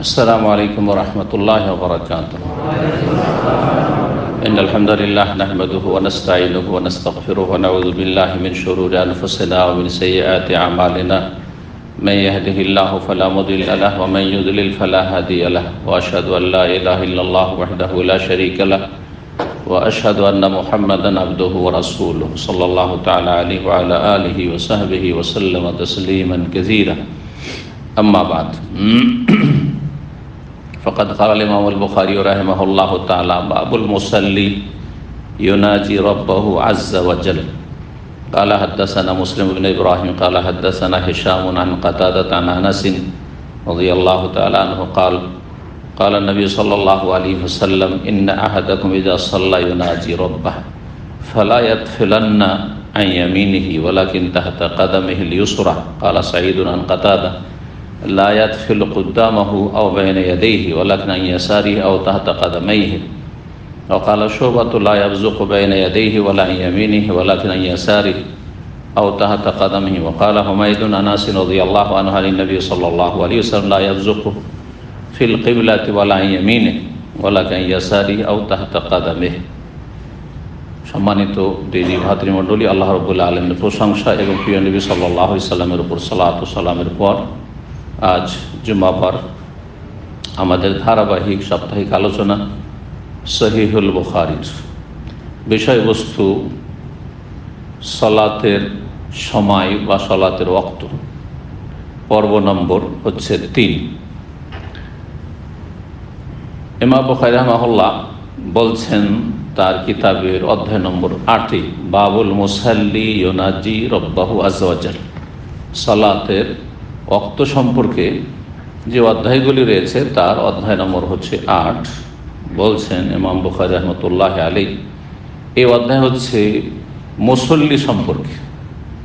السلام عليكم ورحمة الله وبركاته. إن الحمد لله نحمده ونستعينه ونستغفره ونعوذ بالله من شرور أنفسنا ومن سيئات أعمالنا. من يهده الله فلا مضل له ومن يضلل فلا هادي له وأشهد أن لا إله إلا الله وحده لا شريك له وأشهد أن محمدا عبده ورسوله صلى الله تعالى عليه وعلى آله وصحبه وسلم تسليما كثيرا. أما بعد فقد قال الإمام البخاري رحمه الله تعالى: باب المصلي يناجي ربه عز وجل. قال حدثنا مسلم بن إبراهيم قال حدثنا هشام عن قتادة عن أنس رضي الله تعالى عنه قال قال النبي صلى الله عليه وسلم: إن أحدكم إذا صلى يناجي ربه فلا يدخلن عن يمينه ولكن تحت قدمه اليسرى. قال سعيد عن قتادة: لا يدخل قدامه أو بين يديه ولكن عن يساره أو تحت قدميه. وقال شعبة: لا يبزق بين يديه ولا عن يمينه ولكن عن يساره أو تحت قدمه. وقال حميد عن أنس رضي الله عنه عن النبي صلى الله عليه وسلم: لا يبزق في القبلة ولا عن يمينه ولكن عن يساره أو تحت قدمه। সম্মানিত দিনী ভাতৃমণ্ডলী, আল্লাহ রাব্বুল আলামিনের প্রশংসা এবং প্রিয় নবী সাল্লাল্লাহু আলাইহি সাল্লামের উপর সালাত ও সালামের পর আজ জুমাবার আমাদের ধারাবাহিক সাপ্তাহিক আলোচনা সহিহুল বুখারীর বিষয়বস্তু সালাতের সময় বা সালাতের ওয়াক্ত। পর্ব নম্বর হচ্ছে 3। ইমাম বুখারী রাহিমাহুল্লাহ বলছেন তার কিতাবের অধ্যায় নম্বর 8, বাবুল মুসাল্লি ইউনাজি রব্বাহু আযজা ওয়া জাল। সালাতের ওয়াক্ত সম্পর্কে যে অধ্যায়গুলি রয়েছে তার অধ্যায় নম্বর হচ্ছে 8। বলছেন ইমাম বুখারী রাহমাতুল্লাহি আলাইহি, এই অধ্যায় হচ্ছে মুসল্লি সম্পর্কে।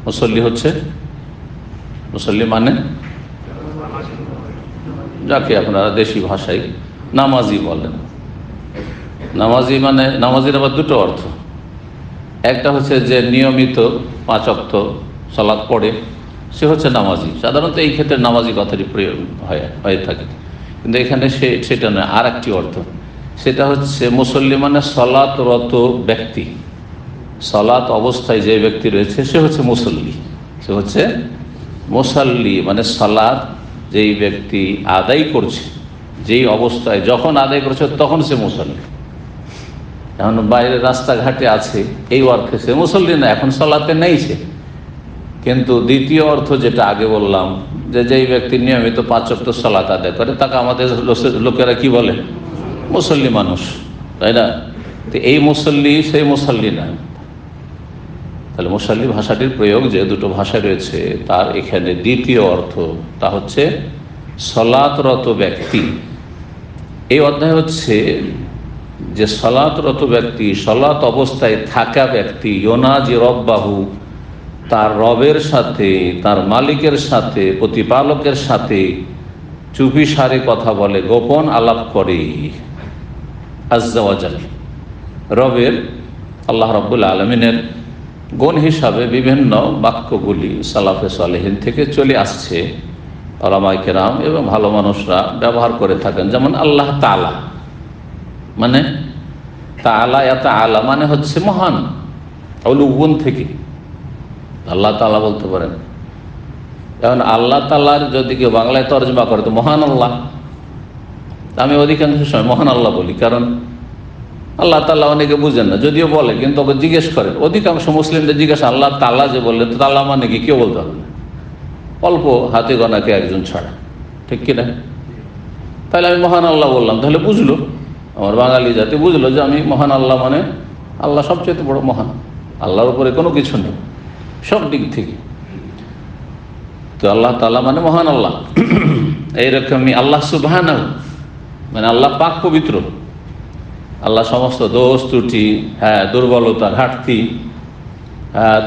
মুসল্লি হচ্ছে, মুসল্লি মানে যাকে আপনারা দেশি ভাষায় নামাজি বলেন। নামাজি মানে, নামাজির আবার দুটো অর্থ। একটা হচ্ছে যে নিয়মিত 5 ওয়াক্ত সালাত পড়ে, সে হচ্ছে নামাজি। সাধারণত এই ক্ষেত্রে নামাজি কথাটি প্রয়োগ হয়ে থাকে, কিন্তু এখানে সেটা নয়, আর একটি অর্থ। সেটা হচ্ছে মুসল্লি মানে সালাতরত ব্যক্তি। সালাত অবস্থায় যে ব্যক্তি রয়েছে সে হচ্ছে মুসল্লি। সে হচ্ছে মুসাল্লি মানে সালাত যেই ব্যক্তি আদায় করছে, যেই অবস্থায় যখন আদায় করছে তখন সে মুসল্লি। এখন বাইরে রাস্তাঘাটে আছে এই অর্থে সে মুসল্লি না, এখন সালাতে নেই সে। কিন্তু দ্বিতীয় অর্থ যেটা আগে বললাম, যে যেই ব্যক্তি নিয়মিত 5 ওয়াক্ত সালাত আদায় করে তাকে আমাদের লোকেরা কি বলে? মুসল্লি মানুষ, তাই না? তো এই মুসল্লি সেই মুসল্লি না। তাহলে মুসল্লি ভাষাটির প্রয়োগ যে দুটো ভাষা রয়েছে তার এখানে দ্বিতীয় অর্থ, তা হচ্ছে সালাতরত ব্যক্তি। এই অধ্যায় হচ্ছে যে সালাতরত ব্যক্তি, সালাত অবস্থায় থাকা ব্যক্তি, ইউনাজি রব্বাহু, তার রবের সাথে, তার মালিকের সাথে, প্রতিপালকের সাথে চুপিসারে কথা বলে, গোপন আলাপ করে। আযজা ওয়া জাল, রবের আল্লাহ রাব্বুল আলামিনের গুণ হিসাবে বিভিন্ন বাক্যগুলি সালাফে সালেহিন থেকে চলে আসছে। উলামায়ে কেরাম এবং ভালো মানুষরা ব্যবহার করে থাকেন। যেমন আল্লাহ তাআলা মানে তাআলা, তাআলা মানে হচ্ছে মহান, উলুগুন থেকে আল্লাহ তাআলা বলতে পারেন। এখন আল্লাহ তাআলার যদি কেউ বাংলায় তর্জমা করে তো মহান আল্লাহ। আমি অধিকাংশ সময় মহান আল্লাহ বলি, কারণ আল্লাহ তাআলা অনেকে বুঝেন না, যদিও বলে কিন্তু ওকে জিজ্ঞেস করেন। অধিকাংশ মুসলিমদের জিজ্ঞাসা আল্লাহ তাআলা যে বললেন, তো তাআলা মানে কি কেউ বলতে হবে না, অল্প হাতে গোনাকে একজন ছাড়া, ঠিক কিনা? তাহলে আমি মহান আল্লাহ বললাম, তাহলে বুঝলো আমার বাঙালি জাতি, বুঝলো যে আমি মহান আল্লাহ মানে আল্লাহ সবচেয়ে বড় মহান, আল্লাহর উপরে কোনো কিছু নেই সব দিক থেকে। তো আল্লাহ তাআলা মানে মহান আল্লাহ। এইরকমই আল্লাহ সুবহানাহু মানে আল্লাহ পাক পবিত্র, আল্লাহ সমস্ত দোষ ত্রুটি, দুর্বলতা, ঘাটতি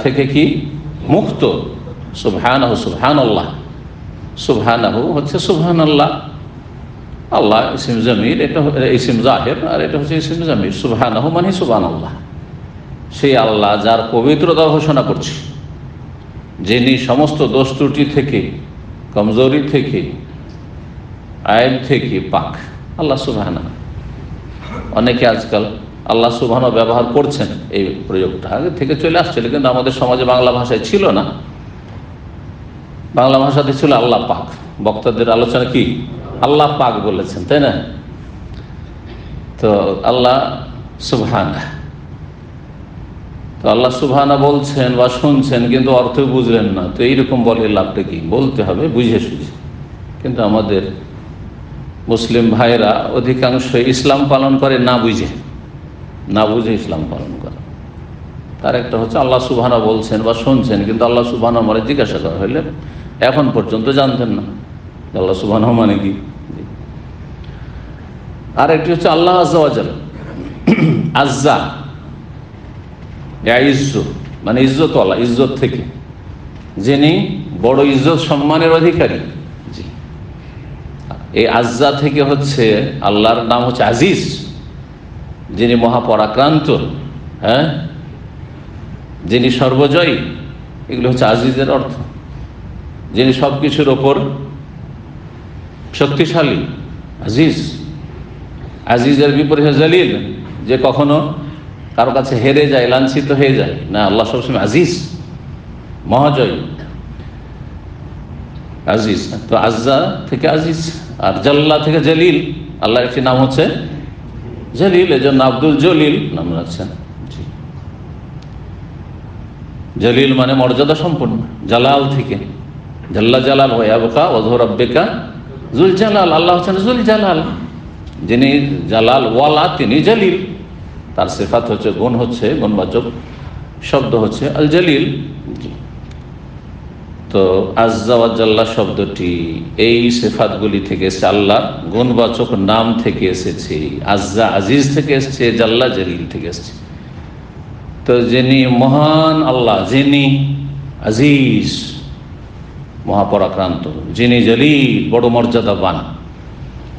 থেকে কি মুক্ত। সুবহানাহু, সুবহানাল্লাহ। সুবহানাহু হচ্ছে সুবহানাল্লাহ। আল্লাহ ইসিম জামির, এটা ইসিম জাহির, আর এটা হচ্ছে ইসিম জামির। সুবহানাহু মানে সুবহানাল্লাহ, সেই আল্লাহ যার পবিত্রতা ঘোষণা করছে, যিনি সমস্ত দোষ ত্রুটি থেকে, কমজোরি থেকে আইব থেকে পাক আল্লাহ সুবহানাহু। অনেকে আজকাল আল্লাহ সুবহানাহু ব্যবহার করছেন, এই প্রয়োগটা আগে থেকে চলে আসছিল, কিন্তু আমাদের সমাজে বাংলা ভাষায় ছিল না। বাংলা ভাষাতে ছিল আল্লাহ পাক। বক্তাদের আলোচনা কি আল্লাহ পাক বলেছেন, তাই না? তো আল্লাহ সুবহানাহু, তো আল্লাহ সুবহানাহু বলছেন বা শুনছেন, কিন্তু অর্থ বুঝলেন না। তো এইরকম বলে লাভটা কি? বলতে হবে বুঝে সুঝে। কিন্তু আমাদের মুসলিম ভাইরা অধিকাংশ ইসলাম পালন করে না বুঝে, না বুঝে ইসলাম পালন করে। তার একটা হচ্ছে আল্লাহ সুবহানাহু বলছেন বা শুনছেন, কিন্তু আল্লাহ সুবহানাহু মানে জিজ্ঞাসা করা হইলে এখন পর্যন্ত জানতেন না আল্লাহ সুবহানাহু মানে কি। আর একটি হচ্ছে আল্লাহ আজ্জা ওয়া জাল, আজ্জা ইজ্জত মানে ইজ্জত ওয়ালা, ইজ্জত থেকে, যিনি বড় ইজ্জত সম্মানের অধিকারী। জি, এই আজ্জা থেকে হচ্ছে আল্লাহর নাম হচ্ছে আজিজ, যিনি মহাপরাক্রান্ত, হ্যাঁ, যিনি সর্বজয়ী। এগুলো হচ্ছে আজিজের অর্থ, যিনি সব কিছুর ওপর শক্তিশালী, আজিজ। আজিজের বিপরীতে জলিল, যে কখনো কারো কাছে হেরে যায়, লাঞ্ছিত হয়ে যায় না। আল্লাহ সবসময় আজিজ, মহাজয়ী, আজিজ। তো আজ্জা থেকে আজিজ, আর জাল্লা থেকে জলিল। আল্লাহর একটি নাম হচ্ছে জলিল, এজন্য আব্দুল জলিল নাম রাখছেন। জলিল মানে মর্যাদা সম্পন্ন। জালাল থেকে, জাল্লা জালাল ওয়াবকা ওয়াজহু রাব্বিকা জুল জালাল। আল্লাহ হচ্ছেন জুল জালাল, যিনি জালাল ওয়ালা, তিনি জলিল। তার সিফাত হচ্ছে, গুণ হচ্ছে, গুণবাচক শব্দ হচ্ছে আল জলিল। তো আজ্জা ওয়া জাল্লা শব্দটি এই সিফাতগুলি থেকে এসেছে, আল্লাহর গুণবাচক নাম থেকে এসেছে। আজ্জা আজিজ থেকে এসেছে, জাল্লা জলিল থেকে এসেছে। তো যিনি মহান আল্লাহ, যিনি আজিজ মহাপরাক্রান্ত, যিনি জলিল বড় মর্যাদাবান,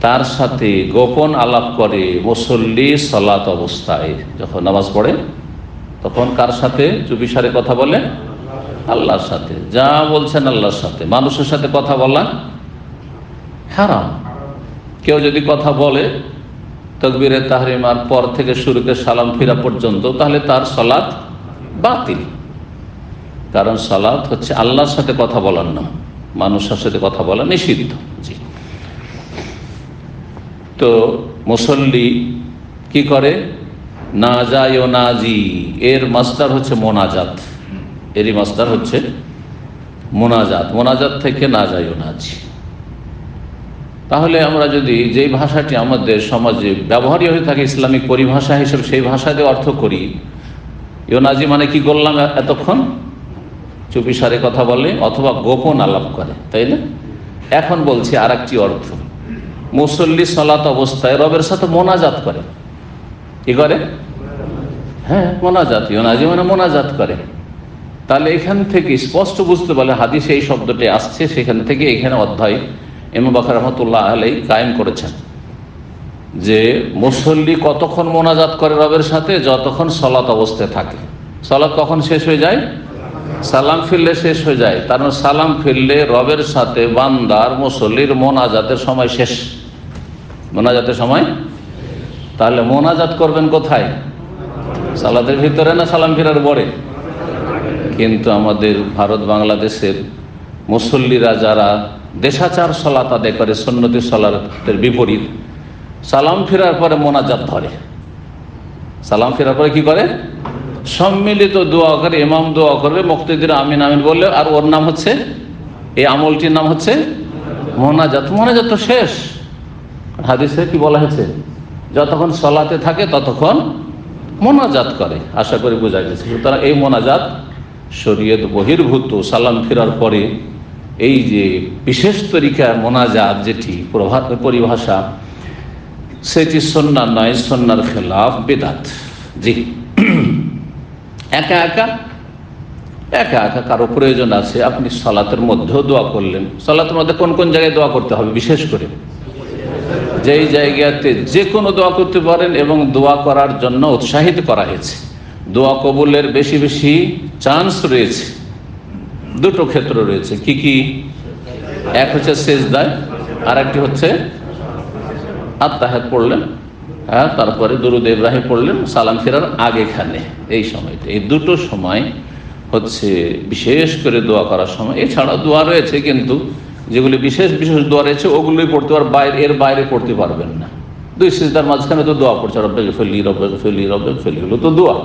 তার সাথে গোপন আলাপ করে মুসল্লি সালাত অবস্থায়। যখন নামাজ পড়ে তখন কার সাথে চুপিসারে কথা বলে? আল্লাহর সাথে। যা বলছেন আল্লাহর সাথে। মানুষের সাথে কথা বলা হারাম। কেউ যদি কথা বলে তাকবীরে তাহরিমার পর থেকে শুরু করে সালাম ফিরা পর্যন্ত, তাহলে তার সালাত বাতিল। কারণ সালাত হচ্ছে আল্লাহর সাথে কথা বলার নাম, মানুষের সাথে কথা বলা নিষিদ্ধ। জি। তো মুসল্লি কি করে? না যায় ও নাজি, এর মাসদার হচ্ছে মোনাজাত। এরই মাসদার হচ্ছে মোনাজাত। মোনাজাত থেকে না যায় ও নাজি। তাহলে আমরা যদি যেই ভাষাটি আমাদের সমাজে ব্যবহারই হয়ে থাকে ইসলামিক পরিভাষা হিসেবে, সেই ভাষা দিয়ে অর্থ করি, ইউনাজি মানে কি করলাম এতক্ষণ? চুপিসারে কথা বলে অথবা গোপন আলাপ করে, তাই না? এখন বলছি আর একটি অর্থ। মুসল্লি সালাত অবস্থায় রবের সাথে মোনাজাত করে। কি করে? হ্যাঁ, মোনাজাত। ইউনাজি মানে মোনাজাত করে। তাহলে এখান থেকে স্পষ্ট বুঝতে পারলে হাদিসে এই শব্দটি আসছে, সেখান থেকে এখানে অধ্যায় ইমাম বখরি রাহমাতুল্লাহ আলাইহি কায়েম করেছেন যে মুসল্লি কতক্ষণ মোনাজাত করে রবের সাথে? যতক্ষণ সালাত অবস্থায় থাকে। সালাত কখন শেষ হয়ে যায়? সালাম ফিরলে শেষ হয়ে যায়। তার মানে সালাম ফিরলে রবের সাথে বান্দার, মুসল্লির মোনাজাতের সময় শেষ। মোনাজাতের সময়। তাহলে মোনাজাত করবেন কোথায়? সালাতের ভিতরে না সালাম ফিরার পরে? কিন্তু আমাদের ভারত বাংলাদেশের মুসল্লিরা যারা দেশাচার সালাত আদায় করে, সুন্নতি সালাতের বিপরীত, সালাম ফেরার পরে মোনাজাত ধরে। সালাম ফেরার পরে কি করে? সম্মিলিত দোয়া করে, ইমাম দোয়া করবে, মুক্তাদিরা আমিন আমিন বললে, আর ওর নাম হচ্ছে, এই আমলটির নাম হচ্ছে মোনাজাত। মোনাজাত তো শেষ। হাদিসে কি বলা হয়েছে? যতক্ষণ সালাতে থাকে ততক্ষণ মোনাজাত করে। আশা করি বোঝা গেছে। সুতরাং এই মোনাজাত শরীয়ত বহির্ভূত। সালাম ফেরার পরে এই যে বিশেষ তরিকার মোনাজাত, যেটি পরিভাষা, সেটি সুন্নাহ নয়, সুন্নাহর খেলাফ, বিদআত। জি। একা একা কারো প্রয়োজন আছে, আপনি সালাতের মধ্যেও দোয়া করলেন। সালাতের মধ্যে কোন কোন জায়গায় দোয়া করতে হবে? বিশেষ করে যেই জায়গাতে যে কোনো দোয়া করতে পারেন, এবং দোয়া করার জন্য উৎসাহিত করা হয়েছে। দোয়া কবুলের বেশি বেশি চান্স রয়েছে। দুটো ক্ষেত্র রয়েছে। কি কি? এক হচ্ছে সেজদায়, আর একটি হচ্ছে আত্তাহিয়াত পড়লেন, হ্যাঁ, তারপরে দুরুদ ইব্রাহিম পড়লেন সালাম ফেরার আগেখানে। এই সময়টা, এই দুটো সময় হচ্ছে বিশেষ করে দোয়া করার সময়। এছাড়া দোয়া রয়েছে, কিন্তু যেগুলি বিশেষ বিশেষ দোয়া রয়েছে ওগুলোই পড়তে পার, এর বাইরে পড়তে পারবেন না। দুই সিজদার মাঝখানে তো দোয়া পড়ছে, রব্বে গফিরলি রব্বে গফিরলি রব্বে গফিরলি, এগুলো তো দোয়া,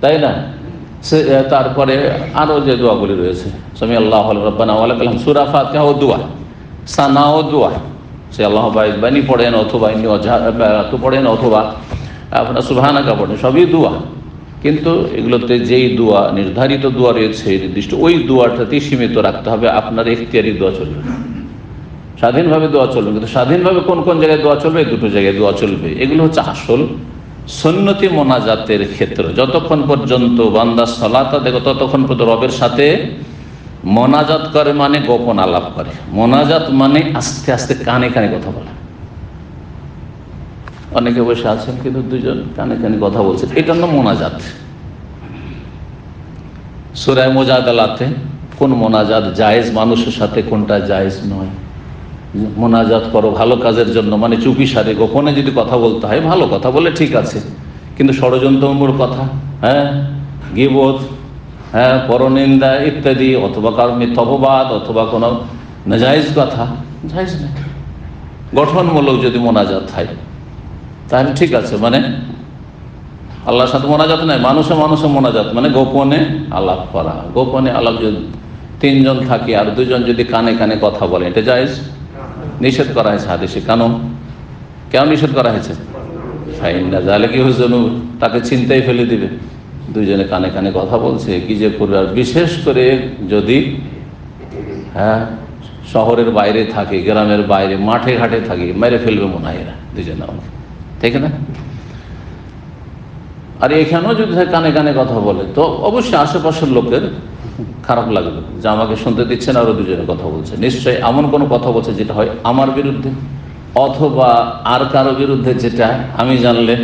তাই না? তারপরে আরও যে দোয়াগুলি রয়েছে, সামি আল্লাহু রাব্বানা ওয়া লাকাল হামদ, সূরা ফাতিহা ও দোয়া, সানাও দোয়া, সে আল্লাহ বানি পড়েন অথবা তো পড়েন অথবা আপনার সুবহানাকা পড়েন, সবই দোয়া। কিন্তু এগুলোতে যেই দোয়া নির্ধারিত দোয়া রয়েছে নির্দিষ্ট, ওই দোয়াটাতেই সীমিত রাখতে হবে। আপনার এখতিয়ারি দোয়া চলবে, স্বাধীনভাবে দোয়া চলবে, কিন্তু স্বাধীনভাবে কোন কোন জায়গায় দোয়া চলবে, দুটো জায়গায় দোয়া চলবে। এগুলো হচ্ছে আসল সুন্নতি মোনাজাতের ক্ষেত্র। যতক্ষণ পর্যন্ত বান্দা সালাত দেখো ততক্ষণ পর্যন্ত রবের সাথে মোনাজাত করে, মানে গোপন আলাপ করে। মোনাজাত মানে আস্তে আস্তে কানে কানে কথা বলা। অনেকে বসে আছেন কিন্তু দুজন কানে কানে কথা বলছেন, এটা না মোনাজাত। সূরা মুজাদালাতে কোন মোনাজাত জায়েজ মানুষের সাথে, কোনটা জায়েজ নয়। মোনাজাত করো ভালো কাজের জন্য, মানে চুপি সারে গোপনে যদি কথা বলতে হয়, ভালো কথা বলে ঠিক আছে, কিন্তু ষড়যন্ত্রমূলক কথা, হ্যাঁ, গীবত, হ্যাঁ, পরনিন্দা ইত্যাদি, অথবা কারো মিথ্যা অপবাদ, অথবা কোনো নাজায়েজ কথা, জায়েজ নেই। গঠনমূলক যদি মোনাজাত হয় তাহলে ঠিক আছে, মানে আল্লাহর সাথে মোনাজাত নাই, মানুষে মানুষে মোনাজাত মানে গোপনে আলাপ করা। গোপনে আলাপ যদি তিনজন থাকে আর দুজন যদি কানে কানে কথা বলে, এটা জায়েজ? নিষেধ করা হয়েছে হাদিসে। কেন নিষেধ করা হয়েছে? ফাইন্না যালিকা হুজনু, তাকে চিন্তায় ফেলে দিবে। দুইজনে কানে কানে কথা বলছে, কি যে করবে। আর বিশেষ করে যদি হ্যাঁ শহরের বাইরে থাকে, গ্রামের বাইরে, মাঠে ঘাটে থাকে, মেরে ফেলবে মনে হয় এরা দুজনে, ঠিক না? আর এখানেও যদি কানে কানে কথা বলে তো অবশ্যই আশেপাশের লোকের খারাপ লাগবে যে আমাকে শুনতে দিচ্ছে না, আরো দুজনে কথা বলছে। নিশ্চয়ই এমন কোনো কথা বলছে যেটা হয় আমার বিরুদ্ধে অথবা আর কারো বিরুদ্ধে, যেটা আমি জানলে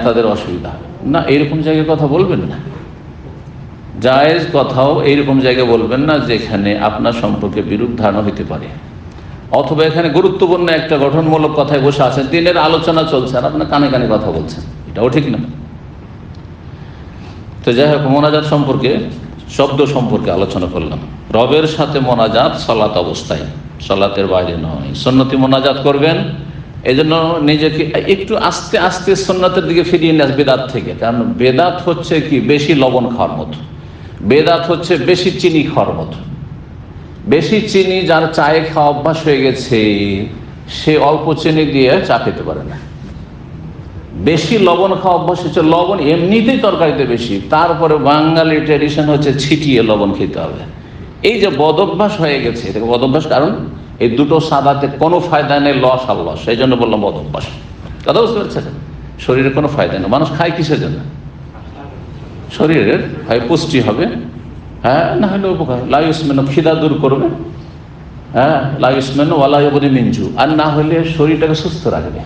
তাদের অসুবিধা হবে না। এইরকম জায়গায় কথা বলবেন না। জায়েজ কথাও এইরকম জায়গায় বলবেন না যেখানে আপনার সম্পর্কে বিরূপ ধারণা হইতে পারে, অথবা এখানে গুরুত্বপূর্ণ একটা গঠনমূলক কথায় বসে আছেন, দিনের আলোচনা চলছে আর আপনার কানে কানে কথা বলছেন, এটাও ঠিক না। তো যাই হোক, মোনাজাত সম্পর্কে, শব্দ সম্পর্কে আলোচনা করলাম। রবের সাথে মোনাজাত সালাত অবস্থায়, সালাতের বাইরে নয়। সুন্নতি মোনাজাত করবেন, এই জন্য নিজেকে একটু আস্তে আস্তে সুন্নতের দিকে ফিরিয়ে নিয়ে আসবে বেদাত থেকে। কারণ বেদাত হচ্ছে কি, বেশি লবণ খাওয়ার মতো। বেদাত হচ্ছে বেশি চিনি খাওয়ার মতো। বেশি চিনি যার চায়ে খাওয়া অভ্যাস হয়ে গেছে, সে অল্প চিনি দিয়ে চা খেতে পারে না। বেশি লবণ খাওয়া অভ্যাস হচ্ছে, লবণ এমনিতেই তরকারিতে বেশি, তারপরে বাঙালি ট্র্যাডিশন হচ্ছে ছিটিয়ে লবণ খেতে হবে। এই যে বদ অভ্যাস হয়ে গেছে, এটাকে বদ অভ্যাস। কারণ এই দুটো সাদাতে কোনো ফায়দা নেই, লস আর লস, সেই জন্য বললাম বদ অভ্যাস। কথা বুঝতে পারছেন? শরীরে কোনো ফায়দা নেই। মানুষ খায় কিসের জন্য? শরীরের হয় পুষ্টি হবে, হ্যাঁ, না হলে উপকার, লাইসমেন খিদা দূর করবে, হ্যাঁ, লাইসমেন ওয়ালাইবনি মিনজু, আর না হলে শরীরটাকে সুস্থ রাখবে।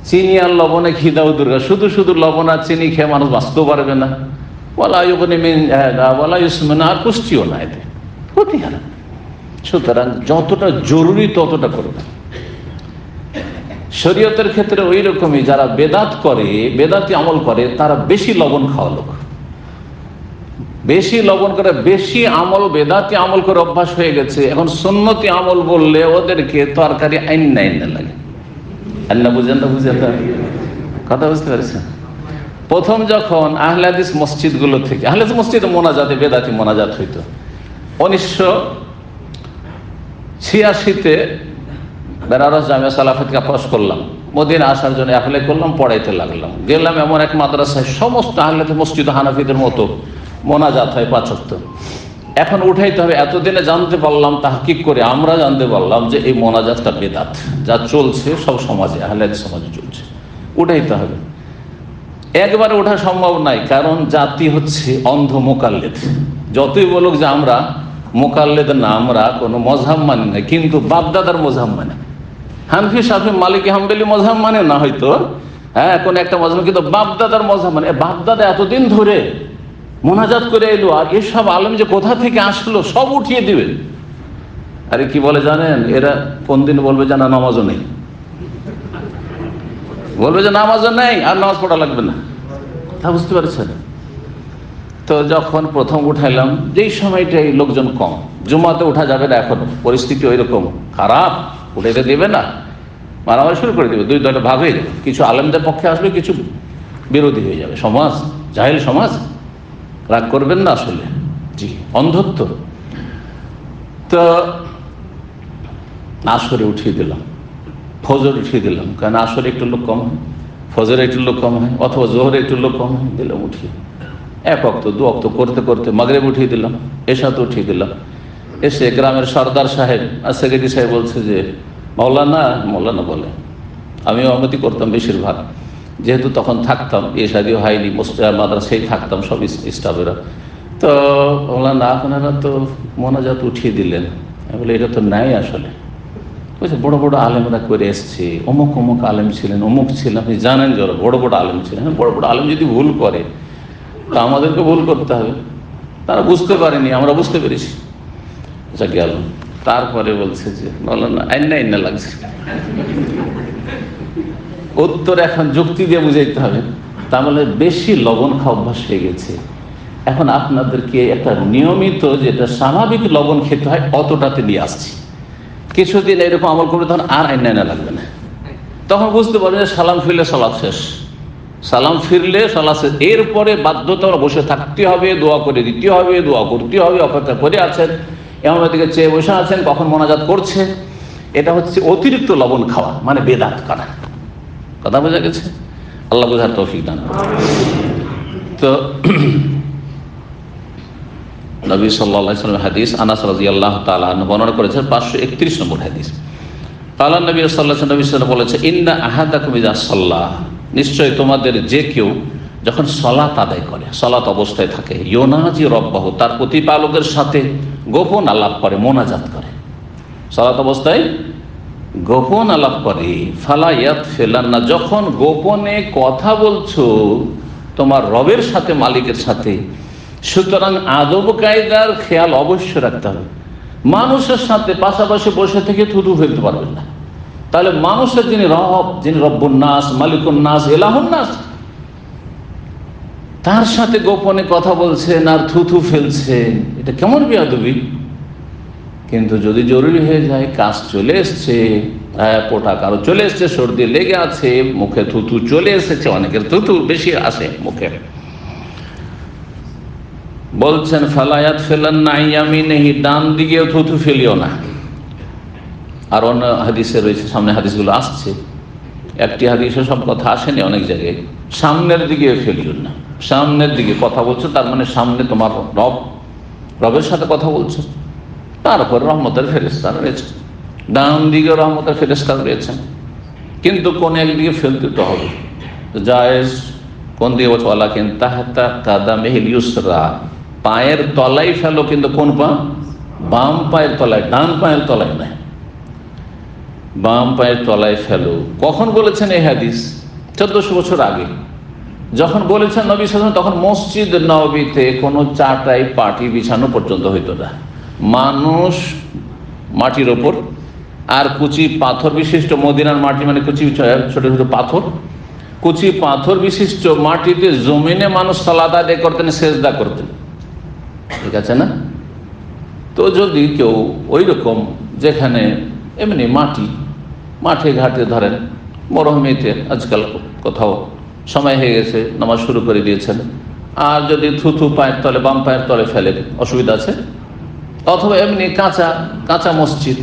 চিনি আর লবণে খিদাও দূর, শুধু শুধু লবণ আর চিনি খেয়ে মানুষ বাঁচতেও পারবে না, ওয়ালাইবনি ওয়ালাইসমেন, আর পুষ্টিও না, এতে ক্ষতি হয়। সুতরাং যতটা জরুরি ততটা করবে। শরীয়তের ক্ষেত্রে ওই রকমই, যারা বেদাত করে, বেদাতি আমল করে, তারা বেশি লবণ খাওয়া লোক, বেশি লবণ করে, বেশি আমল, বেদাতি আমল করে অভ্যাস হয়ে গেছে। এখন সুন্নতি আমল বললে ওদেরকে তরকারি আইন লাগে। আল্লাহ বুঝেন না, বুঝেন না, কথা বুঝতে পারছেন? প্রথম যখন আহলে হাদিস মসজিদগুলো থেকে, আহলে হাদিস মসজিদে মোনাজাতে বেদাতি মোনাজাত হইতো 1986-তে বেনারস জামিয়া সালাফাতকে পাস করলাম, মদিনা আসার জন্য অ্যাপ্লাই করলাম, পড়াইতে লাগলাম। গেলাম এমন এক মাদ্রাসায় সমস্ত আহলে হাদিস মসজিদ হানাফিদের মতো মোনাজাত হয় 5 ওয়াক্ত। এখন উঠাইতে হবে। এতদিনে জানতে পারলাম, তাহকিক করে আমরা জানতে পারলাম যে এই মোনাজাতটা বেদাত, যা চলছে সব সমাজে, আহলে হাদিস সমাজে চলছে, উঠাইতে হবে। একবারে ওঠা সম্ভব নাই, কারণ জাতি হচ্ছে অন্ধ মোকাল্লেদ। যতই বলুক যে আমরা মোকাল্লেদ না, আমরা কোনো মজহাব মানি না, কিন্তু বাপদাদার মজহাব মানে, হানফি শাফি মালিকি হাম্বলি মজহাব মানে না হয়তো, হ্যাঁ, কোন একটা মজহাব, কিন্তু বাপদাদার মজহাব মানে। বাপদাদা এতদিন ধরে মোনাজাত করে এলো, আর এসব আলেম যে কোথা থেকে আসলো সব উঠিয়ে দিবে। আরে কি বলে জানেন, এরা কোন দিন বলবে যে না নামাজও নেই, বলবে যে নামাজও নেই আর নামাজ পড়া লাগবে না। তা বুঝতে পারছেন? তো যখন প্রথম উঠাইলাম, যেই সময়টাই লোকজন কম, জুমাতে উঠা যাবে না, এখনো পরিস্থিতি ওই রকম খারাপ, উঠাইতে দেবে না, মারামারি শুরু করে দেবে, দুই দলে ভাগ হয়ে যাবে, কিছু আলেমদের পক্ষে আসবে, কিছু বিরোধী হয়ে যাবে, সমাজ জাহেল সমাজ। রাগ করবেন না আসলে, জি অন্ধত্ব। তো আসরে উঠিয়ে দিলাম, ফজর উঠিয়ে দিলাম, কারণ আসরে একটু লোক কম হয়, ফজরে একটু লোক কম হয়, অথবা জোহরে একটু লোক কম হয়, দিলাম উঠিয়ে। এক অক্ত দু অক্ত করতে করতে মাগরিব উঠিয়ে দিলাম, এশাতে উঠিয়ে দিলাম। এসে গ্রামের সর্দার সাহেব আর সেক্রেটারি সাহেব বলছে যে মৌলানা বলে, আমি অনুমতি করতাম বেশিরভাগ, যেহেতু তখন থাকতাম, এশাদিও হয়নি, মাদ্রাসায় থাকতাম সব স্টাফেরা। তো মৌলানা আপনারা তো মোনাজাত উঠিয়ে দিলেন। আমি বলি এটা তো নাই আসলে। বলছে বড় বড় আলেমরা করে এসছে, অমুক অমুক আলেম ছিলেন, অমুক ছিলেন, আপনি জানেন যে বড় বড় আলেম ছিলেন। বড় বড় আলেম যদি ভুল করে তা আমাদেরকে ভুল করতে হবে, তারা বুঝতে পারেনি, আমরা বুঝতে পেরেছি। আচ্ছা গেল। তারপরে বলছে যে মৌলানা আইনা লাগছে, উত্তর এখন যুক্তি দিয়ে বুঝাইতে হবে। তার মানে বেশি লবণ খাওয়া অভ্যাস হয়ে গেছে, এখন আপনাদেরকে একটা নিয়মিত যেটা স্বাভাবিক লবণ খেতে হয় অতটাতে নিয়ে আসছি, কিছুদিন এরকম আমল করবে তখন আর আইনা লাগবে না। তখন বুঝতে পারবেন যে সালাম ফিরলে সালাত শেষ, সালাম ফিরলে সালাত শেষ। এরপরে বাধ্যতা বসে থাকতে হবে, দোয়া করে দিতে হবে, দোয়া করতে হবে, অপেক্ষা করে আছেন, এমন দিকে চেয়ে বসে আছেন কখন মোনাজাত করছে। এটা হচ্ছে অতিরিক্ত লবণ খাওয়া, মানে বেদাত করা। কথা বোঝা গেছে? আল্লাহ বোঝার তৌফিক দান করুন। তো নবী সাল্লাল্লাহু আলাইহি ওয়াসাল্লাম হাদিস, আনাস রাদিয়াল্লাহু তাআলা আনহু বর্ণনা করেছেন, 531 নম্বর হাদিস। কালা নবী সাল্লাল্লাহু আলাইহি ওয়াসাল্লাম বলেছে, ইন্না আহাদাকুম ইযা সাল্লা, নিশ্চয় তোমাদের যে কেউ যখন সালাত আদায় করে, সালাত অবস্থায় থাকে, ইউনাজি রব্বাহু, তার প্রতিপালকের সাথে গোপন আলাপ করে, মোনাজাত করে, সালাত অবস্থায় গোপন আলাপ করে, ফালা ইয়াতফিলান্না, যখন গোপনে কথা বলছো তোমার রবের সাথে, মালিকের সাথে, সুতরাং আদব কায়দার খেয়াল অবশ্যই রাখতে হবে। মানুষের সাথে পাশাপাশি বসে থেকে থুতু ফেলতে পারবেন না। তাহলে মানুষের যিনি রব, যিনি রব্বুন নাস, মালিকুন নাস, ইলাহুন নাস, তার সাথে গোপনে কথা বলছেন আর থুতু ফেলছেন, এটা কেমন বেয়াদবি। কিন্তু যদি জরুরি হয়ে যায়, কাজ চলে এসছে, পোটা কারো চলে এসছে, সর্দি লেগে আছে, মুখে থুতু চলে এসেছে, অনেকের থুতু বেশি আসে মুখে, বলছেন ফালায়াত ফেলান নাই আমি নেই, ডান দিকেও থুতু ফেলিও না। আর অন্য হাদিসে রয়েছে, সামনে হাদিসগুলো আসছে, একটি হাদিসে সব কথা আসেনি, অনেক জায়গায় সামনের দিকে ফেলিও না। সামনের দিকে কথা বলছো, তার মানে সামনে তোমার রবের সাথে কথা বলছো, তারপর রহমতের ফেরেশতারা রয়েছে, ডান দিকে রহমতের ফেরেশতারা রয়েছেন, কিন্তু কোন একদিকে ফেলতে তো হবে। জায়েজ কোন দিকে বলছো, ওয়ালাকিন তাহতা কাদামিহিল ইউসরা, পায়ের তলায় ফেলো, কিন্তু কোন পা? বাম পায়ের তলায়, ডান পায়ের তলায় নয়, বাম পায়ের তলায় ফেলো। কখন বলেছেন এই হাদিস? 1400 বছর আগে যখন বলেছেন নবী সাল্লাল্লাহু আলাইহি ওয়াসাল্লাম, তখন মসজিদ নববীতে কোনো চাটাই পাটি বিছানো পর্যন্ত হইতো না। মানুষ মাটির ওপর আর কুচি পাথর বিশিষ্ট, মদিনার মাটি মানে কুচি ছোট ছোট পাথর, কুচি পাথর বিশিষ্ট মাটিতে জমিনে মানুষ সালাত আদায় করতেন, সেজদা করতেন, ঠিক আছে না? তো যদি কেউ ওই রকম যেখানে এমনি মাঠে ঘাটে, ধরেন মরুভূমিতে আজকাল কোথাও সময় হয়ে গেছে, নামাজ শুরু করে দিয়েছেন, আর যদি থুথু পায়ের তলে, বাম পায়ের তলে ফেলে, অসুবিধা আছে? অথবা এমনি কাঁচা মসজিদ,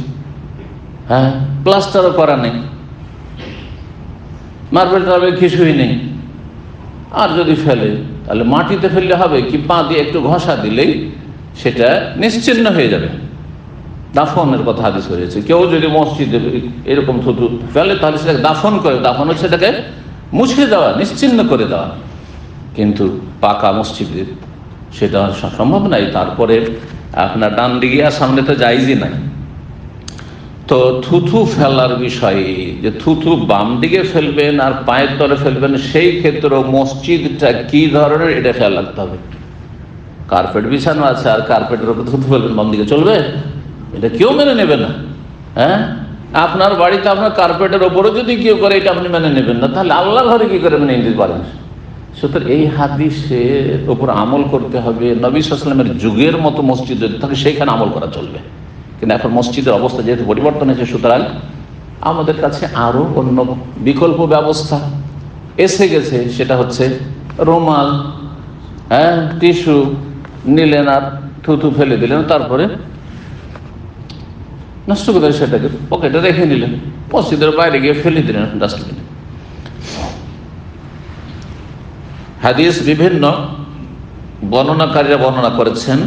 হ্যাঁ, প্লাস্টারও করা নেই, মার্বেল টার্বেল কিছুই নেই, আর যদি ফেলে তাহলে মাটিতে ফেললে হবে কি, পা দিয়ে একটু ঘষা দিলেই সেটা নিশ্চিহ্ন হয়ে যাবে। দাফনের কথা হাদিস হয়েছে, কেউ যদি মসজিদে এরকম থুতু ফেলে তাহলে সেটাকে দাফন করে, দাফন হচ্ছে সেটাকে মুছে দেওয়া, নিশ্চিহ্ন করে দেওয়া। কিন্তু পাকা মসজিদে সেটা সম্ভব নাই। তারপরে আপনার ডান দিকে আর সামনে তো জায়েজই নাই। তো থুথু ফেলার বিষয়ে, যে থুথু বাম দিকে ফেলবেন আর পায়ের তলে ফেলবেন, সেই ক্ষেত্রেও মসজিদটা কি ধরনের এটা খেয়াল রাখতে হবে। কার্পেট বিছানো আছে আর কার্পেটের উপর থুথু ফেলবেন, বাম দিকে চলবে? এটা কেউ মেনে নেবে না। হ্যাঁ, আপনার বাড়িতে আপনার কার্পেটের ওপরও যদি কেউ করে এটা আপনি মেনে নেবেন না, তাহলে আল্লাহর ঘরে কি করে মেনে নিতে পারেন? সুতরাং এই হাদিসের ওপর আমল করতে হবে। নবী সাল্লাল্লাহু আলাইহি ওয়াসাল্লামের যুগের মতো মসজিদ যদি থাকে সেইখানে আমল করা চলবে, কিন্তু এখন মসজিদের অবস্থা যেহেতু পরিবর্তন হয়েছে, সুতরাং আমাদের কাছে আরও অন্য বিকল্প ব্যবস্থা এসে গেছে। সেটা হচ্ছে রুমাল, হ্যাঁ, টিস্যু নিলেন আর থুতু ফেলে দিলেন, তারপরে নষ্ট করে সেটাকে পকেটে রেখে নিলেন, মসজিদের বাইরে গিয়ে ফেলে দিলেন ডাস্টবিনে। হাদিস বিভিন্ন বর্ণনাকারীরা বর্ণনা করেছেন,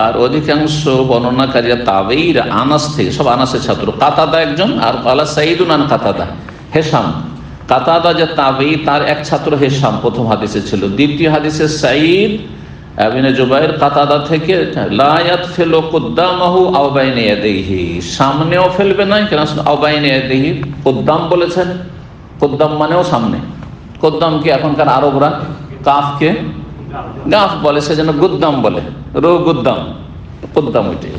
আর অধিকাংশ বর্ণনাকারীরা তাবেঈরা, আনাস থেকে, সব আনাসের ছাত্র। কাতাদা একজন, আর আলা সাইদুন আন কাতাদা, হেশাম। কাতাদা যে তাবেঈ, তার এক ছাত্র হেশাম প্রথম হাদিসে ছিল। দ্বিতীয় হাদিসে সাঈদ ইবনে জুবাইর কাতাদা থেকে, লা ইয়াদখিলু কুদ্দামাহু আও বাইনা ইয়াদাইহি, সামনেও ফেলবে না, কেন আও বাইনা ইয়াদাইহি কুদ্দাম বলেছেন, কুদ্দাম মানেও সামনে। কুদ্দামকে এখনকার আরবরা কাফকে গাফ বলে, সেজন্য গুদ্দাম বলে, রো গুদ্দাম, কুদ্দাম ওইটাই।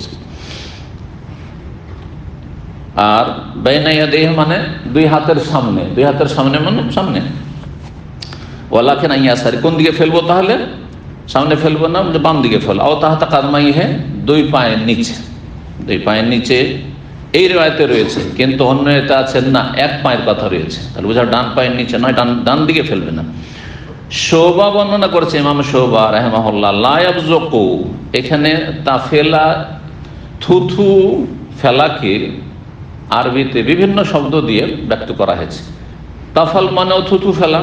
আর বাইনা ইয়াদাইহি মানে দুই হাতের সামনে, দুই হাতের সামনে মানে সামনে। ওয়ালাকিন আন ইয়াসারি, কোন দিকে ফেলবো তাহলে? সামনে ফেলবো না, বাম দিকে ফেলো। আও তাহাতা কাদমাই হে, দুই পায়ের নিচে, দুই পায়ের নিচে এই রিওয়ায়াতে রয়েছে, কিন্তু অন্য এটা আছে না, এক পায়ের কথা রয়েছে, তাহলে বোঝা ডান পায়ের নিচে নয়, ডান দিকে ফেলবে না। শোভা বর্ণনা করেছে ইমাম শোভা রাহিমাহুল্লাহ, লা ইয়াবযুকু, এখানে তাফেলা থুথু ফেলাকে আরবিতে বিভিন্ন শব্দ দিয়ে ব্যক্ত করা হয়েছে। তাফাল মানেও থুথু ফেলা,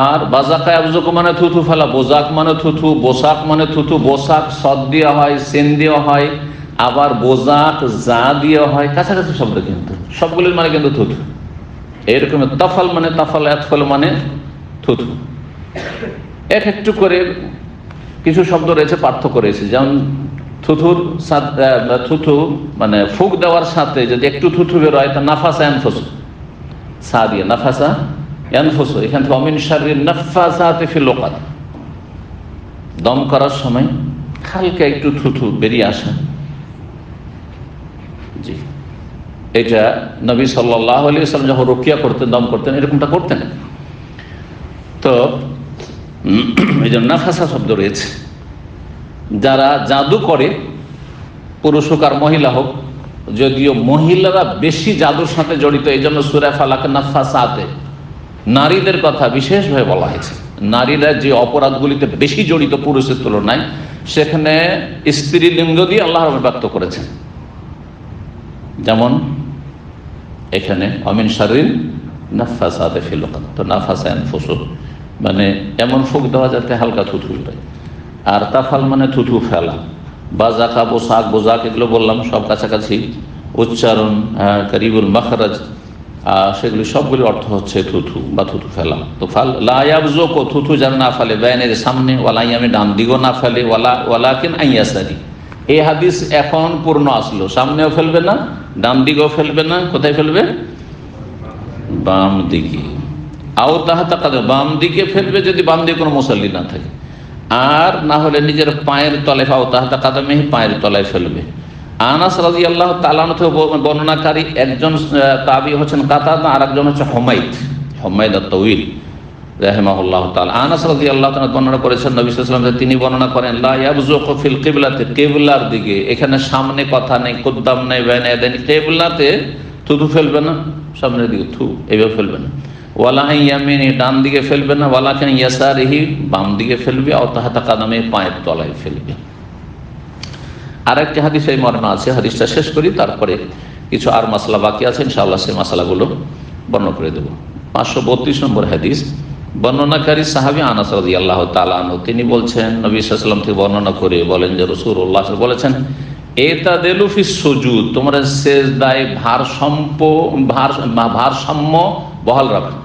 আর বাজাকা ইয়াবযুকু মানে থুথু ফেলা, বোজাক মানে থুথু, বোসাক মানে থুথু। বোসাক সদ দেওয়া হয়, সেন দেওয়া হয়, আবার বোজাক যা দেওয়া হয়, কাছাকাছি শব্দ, কিন্তু সবগুলির মানে কিন্তু থুথু। এরকম তাফাল মানে তাফাল, ইয়াতফাল মানে থুথু। এক একটু করে কিছু শব্দ রয়েছে, পার্থক্য রয়েছে। যেমন থুথুর সাথে, থুথু মানে ফুক দেওয়ার সাথে যদি একটু থুথু বের হয়, তা নাফাসা ইয়ানফুসু, সা দিয়ে নাফাসা ইয়ানফুসু, এখান থেকে অমিন শাররিন নাফাসাতি ফিল উকাদ, দম করার সময় হালকা একটু থুথু বেরিয়ে আসে। জি, এটা নবী সাল্লাল্লাহু আলাইহি ওয়াসাল্লাম যখন রুকিয়া করতেন, দম করতেন, এরকমটা করতেন। তো এই জন্য নাফাসা শব্দ রয়েছে। যারা জাদু করে, পুরুষ হোক আর মহিলা হোক, যদিও মহিলারা বেশি জাদুর সাথে জড়িত, এই জন্য সূরা ফালাক নাফাসাতে নারীদের কথা বিশেষভাবে বলা হয়েছে। নারীরা যে অপরাধগুলিতে বেশি জড়িত পুরুষের তুলনায়, সেখানে স্ত্রীলিঙ্গ দিয়ে আল্লাহ ব্যক্ত করেছেন। যেমন এখানে অমিন শাররিন নাফাসাতি ফিল উকাদ, তো নাফাসা ইয়ানফুসু মানে এমন ফুক দেওয়া যাতে হালকা থুথু বেরোয়। আর তাফাল মানে থুথু ফেলা। বাজাকা, বোসাক, বোজাক, এগুলো বললাম সব কাছাকাছি উচ্চারণ, কারিবুল মাখরাজ, সেগুলি সবগুলি অর্থ হচ্ছে থুথু বা থুথু ফেলা। তো ফাল লা ইয়াবযুকু, থুথু যেন না ফেলে, বাইনের সামনে, ওয়ালা ইয়ামি, ডান দিকেও না ফেলে, ওয়ালাকিন আন ইয়াসারি। এই হাদিস এখন পূর্ণ আসলো, সামনেও ফেলবে না, ডান দিকেও ফেলবে না, কোথায় ফেলবে? বাম দিকে। আও তাহাতা কাদমে, বাম দিকে ফেলবে যদি বাম দিকে কোনো মুসাল্লি না থাকে, আর না হলে নিজের পায়ের তলায়, আও তাহাতা কাদমে, পায়ের তলায় ফেলবে। আনাস রাদিয়াল্লাহু তাআলা আনহু থেকে বর্ণনাকারী একজন তাবী হচ্ছেন কাতাদা, আর একজন হচ্ছে হুমায়দ আত-তাওয়িল রাহিমাহুল্লাহু তাআলা। আনাস রাদিয়াল্লাহু তাআলা বর্ণনা করেছেন নবী সাল্লাল্লাহু আলাইহি ওয়াসাল্লাম, তিনি বর্ণনা করেন, লা ইয়াবযুকু ফিল কিবলাতে, কিবলার দিকে, এখানে সামনে কথা নেই, কুদ্দাম নেই, বাইনা ইয়াদাইনি, কিবলাতে থুথু ফেলবে না, সামনের দিকে থু এইভাবে ফেলবে না। ওয়ালা ইয়ামিনি, ডান দিকে ফেলবে না, ওয়ালাকিন ইয়াসারিহি, বাম দিকে ফেলবে, আও তাহাতা কাদামে, পায়ের তলায় ফেলবে। আর একটি হাদিস এই মর্মে আছে, হাদিসটা শেষ করি, তারপরে কিছু আর মাসলা বাকি আছে, ইনশাআল্লাহ সেই মাসলাগুলো বর্ণনা করে দেব। 532 নম্বর হাদিস। বর্ণনাকারী সাহাবী আনাস রাদিয়াল্লাহু তাআলা আনহু, তিনি বলছেন, নবী সাল্লাল্লাহু আলাইহি ওয়াসাল্লাম থেকে বর্ণনা করে বলেন যে রাসূলুল্লাহ বলেছেন, এতাদেলু ফিস সুজুদ, তোমরা সিজদায় ভারসাম্য বহাল রাখো।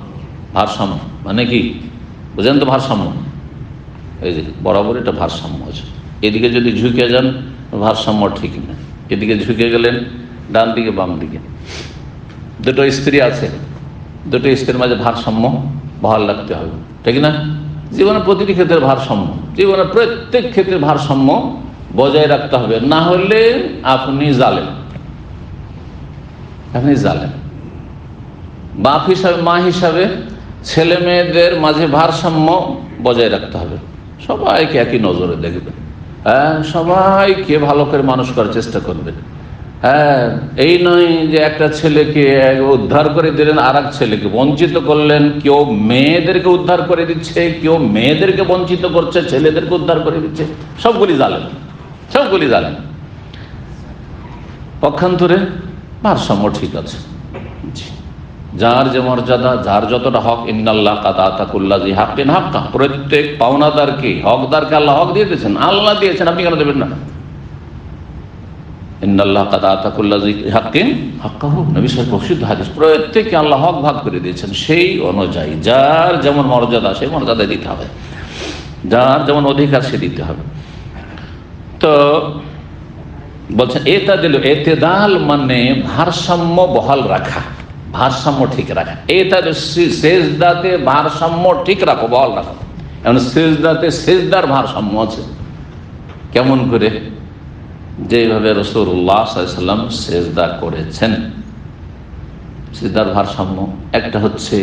ভারসাম্য মানে কি বুঝেন তো? ভারসাম্য, এই যে বরাবর এটা ভারসাম্য আছে। এদিকে যদি ঝুঁকে যান, ভারসাম্য ঠিক না। এদিকে ঝুঁকে গেলেন, ডান দিকে বাম দিকে, দুটো স্ত্রী আছে, দুটো স্ত্রীর মাঝে ভারসাম্য বহাল রাখতে হবে, ঠিক না? জীবনের প্রতিটি ক্ষেত্রে ভারসাম্য, জীবনের প্রত্যেক ক্ষেত্রে ভারসাম্য বজায় রাখতে হবে, না হলে আপনি জালেম। বাপ হিসাবে, মা হিসাবে ছেলে মেয়েদের মাঝে ভারসাম্য বজায় রাখতে হবে। সবাইকে একই নজরে দেখবেন, হ্যাঁ, সবাইকে ভালো করে মানুষ করার চেষ্টা করবেন। হ্যাঁ, এই নয় যে একটা ছেলেকে উদ্ধার করে দিলেন আর এক ছেলেকে বঞ্চিত করলেন। কেউ মেয়েদেরকে উদ্ধার করে দিচ্ছে, কেউ মেয়েদেরকে বঞ্চিত করছে, ছেলেদেরকে উদ্ধার করে দিচ্ছে। সবগুলি জালেম। পক্ষান্তরে ভারসাম্য ঠিক আছে। যার যে মর্যাদা, যার যতটা হক, ইন্নাল্লাহ কাদ আতা কুল্লি হাক্কিন হাক্কা, প্রত্যেক পাওনাদারকে, হকদারকে আল্লাহ হক দিয়ে দিয়েছেন। আল্লাহ দিয়েছেন, আপনি কেন দেবেন না? ইন্নাল্লাহ কাদ আতা কুল্লি হাক্কিন হাক্কাহু, নবী সাহেব প্রসিদ্ধ হাদিস। প্রত্যেককে আল্লাহ হক ভাগ করে দিয়েছেন, সেই অনুযায়ী যার যেমন মর্যাদা সেই মর্যাদা দিতে হবে, যার যেমন অধিকার সে দিতে হবে। তো বলছেন এতেদাল মানে ভারসাম্য বহাল রাখা, ভারসাম্য ঠিক রাখা। সেজদাতে ভারসাম্য ঠিক রাখো, বহাল রাখো। এমন সেজদাতে সেজদার ভারসাম্য আছে। কেমন করে? যেভাবে রাসূলুল্লাহ সাল্লাল্লাহু আলাইহি ওয়াসাল্লাম সেজদা করেছেন, সেজদার ভারসাম্য একটা হচ্ছে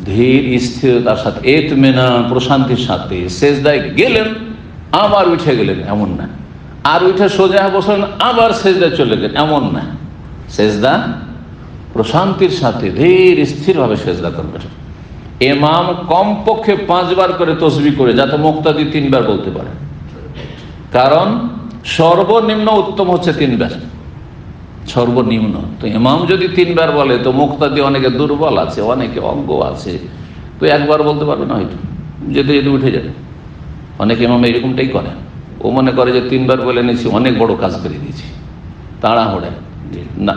ধীর স্থিরতার সাথে, ইতমিনান, প্রশান্তির সাথে সেজদায় গেলেন আবার উঠে গেলেন, এমন না। আর উঠে সোজা বসলেন আবার সেজদায় চলে গেলেন, এমন না। সেজদা প্রশান্তির সাথে ধীর স্থিরভাবে সেজদা করবেন। ইমাম কমপক্ষে 5 বার করে তাসবিহ করে, যাতে মুক্তাদি 3 বার বলতে পারে। কারণ সর্বনিম্ন উত্তম হচ্ছে 3 বার, সর্বনিম্ন। তো ইমাম যদি 3 বার বলে, তো মুক্তাদি অনেকে দুর্বল আছে, অনেকে অজ্ঞ আছে, তো 1 বার বলতে পারবে না, হয়তো যেতে যেতে উঠে যাবে। অনেক ইমাম এরকমটাই করে, ও মনে করে যে 3 বার বলে নিয়েছি, অনেক বড় কাজ করে দিয়েছি, তাড়াহুড়ে। না,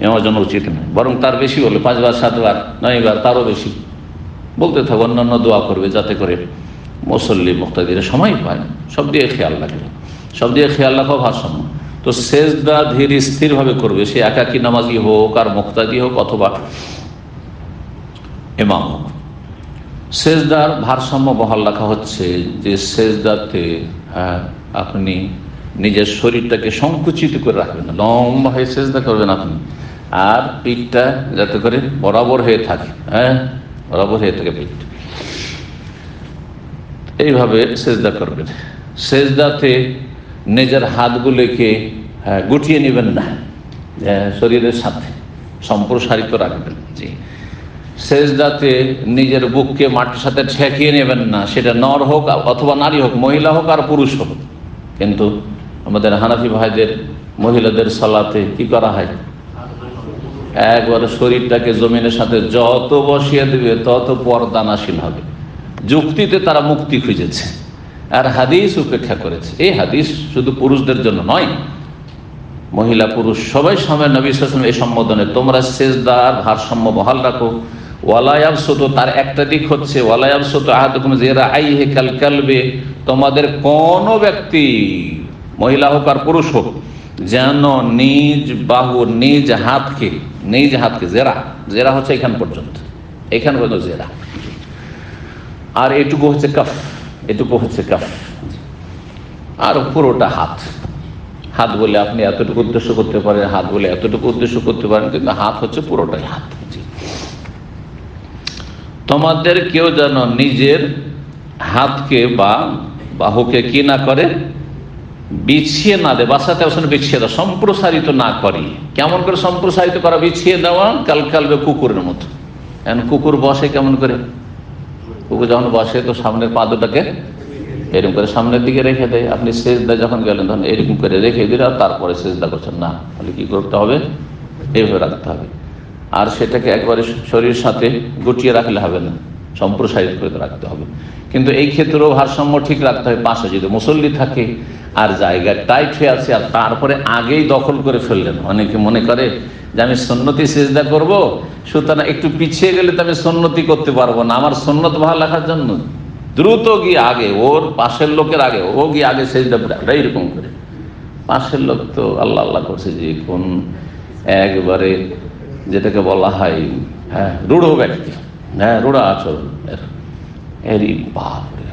আমার জন্য উচিত নয়। বরং তার বেশি হলে 5 বার, 7 বার, 9 বার, তারও বেশি বলতে থাকবে। অন্যান্য দোয়া করবে, যাতে করে মুসল্লি মুক্তাদিরা সময় পায়। সব দিয়ে খেয়াল রাখবে, সব দিয়ে খেয়াল রাখা ভারসাম্য। তো সেজদা ধীর স্থিরভাবে করবে, সে একাকী নামাজি হোক আর মুক্তাদি হোক অথবা ইমাম হোক। সেজদার ভারসাম্য বহাল রাখা হচ্ছে যে সেজদাতে আপনি নিজের শরীরটাকে সংকুচিত করে রাখবেন না, লম্বা হয়ে সেজদা করবেন আপনি, আর পিঠটা যাতে করে বরাবর হয়ে থাকে, হ্যাঁ, বরাবর হয়ে থাকে পিঠ, এইভাবে সেজদা করবেন। সেজদাতে নিজের হাতগুলোকে গুটিয়ে নেবেন না, শরীরের সাথে সম্প্রসারিত রাখবেন। জি, সেজদাতে নিজের বুককে মাটির সাথে ঠেকিয়ে নেবেন না, সেটা নর হোক অথবা নারী হোক, মহিলা হোক আর পুরুষ হোক। কিন্তু আমাদের হানাফি ভাইদের মহিলাদের সালাতে কি করা হয়? একবারে শরীরটাকে জমিনের সাথে যত বসিয়ে দেবে তত পর্দানাশীল হবে। যুক্তিতে তারা মুক্তি খুঁজেছে আর হাদিস উপেক্ষা করেছে। এই হাদিস শুধু পুরুষদের জন্য নয়, মহিলা পুরুষ সবাই সামনে নবী সাল্লাল্লাহু আলাইহি ওয়াসাল্লাম এই সম্বোধনে, তোমরা সেজদার ভারসাম্য বহাল রাখো। ওয়ালা ইয়াবসুতু, তার একটা দিক হচ্ছে ওয়ালা ইয়াবসুতু আহাদুকুম যিরাআইহি কাল কালবি, তোমাদের কোন ব্যক্তি মহিলা হোক আর পুরুষ হোক যেন নিজ বাহু, নিজ হাতকে জেরা হচ্ছে এখান পর্যন্ত, এখান পর্যন্ত জেরা, আর এটুকু হচ্ছে কাফ, আর পুরোটা হাত বলে আপনি এতটুকু উদ্দেশ্য করতে পারেন, হাত বলে এতটুকু উদ্দেশ্য করতে পারেন, কিন্তু হাত হচ্ছে পুরোটাই হাত। তোমাদের কেউ যেন নিজের হাতকে বা বাহুকে কি না করে, বিছিয়ে না দেয়, বাসাতে বিছিয়ে দেওয়া, সম্প্রসারিত না করি। কেমন করে সম্প্রসারিত করা? বিছিয়ে দেওয়া কালবে কুকুরের মতো। এখন কুকুর বসে কেমন করে? কুকুর যখন বসে তো সামনের পা দুটাকে এরকম করে সামনের দিকে রেখে দেয়। আপনি সেজদা যখন গেলেন তখন এরকম করে রেখে দিলে আর তারপরে সেজদা করছেন না, তাহলে কি করতে হবে? এইভাবে রাখতে হবে। আর সেটাকে একবারে শরীরের সাথে গুটিয়ে রাখলে হবে না, সম্প্রসারিত করে রাখতে হবে। কিন্তু এই ক্ষেত্রেও ভারসাম্য ঠিক রাখতে হবে। পাশে যদি মুসল্লি থাকে আর জায়গা টাইট হয়ে আছে আর তারপরে আগেই দখল করে ফেললেন, অনেকে মনে করে যে আমি সুন্নতি সেজদা করব, সুতরাং একটু পিছিয়ে গেলে তো আমি সুন্নতি করতে পারবো না, আমার সুন্নত ভালো রাখার জন্য দ্রুত গিয়ে আগে, ওর পাশের লোকের আগে ও গিয়ে আগে সেজদা করে, এইরকম করে। পাশের লোক তো আল্লাহ আল্লাহ করছে যে কোন একবারে যেটাকে বলা হয় রূঢ় ব্যক্তি, রূঢ় আচরণ, এরই বাপরে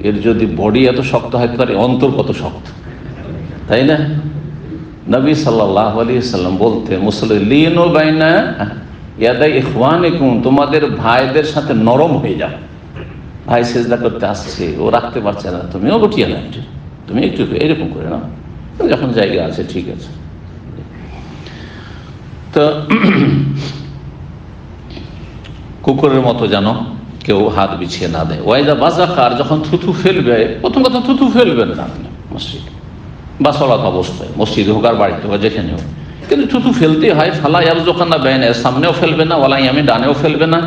এর যদি বডি এত শক্ত হয় তার অন্তর কত শক্ত, তাই না? নবী সাল্লাল্লাহু আলাইহি সাল্লাম বলতেন, মুসলিন বাইনা ইয়াদাই ইখওয়ানিকুম, তোমাদের ভাইদের সাথে নরম হয়ে যাও। ভাই সেজদা করতে আসছে, ও রাখতে পারছে না, তুমিও গুটিয়ে না, তুমি একটু এরকম করে না, যখন জায়গা আছে ঠিক আছে। তো কুকুরের মতো যেন কেউ হাত বিছিয়ে না দেয়। ওয়াইদা বাজাকার, যখন থুথু ফেলবে, প্রথম কথা থুথু ফেলবেন না আপনি মসজিদ বা সলাত অবস্থায়, মসজিদ হোক আর বাড়িতে হোক যেখানে হোক, কিন্তু থুথু ফেলতেই হয়। ফালা ইয়াবজুকান্না বাইনা, সামনেও ফেলবে না, ওয়ালা ইয়ামিন, ডানেও ফেলবে না।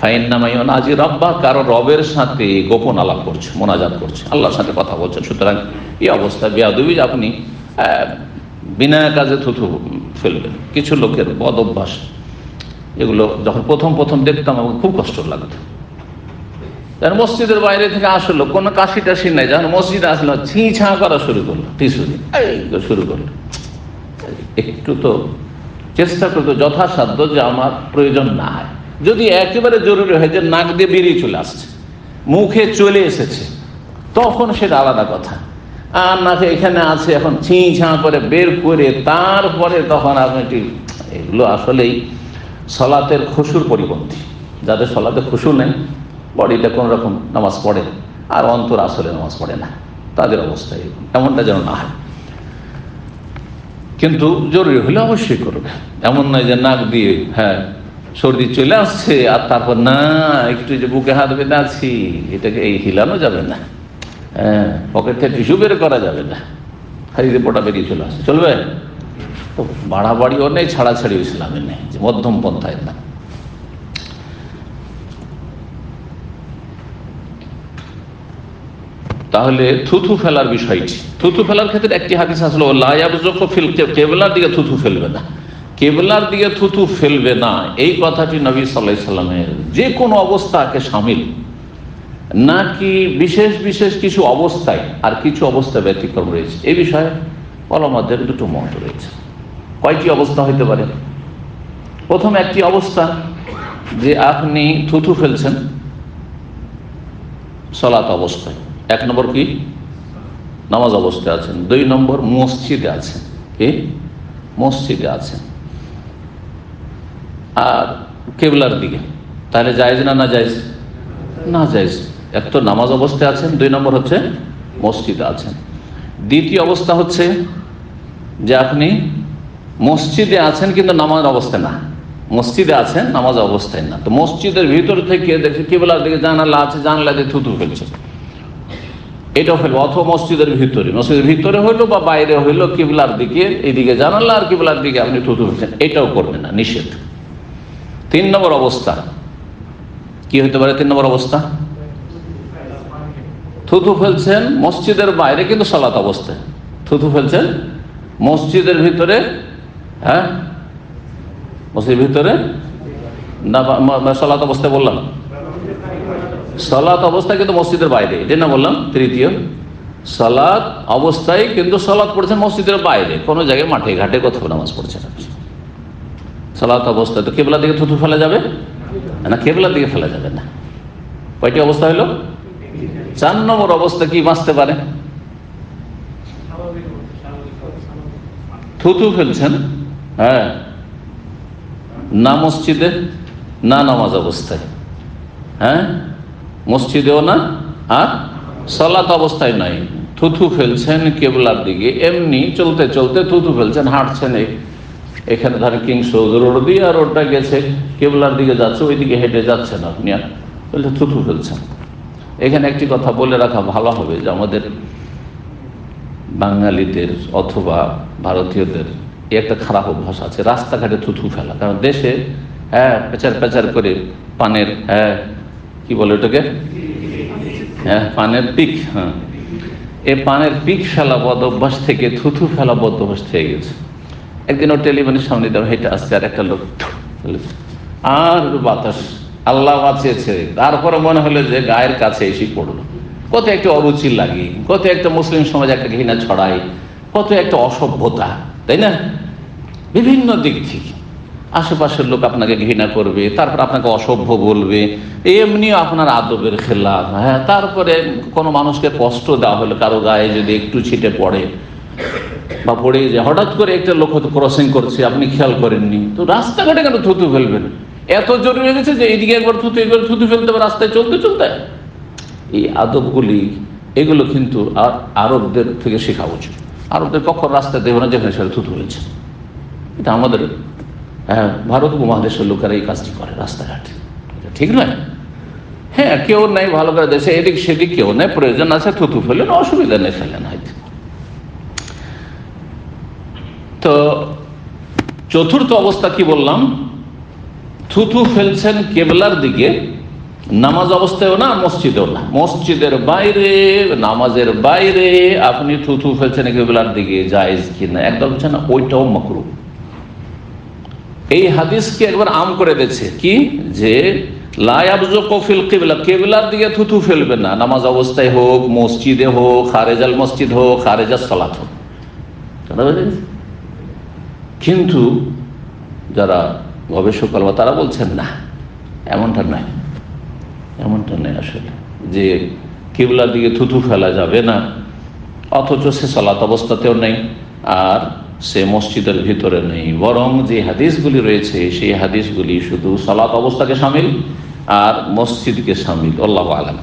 ফাইন্নামা ইউনাজি রাব্বা, কারো রবের সাথে গোপন আলাপ করছে, মোনাজাত করছে, আল্লাহর সাথে কথা বলছেন। সুতরাং এই অবস্থা বেয়াদবি, আপনি বিনা কাজে থুথু ফেলবেন। কিছু লোকের বদ অভ্যাস, এগুলো যখন প্রথম প্রথম দেখতাম আমাকে খুব কষ্ট লাগতো। মসজিদের বাইরে থেকে আসলো, কোনো কাশি টাশি নেই, যখন মসজিদে আসলো ছি ছা করা শুরু করলো, টিসু দিয়ে শুরু করলো। একটু তো চেষ্টা করতো যথাসাধ্য যে আমার প্রয়োজন না হয়। যদি একেবারে জরুরি হয় যে নাক দিয়ে বেরিয়ে চলে আসছে, মুখে চলে এসেছে, তখন সেটা আলাদা কথা। আর নাকে এখানে আছে, এখন ছি ছা করে বের করে তারপরে তখন আপনি ঠিক, এগুলো আসলেই সলাতের খুশুর পরিপন্থী। যাদের সলাতে খুশু নেই, বডিটা কোনো রকম নামাজ পড়ে আর অন্তর আসলে নামাজ পড়ে না, তাদের অবস্থা এমনটা যেন না হয়। কিন্তু জরুরি হলে অবশ্যই করবে, এমন নয় যে নাক দিয়ে সর্দি চলে আসছে আর তারপর না একটু যে বুকে হাত বেঁধে আছি, এটাকে এই হিলানো যাবে না, পকেট থেকে টিস্যু বের করা যাবে না, হারিয়ে পোটা বেরিয়ে চলে আসছে, চলবে? তো বাড়াবাড়িও নেই, ছাড়াছাড়িও ইসলামে নেই, যে মধ্যম পন্থায় না। তাহলে থুথু ফেলার বিষয়টি, থুথু ফেলার ক্ষেত্রে একটি হাদিস আসলো, লা ইয়াবযুকু ফিল কিবলার দিকে থুথু ফেলবে না, কিবলার দিকে থুথু ফেলবে না। এই কথাটি নবী সাল্লাল্লাহু আলাইহি সাল্লামের যে কোনো অবস্থাকে শামিল, নাকি বিশেষ বিশেষ কিছু অবস্থায় আর কিছু অবস্থা ব্যতিক্রম রয়েছে, এই বিষয়ে ওলামাদের দুটো মত রয়েছে। কয়টি অবস্থা হইতে পারে? প্রথম একটি অবস্থা যে আপনি থুথু ফেলছেন সালাত অবস্থায়, এক নম্বর কি নামাজ অবস্থায় আছেন, দুই নম্বর মসজিদে আছেন, মসজিদে আছেন আর কিবলার দিকে, তাহলে জায়েজ না না জায়েজ? না জায়েজ। এক তো নামাজ অবস্থায় আছেন, দুই নম্বর হচ্ছে মসজিদে আছেন। দ্বিতীয় অবস্থা হচ্ছে যে আপনি মসজিদে আছেন কিন্তু নামাজ অবস্থায় না, মসজিদে আছেন নামাজ অবস্থায় না। তো মসজিদের ভিতর থেকে দেখে কিবলার দিকে জানালা আছে, জানালা দিয়ে থুতু ফেলছে, এটাও ফেলবো। অথবা মসজিদের ভিতরে হইলো বা বাইরে হইলো, কিবলার দিকে, এইদিকে জানালা আর কিবলার দিকে আপনি থুতু ফেলছেন, এটাও করবেন না, নিষেধ। তিন নম্বর অবস্থা কি হইতে পারে? তিন নম্বর অবস্থা থুতু ফেলছেন মসজিদের বাইরে কিন্তু সালাত অবস্থায়, থুতু ফেলছেন মসজিদের ভিতরে, মসজিদের ভিতরে না সালাত অবস্থায়, বললাম সালাত অবস্থায় কিন্তু মসজিদের বাইরে, এটা না বললাম। তৃতীয়, সালাত অবস্থায় কিন্তু সালাত পড়ছেন মসজিদের বাইরে, কোনো জায়গায় মাঠে ঘাটে কোথাও নামাজ পড়ছেন সালাত অবস্থায়, তো কিবলার দিকে থুতু ফেলা যাবে না? কিবলার দিকে ফেলা যাবে না। কয়টি অবস্থা হইল? চার নম্বর অবস্থা কি বাঁচতে পারে? থুতু ফেলছেন না মসজিদে না নামাজ অবস্থায়, মসজিদেও না আর সালাত অবস্থায় নাই, থুতু ফেলছেন কিবলার দিকে, এমনি চলতে চলতে থুতু ফেলছেন, হাঁটছেন, এখানে ধরেন কিংস রোড দিয়ে আর রোডটা গেছে কিবলার দিকে যাচ্ছে, ওইদিকে হেঁটে যাচ্ছেন আপনি, আর বলছে থুতু ফেলছেন। এখানে একটি কথা বলে রাখা ভালো হবে যে আমাদের বাঙালিদের অথবা ভারতীয়দের একটা খারাপ অভ্যাস আছে, রাস্তাঘাটে থুতু ফেলা। কারণ দেশে পেচার পেচার করে পানের কি বলে ওটাকে, পানের পিক, এই পানের পিক ফেলা বদ অভ্যাস থেকে থুতু ফেলা বদ অভ্যাস থেকে গেছে। একদিন ও টেলিফোনের সামনে দেওয়া হেঁটে আসছে আর একটা লোক আর বাতাস, আল্লাহ বাঁচিয়েছে, তারপরে মনে হলো যে গায়ের কাছে এসে পড়লো। কত একটা অরুচি লাগে, কত একটা মুসলিম সমাজ একটা ঘৃণা ছড়ায়, কত একটা অসভ্যতা, তাই না? বিভিন্ন দিক থেকে আশেপাশের লোক আপনাকে ঘৃণা করবে, তারপর আপনাকে অসভ্য বলবে, এমনি আপনার আদবের খেলাফ। হ্যাঁ, তারপরে কোনো মানুষকে কষ্ট দেওয়া হলে, কারো গায়ে যদি একটু ছিটে পড়ে বা পড়ে যায়, হঠাৎ করে একটা লোক হয়তো ক্রসিং করছে, আপনি খেয়াল করেননি, তো রাস্তাঘাটে কেন থুতু ফেলবেন? এত জরুরি হয়ে গেছে যে এইদিকে একবার থুতু একবার থুতু ফেলতে হবে রাস্তায় চলতে চলতে। এই আদবগুলি এগুলো কিন্তু আরবদের থেকে শেখা উচিত। আরবদের কখন রাস্তায় দেবে না যেখানে সেটা থুতু হয়েছে। এটা আমাদের ভারত উপমহাদেশের লোকেরা এই কাজটি করে রাস্তাঘাটে, এটা ঠিক নয়। হ্যাঁ, কেউ নাই ভালো করে দেশে এদিক সেদিক কেউ নেই, প্রয়োজন আছে থুতু ফেলেন, অসুবিধা নেই, ফেলেন হয়তো। তো চতুর্থ অবস্থা কি বললাম? থুতু ফেলছেন কেবলার দিকে, নামাজ অবস্থায়ও না, মসজিদেও না। মসজিদের বাইরে, নামাজের বাইরে আপনি থুতু ফেলছেন কেবলার দিকে, জায়েজ কিনা একদম হচ্ছে না, ওইটাও মাকরুহ। এই হাদিসকে একবার আম করে দিয়েছে কি, যে লা ইয়াবযুকু ফিল কিবলা, কেবলার দিকে থুতু ফেলবে না, নামাজ অবস্থায় হোক, মসজিদে হোক, খারেজাল মসজিদ হোক, খারেজাল সালাত হোক। কিন্তু যারা গবেষক তারা বলছেন না, এমনটা নয়, এমনটা নয় আসলে, যে কিবলার দিকে থুতু ফেলা যাবে না অথচ সে সালাত অবস্থাতেও নেই আর সে মসজিদের ভিতরে নেই। বরং যে হাদিসগুলি রয়েছে সেই হাদিসগুলি শুধু সালাত অবস্থাকে শামিল আর মসজিদকে শামিল, আল্লাহু আলাম।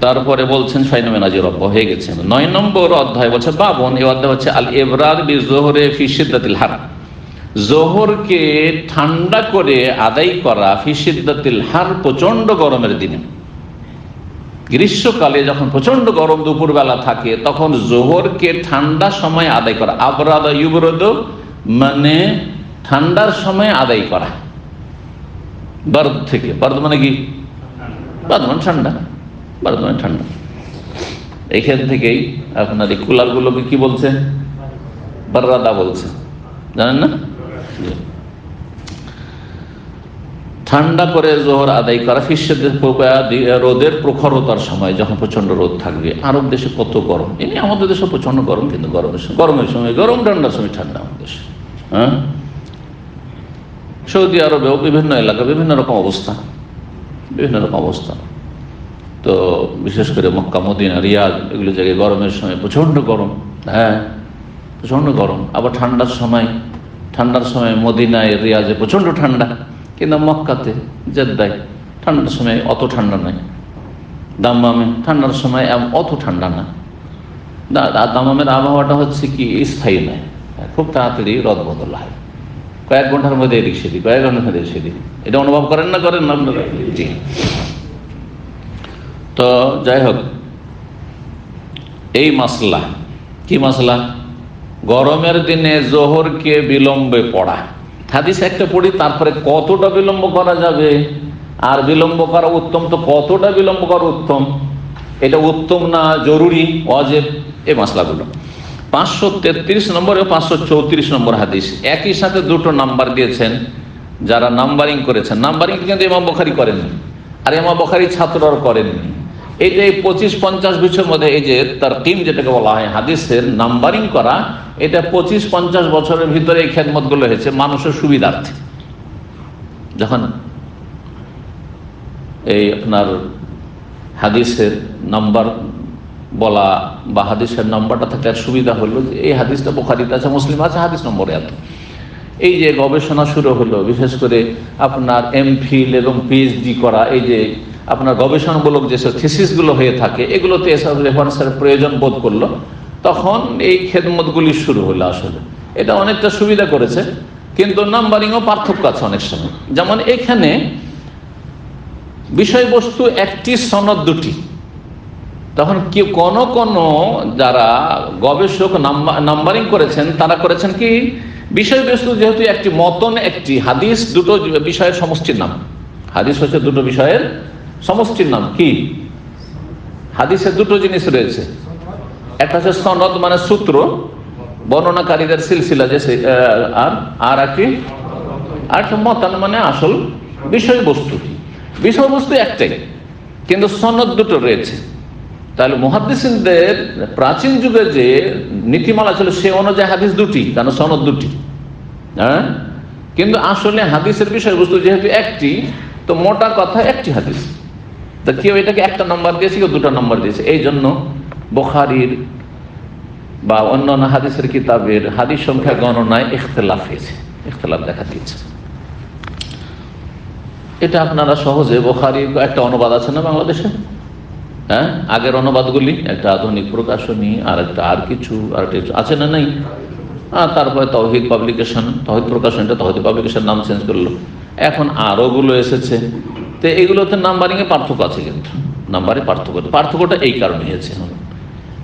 তারপরে বলছেন ফাইনামেনাজি রব্ব হয়ে গেছেন। 9 নম্বর অধ্যায় বলছে বাবন, এই অধ্যায় হচ্ছে আল ইবরার বিজোহরে ফি শিদ্দাতিল হার, জোহরকে ঠান্ডা করে আদায় করা, ফি শিদ্দাতিল হার, প্রচন্ড গরমের দিনে। গ্রীষ্মকালে যখন প্রচন্ড গরম দুপুরবেলা থাকে তখন জোহরকে ঠান্ডা সময় আদায় করা। আবরাদা ইউবরদ মানে ঠান্ডার সময় আদায় করা, বারদ থেকে। বারদ মানে কি? বারদ মানে ঠান্ডা, বারদ মানে ঠান্ডা। এখান থেকেই আপনার এই কুলারগুলোকে কি বলছে? বাররাদা বলছে, জানেন না? ঠান্ডা করে জোহর আদায় করা, ফিসেদের রোদের প্রখরতার সময়, যখন প্রচন্ড রোদ থাকবে। আরব দেশে কত গরম, এমনি আমাদের দেশে প্রচন্ড গরম, কিন্তু গরমের সময় গরম, ঠান্ডার সময় ঠান্ডা আমাদের দেশে। হ্যাঁ, সৌদি আরবেও বিভিন্ন এলাকা বিভিন্ন রকম অবস্থা, বিভিন্ন রকম অবস্থা। তো বিশেষ করে মক্কা, মদিনা, রিয়াদ এগুলো জায়গায় গরমের সময় প্রচন্ড গরম। হ্যাঁ, প্রচন্ড গরম। আবার ঠান্ডার সময় মদিনায়, রিয়াজে প্রচন্ড ঠান্ডা, কিন্তু মক্কাতে, জেদ্দায় ঠান্ডার সময় অত ঠান্ডা নয়। দাম্মামে ঠান্ডার সময় অত ঠান্ডা না। দাম্মামের আবহাওয়াটা হচ্ছে কি স্থায়ী নয়, খুব তাড়াতাড়ি রদ বদল হয়, কয়েক ঘন্টার মধ্যে এদিক সেদিক, কয়েক ঘন্টার মধ্যে সেদিক। এটা অনুভব করেন না? করেন না আপনারা? জি। তো যাই হোক, এই মাসলা কি মাসলা? গরমের দিনে জোহরকে বিলম্বে পড়া। হাদিস একটা পড়ি, তারপরে কতটা বিলম্ব করা যাবে, আর বিলম্ব করা উত্তম তো কতটা বিলম্ব করা উত্তম, এটা উত্তম না জরুরি, ওয়াজিব, এই মাসলাগুলো। 533 নম্বর এবং 534 নম্বর হাদিস, একই সাথে দুটো নাম্বার দিয়েছেন যারা নাম্বারিং করেছেন। নাম্বারিং কিন্তু ইমাম বুখারী করেননি, আর ইমাম বুখারী ছাত্ররাও করেননি। এই যে 25-50 বছরের মধ্যে এই যে তারকিম যেটাকে বলা হয় হাদিসের নাম্বারিং করা, এটা 25-50 বছরের ভিতরে এই খেদমতগুলো হয়েছে মানুষের সুবিধার্থে। যখন এই আপনার হাদিসের নাম্বার বলা বা হাদিসের নাম্বারটা থাকলে সুবিধা হলো যে এই হাদিসটা বুখারীতে আছে, মুসলিম আছে, হাদিস নম্বরে এত। এই যে গবেষণা শুরু হলো, বিশেষ করে আপনার এমফিল এবং পিএইচডি করা, এই যে আপনার গবেষণামূলক যেসব থিসিসগুলো হয়ে থাকে, এগুলোতে এসব রেফারেন্সের প্রয়োজন বোধ করলো, তখন এই খেদমতগুলি শুরু হলো। আসলে এটা অনেকটা সুবিধা করেছে, কিন্তু নাম্বারিংও পার্থক্য আছে অনেক সময়। যেমন এখানে বিষয়বস্তু একটি, সনদ দুটি। তখন কি কোন যারা গবেষক নাম্বারিং করেছেন তারা করেছেন কি, বিষয়বস্তু যেহেতু একটি, মতন একটি, হাদিস দুটো বিষয়ের সমষ্টির নাম। হাদিস হচ্ছে দুটো বিষয়ের সমষ্টির নাম। কি হাদিসের দুটো জিনিস রয়েছে, একটা হচ্ছে সনদ মানে সূত্র, বর্ণনাকারীদের সিলসিলা, যে আর একটা মতান মানে আসল বিষয়বস্তু। বিষয়বস্তু একটাই, কিন্তু সনদ দুটো রয়েছে। তাহলে মুহাদ্দিসিনদের প্রাচীন যুগে যে নীতিমালা ছিল সে অনুযায়ী হাদিস দুটি, কারণ সনদ দুটি। হ্যাঁ, কিন্তু আসলে হাদিসের বিষয়বস্তু যেহেতু একটি, তো মোটা কথা একটি হাদিস, তা কেউ এটাকে একটা নম্বর দিয়েছে, কেউ দুটো নম্বর দিয়েছে। এই জন্য বুখারীর বা অন্যান্য হাদিসের কিতাবের হাদিস সংখ্যা গণনায় ইখতিলাফ হয়েছে, ইখতিলাফ দেখা দিয়েছে। এটা আপনারা সহজে, বুখারীর একটা অনুবাদ আছে না বাংলাদেশে, হ্যাঁ, আগের অনুবাদগুলি, একটা আধুনিক প্রকাশনী, আর একটা আর কিছু আছে না, নাই? তারপরে তৌহিদ পাবলিকেশন, তৌহিদ প্রকাশনটা তৌহিদ পাবলিকেশন নাম চেঞ্জ করলো, এখন আরোগুলো এসেছে। তো এগুলোতে নাম্বারিংয়ে পার্থক্য আছে, কিন্তু নাম্বারে পার্থক্যটা এই কারণে হয়েছে।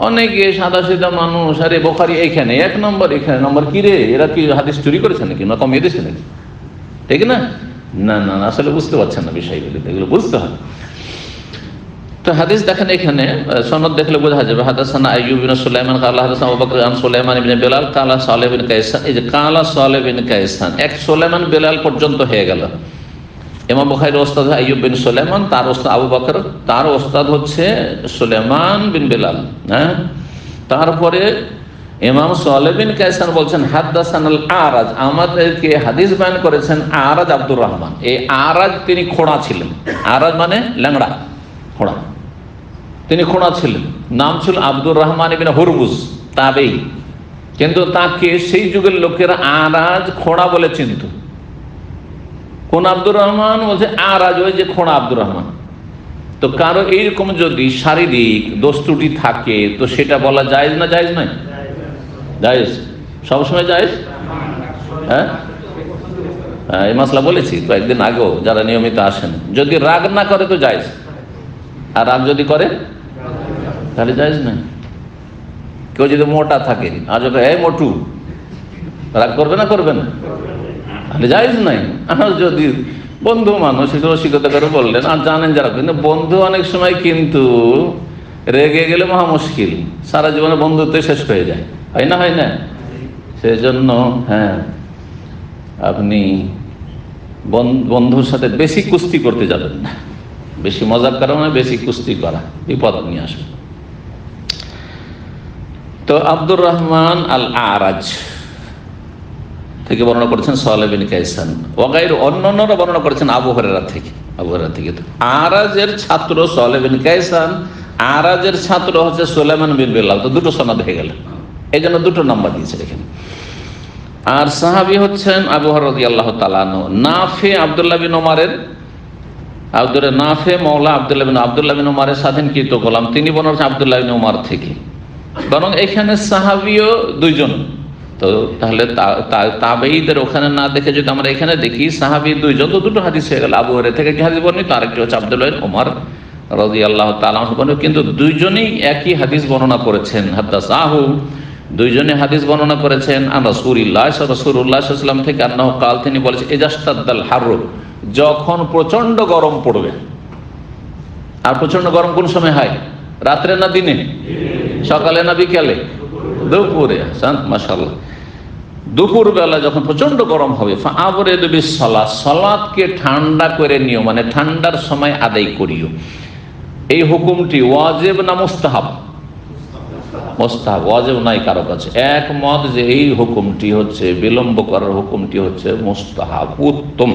অনেকে সাদা সিধা মানুষ, আরে বুখারী এইখানে 1 নম্বর, এখানে নম্বর, কি রে, এরা কি হাদিস চুরি করেছে নাকি, না কমিয়ে দিয়েছে নাকি? ঠিক না? না না, আসলে বুঝতে পারছেন না বিষয়গুলি, এগুলো বুঝতে হয়। তো হাদিস দেখেন, এখানে সনদ দেখলে বোঝা যাবে। হাদাসানা আইয়ুব বিন সুলাইমান ক্বালা হাদাসানা আবু বকর আন সুলাইমান ইবনে বেলাল ক্বালা সালেহ বিন কায়সান। এই যে ক্বালা সালেহ বিন কায়সান, এক সুলাইমান বেলাল পর্যন্ত হয়ে গেল। ইমাম বুখারীর ওস্তাদ আইয়ুব বিন সুলাইমান, তার ওস্তাদ আবু বকর, তার ওস্তাদ হচ্ছে সুলাইমান বিন বেলাল। হ্যাঁ, তারপরে ইমাম সালেহ বিন কায়সান বলছেন হাদাসানাল আরাজ, আমাদেরকে হাদিস বয়ান করেছেন আরাজ আব্দুর রহমান। এই আরাজ তিনি খোঁড়া ছিলেন, আরাজ মানে ল্যাংড়া, খোঁড়া, তিনি খোঁড়া ছিলেন। নাম ছিল আব্দুর রহমান ইবনে হুরমুজ, তাবেঈ, কিন্তু তাকে সেই যুগের লোকেরা আরাজ, খোঁড়া বলে চিনত। কোন আব্দুর রহমান? বলছে আরাজ, ওই যে খোঁড়া আব্দুর রহমান। তো কারো এইরকম যদি শারীরিক দোষ ত্রুটি থাকে, তো সেটা বলা জায়েজ না জায়েজ নয়? জায়েজ, সবসময় জায়েজ। হ্যাঁ, এই মাসলা বলেছি কয়েকদিন আগেও, যারা নিয়মিত আসেন, যদি রাগ না করে তো জায়েজ, আর রাগ যদি করে তাহলে জায়েজ নাই। কেউ যদি মোটা থাকে আর যদি এই মোটু, রাগ করবে না, করবে না, তাহলে জায়েজ নাই। আর যদি বন্ধু মানুষ, একটু রসিকতা করে বললেন, আর জানেন যারা, কিন্তু বন্ধু অনেক সময় কিন্তু রেগে গেলে মহা মুশকিল, সারা জীবনে বন্ধুত্ব শেষ হয়ে যায়, হয় না, হয় না? সেজন্য হ্যাঁ, আপনি বন্ধুর সাথে বেশি কুস্তি করতে যাবেন না, বেশি মজাক করা মানে বেশি কুস্তি করা, বিপদ নিয়ে আসবে। তো আব্দুর রহমান আল আরাজ থেকে বর্ণনা করেছেন সালেহ বিন কায়সান, ওয়াগাইর অন্যান্যরা বর্ণনা করেছেন আবু হুরায়রা থেকে। আবু হুরায়রা থেকে তো আরাজের ছাত্র সালেহ বিন কায়সান, আরাজের ছাত্র হচ্ছে সুলাইমান বিন বেলাল। তো দুটো সনদ হয়ে গেল, এই জন্য দুটো নাম্বার দিয়েছে এখানে। আর সাহাবী হচ্ছেন আবু হুরায়রা রাদিয়াল্লাহু তাআলা আনহু, নাফে আব্দুল্লাহ বিন ওমরের, নাফে মওলা আব্দুল্লাহ বিন ওমরের স্বাধীনকৃত গোলাম, তিনি বর্ণনা করেছেন আব্দুল্লাহ বিন ওমর থেকে। বরং এখানে সাহাবীও দুইজন। তো তাহলে তাবেঈদের ওখানে না দেখে যদি আমরা এখানে দেখি সাহাবী দুইজন, তো দুটো হাদিস হয়ে গেল। আবু হুরায়রা থেকে কি হাদিস বর্ণিত, আরেকটি হচ্ছে আব্দুল্লাহ বিন ওমর রাদিয়াল্লাহু তাআলা আনহু বর্ণিত, কিন্তু দুইজনেই একই হাদিস বর্ণনা করেছেন। হাদাসাহু, দুইজনে হাদিস বর্ণনা করেছেন আন রাসূলিল্লাহ সাল্লাল্লাহু আলাইহি ওয়াসাল্লাম থেকে, আন্নাহু কাল, তিনি বলেছেন ইজাস্তাদাল হাররু, যখন প্রচন্ড গরম পড়বে। আর প্রচন্ড গরম কোন সময় হয়, রাত্রে না দিনে, সকালে না বিকালে, দুপুরে। মাশাআল্লাহ, দুপুর বেলা যখন প্রচন্ড গরম হবে, ফাআবরিদু বিসসালাত, সালাতকে ঠান্ডা করে নিও, মানে ঠান্ডার সময় আদায় করিও। এই হুকুমটি ওয়াজিব না মুস্তাহাব? মুস্তাহাব, ওয়াজিব নাই কারো কাছে। একমত যে এই হুকুমটি হচ্ছে, বিলম্ব করার হুকুমটি হচ্ছে মুস্তাহাব, উত্তম।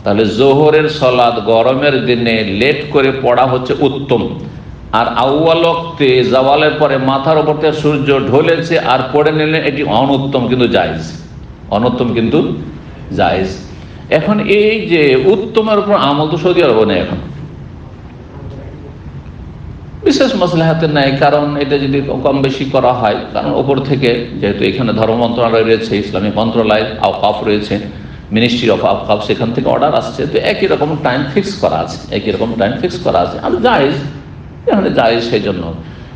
তাহলে জোহরের সালাত গরমের দিনে লেট করে পড়া হচ্ছে উত্তম। আর আউয়াল ওয়াক্তে জাওয়ালের পরে মাথার উপর থেকে সূর্য ঢলেছে আর পড়ে নিলে এটি অনুত্তম, কিন্তু জায়েজ, অনুত্তম কিন্তু জায়েজ। এখন এই যে উত্তমের উপর আমল তো সৌদি আরব নেই এখন, বিশেষ মাসলাহাতে নাই, কারণ এটা যদি কম বেশি করা হয়, কারণ ওপর থেকে যেহেতু এখানে ধর্ম মন্ত্রণালয় রয়েছে, ইসলামী মন্ত্রণালয়, আওকাফ রয়েছে, মিনিস্ট্রি অফ আওকাফ, সেখান থেকে অর্ডার আসছে, তো একই রকম টাইম ফিক্স করা আছে, একই রকম টাইম ফিক্স করা আছে। আর জায়েজ, এখানে জায়েজ সেই জন্য,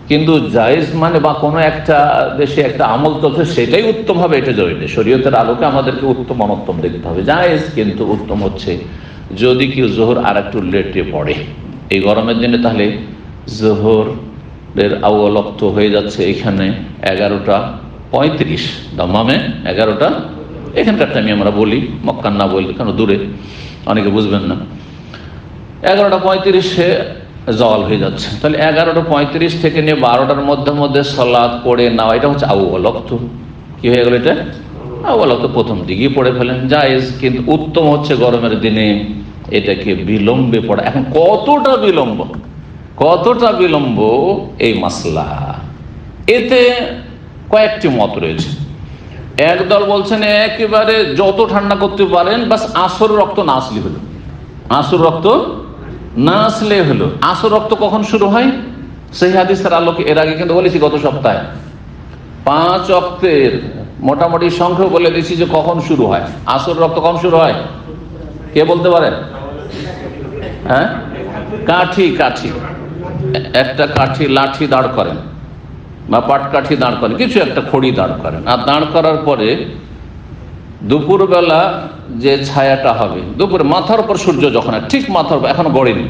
কিন্তু জায়েজ মানে বা কোনো একটা দেশে একটা আমল চলছে সেটাই উত্তম হবে এটা জরুরি। শরীয়তের আলোকে আমাদেরকে উত্তম অনুত্তম দেখতে হবে। জায়েজ কিন্তু উত্তম হচ্ছে যদি কেউ জোহর আর একটু লেটে পড়ে এই গরমের দিনে, তাহলে জোহরের আউয়াল ওয়াক্ত হয়ে যাচ্ছে এখানে 11:35, দাম্মামে 11টা, এখানকার টাইমে আমরা বলি, মক্কার না বলি কারণ দূরে, অনেকে বুঝবেন না। 11:35-এ জওয়াল হয়ে যাচ্ছে, তাহলে 11:35 থেকে নিয়ে 12টার মধ্যে সালাত পড়ে নেওয়া, এটা হচ্ছে আউয়াল ওয়াক্ত। কি হয়ে গেল এটা? আউয়াল ওয়াক্ত প্রথম দিকেই পড়ে ফেলেন, জায়েজ। কিন্তু উত্তম হচ্ছে গরমের দিনে এটাকে বিলম্বে পড়া। এখন কতটা বিলম্ব এই মাসলা, এতে কয়েকটি মত রয়েছে। একদল বলছেন একেবারে যত ঠান্ডা করতে পারেন, বাস আসর রক্ত না আসলে হলো। আসর রক্ত না আসলে হলো। আসর রক্ত কখন শুরু হয়? সেই হাদিসের আলোকে এর আগে কিন্তু বলেছি গত সপ্তাহে 5 ওয়াক্তের মোটামুটি সংখ্যা বলে দিচ্ছি যে কখন শুরু হয়। আসর রক্ত কখন শুরু হয় কে বলতে পারেন? হ্যাঁ, কাঠি একটা কাঠি লাঠি দাঁড় করেন বা পাটকাঠি দাঁড় করেন, কিছু একটা খড়ি দাঁড় করেন, আর দাঁড় করার পরে দুপুরবেলা যে ছায়াটা হবে, দুপুরে মাথার উপর সূর্য যখন ঠিক মাথার উপর এখনো গড়েনি,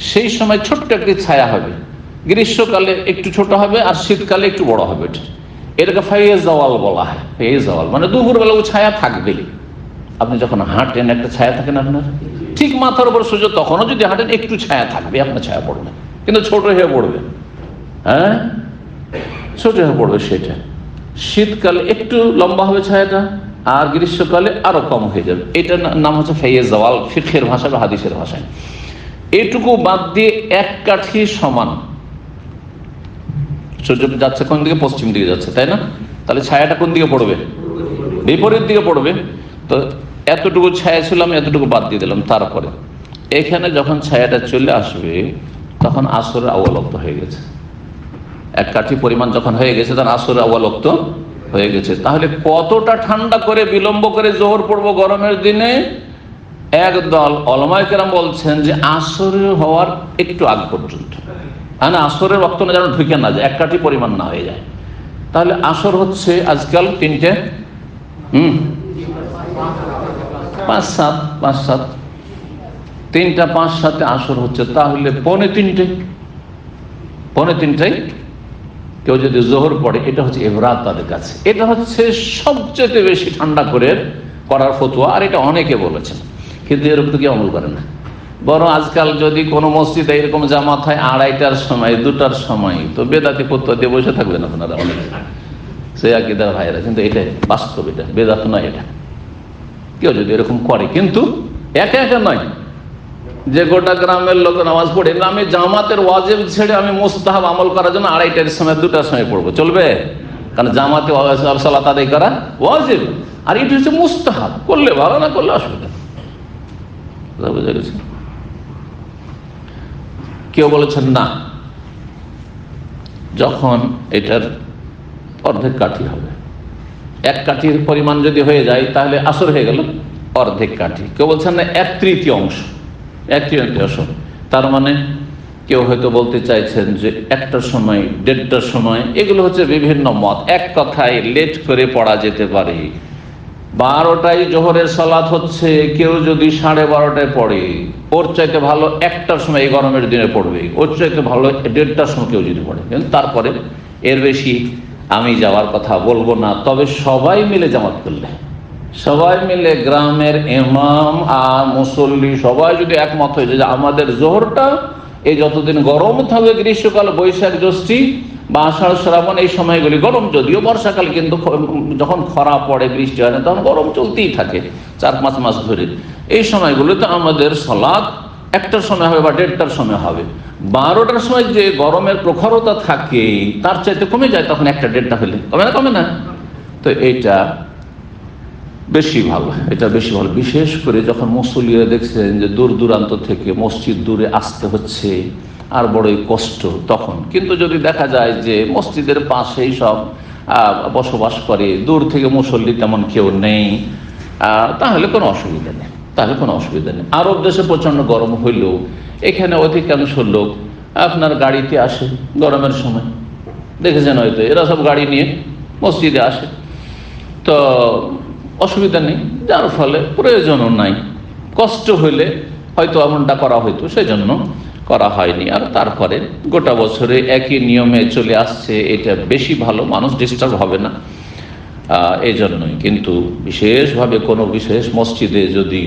সেই সময় ছোট্ট একটি ছায়া হবে। গ্রীষ্মকালে একটু ছোট হবে আর শীতকালে একটু বড় হবে। এটাকে ফাইয়ে জাওয়াল বলা হয়। ফাইয়ে জাওয়াল মানে দুপুরবেলা ও ছায়া থাকবে। আপনি যখন হাঁটেন একটা ছায়া থাকে না আপনার, ঠিক মাথার উপর সূর্য, তখনও যদি হাঁটেন একটু ছায়া থাকবে, আপনার ছায়া পড়বে, কিন্তু ছোট হয়ে পড়বে। হ্যাঁ, ছোট হয়ে পড়বে সেটা। শীতকালে একটু লম্বা হবে ছায়াটা, আর গ্রীষ্মকালে আরো কম হয়ে যাবে। এটার নাম হচ্ছে ফাইয়ে জাওয়াল ফিকহের ভাষায় বা হাদিসের ভাষায়। এইটুকু বাদ দিয়ে এক কাঠি সমান সূর্য যাচ্ছে কোন দিকে? পশ্চিম দিকে যাচ্ছে, তাই না? তাহলে ছায়াটা কোন দিকে পড়বে? বিপরীত দিকে পড়বে। তো এতটুকু ছায়া ছিল, আমি এতটুকু বাদ দিয়ে দিলাম। তারপরে এখানে যখন ছায়াটা চলে আসবে তখন আসরের আউয়াল ওয়াক্ত হয়ে গেছে। এক কাঠি পরিমাণ যখন হয়ে গেছে তখন আসরের আউয়াল ওয়াক্ত হয়ে গেছে। তাহলে কতটা ঠান্ডা করে বিলম্ব করে জোহর পড়বো গরমের দিনে? একদল উলামায়ে কেরাম বলছেন যে আসরের হওয়ার একটু আগ পর্যন্ত, হ্যাঁ, আসরের ওয়াক্ত না যেন ঢুকে না যায়, এক কাঠি পরিমাণ না হয়ে যায়। তাহলে আসর হচ্ছে আজকাল 3টে 5-7 3টা 5-7 আসর হচ্ছে। তাহলে 2:45 কেউ যদি জোহর পড়ে, এটা হচ্ছে ইবরাত তাদের কাছে। এটা হচ্ছে সবচেয়ে বেশি ঠান্ডা করে করার ফতোয়া। আর এটা অনেকে বলেছেন, কিন্তু এর উপর কি আমল করে না। বরং আজকাল যদি কোনো মসজিদে এরকম জামাত হয় 2:30টার সময় 2টার সময়, তো বেদাতি ফতোয়া দিয়ে বসে থাকবেন আপনারা অনেকে, সে আকীদার ভাইরা। কিন্তু এটা বাস্তব, এটা বেদাত নয়। এটা কেউ যদি এরকম করে, কিন্তু একা একা নয় যে গোটা গ্রামের লোক নামাজ পড়ে, আমি জামাতের ওয়াজিব ছেড়ে আমি মুস্তাহাব আমল করার জন্য 2:30টার সময় 2টার সময় পড়বো, চলবে? কারণ জামাতে সালাত আদায় করা ওয়াজিব, আর এটা হচ্ছে মুস্তাহাব, করলে ভালো, না করলে অসুবিধা। বুঝা গেছে? কেউ বলেছেন না, যখন এটার অর্ধেক কাঠি হবে, এক কাঠির পরিমাণ যদি হয়ে যায় তাহলে আসর হয়ে গেল অর্ধেক কাঠি। কেউ বলছেন না 1/3 অংশ। তার মানে কেউ হয়তো বলতে চাইছেন যে 1টার সময় 1:30টার সময়, এগুলো হচ্ছে বিভিন্ন মত। এক কথায় লেট করে পড়া যেতে পারে। 12টায় জোহরের সালাত হচ্ছে, কেউ যদি 12:30টায় পড়ে, ওর চাইতে ভালো 1টার সময় এই গরমের দিনে পড়বে, ওর চাইতে ভালো 1:30টার সময় কেউ যদি পড়ে। কিন্তু তারপরে এর বেশি আমি যাওয়ার কথা বলবো না। তবে সবাই মিলে জামাত করলে, সবাই মিলে গ্রামের ইমাম আর মুসল্লি সবাই যদি একমত হয়ে যায় যে আমাদের জোহরটা এই যতদিন গরম থাকবে, গ্রীষ্মকাল, বৈশাখ, জ্যৈষ্ঠ বা আষাঢ় শ্রাবণ, এই সময়গুলি গরম, যদিও বর্ষাকাল কিন্তু যখন খরা পড়ে, বৃষ্টি হয় না, তখন গরম চলতেই থাকে 4-5 মাস ধরে। এই সময়গুলোতে আমাদের সালাত 1টার সময় হবে বা 1:30টার সময় হবে। 12টার সময় যে গরমের প্রখরতা থাকে তার চাইতে কমে যায় তখন 1টা-1:30টা হলে, কমে না। তো এইটা বেশি ভালো, এটা বেশি ভালো। বিশেষ করে যখন মুসল্লিরা দেখছেন যে দূর দূরান্ত থেকে মসজিদ দূরে আসতে হচ্ছে আর বড়ই কষ্ট, তখন কিন্তু যদি দেখা যায় যে মসজিদের পাশেই সব বসবাস করে, দূর থেকে মুসল্লি তেমন কেউ নেই, তাহলে কোনো অসুবিধা নেই। আরব দেশে প্রচন্ড গরম হইলেও এখানে অধিকাংশ লোক আপনার গাড়িতে আসে গরমের সময়, দেখেছেন হয়তো, এরা সব গাড়ি নিয়ে মসজিদে আসে, তো অসুবিধা নেই। যার ফলে প্রয়োজনও নাই। কষ্ট হইলে হয়তো এমনটা করা হইতো, সেই জন্য করা হয়নি। আর তারপরে গোটা বছরে একই নিয়মে চলে আসছে, এটা বেশি ভালো, মানুষ ডিস্টার্ব হবে না, এই জন্যই। কিন্তু বিশেষভাবে কোনো বিশেষ মসজিদে যদি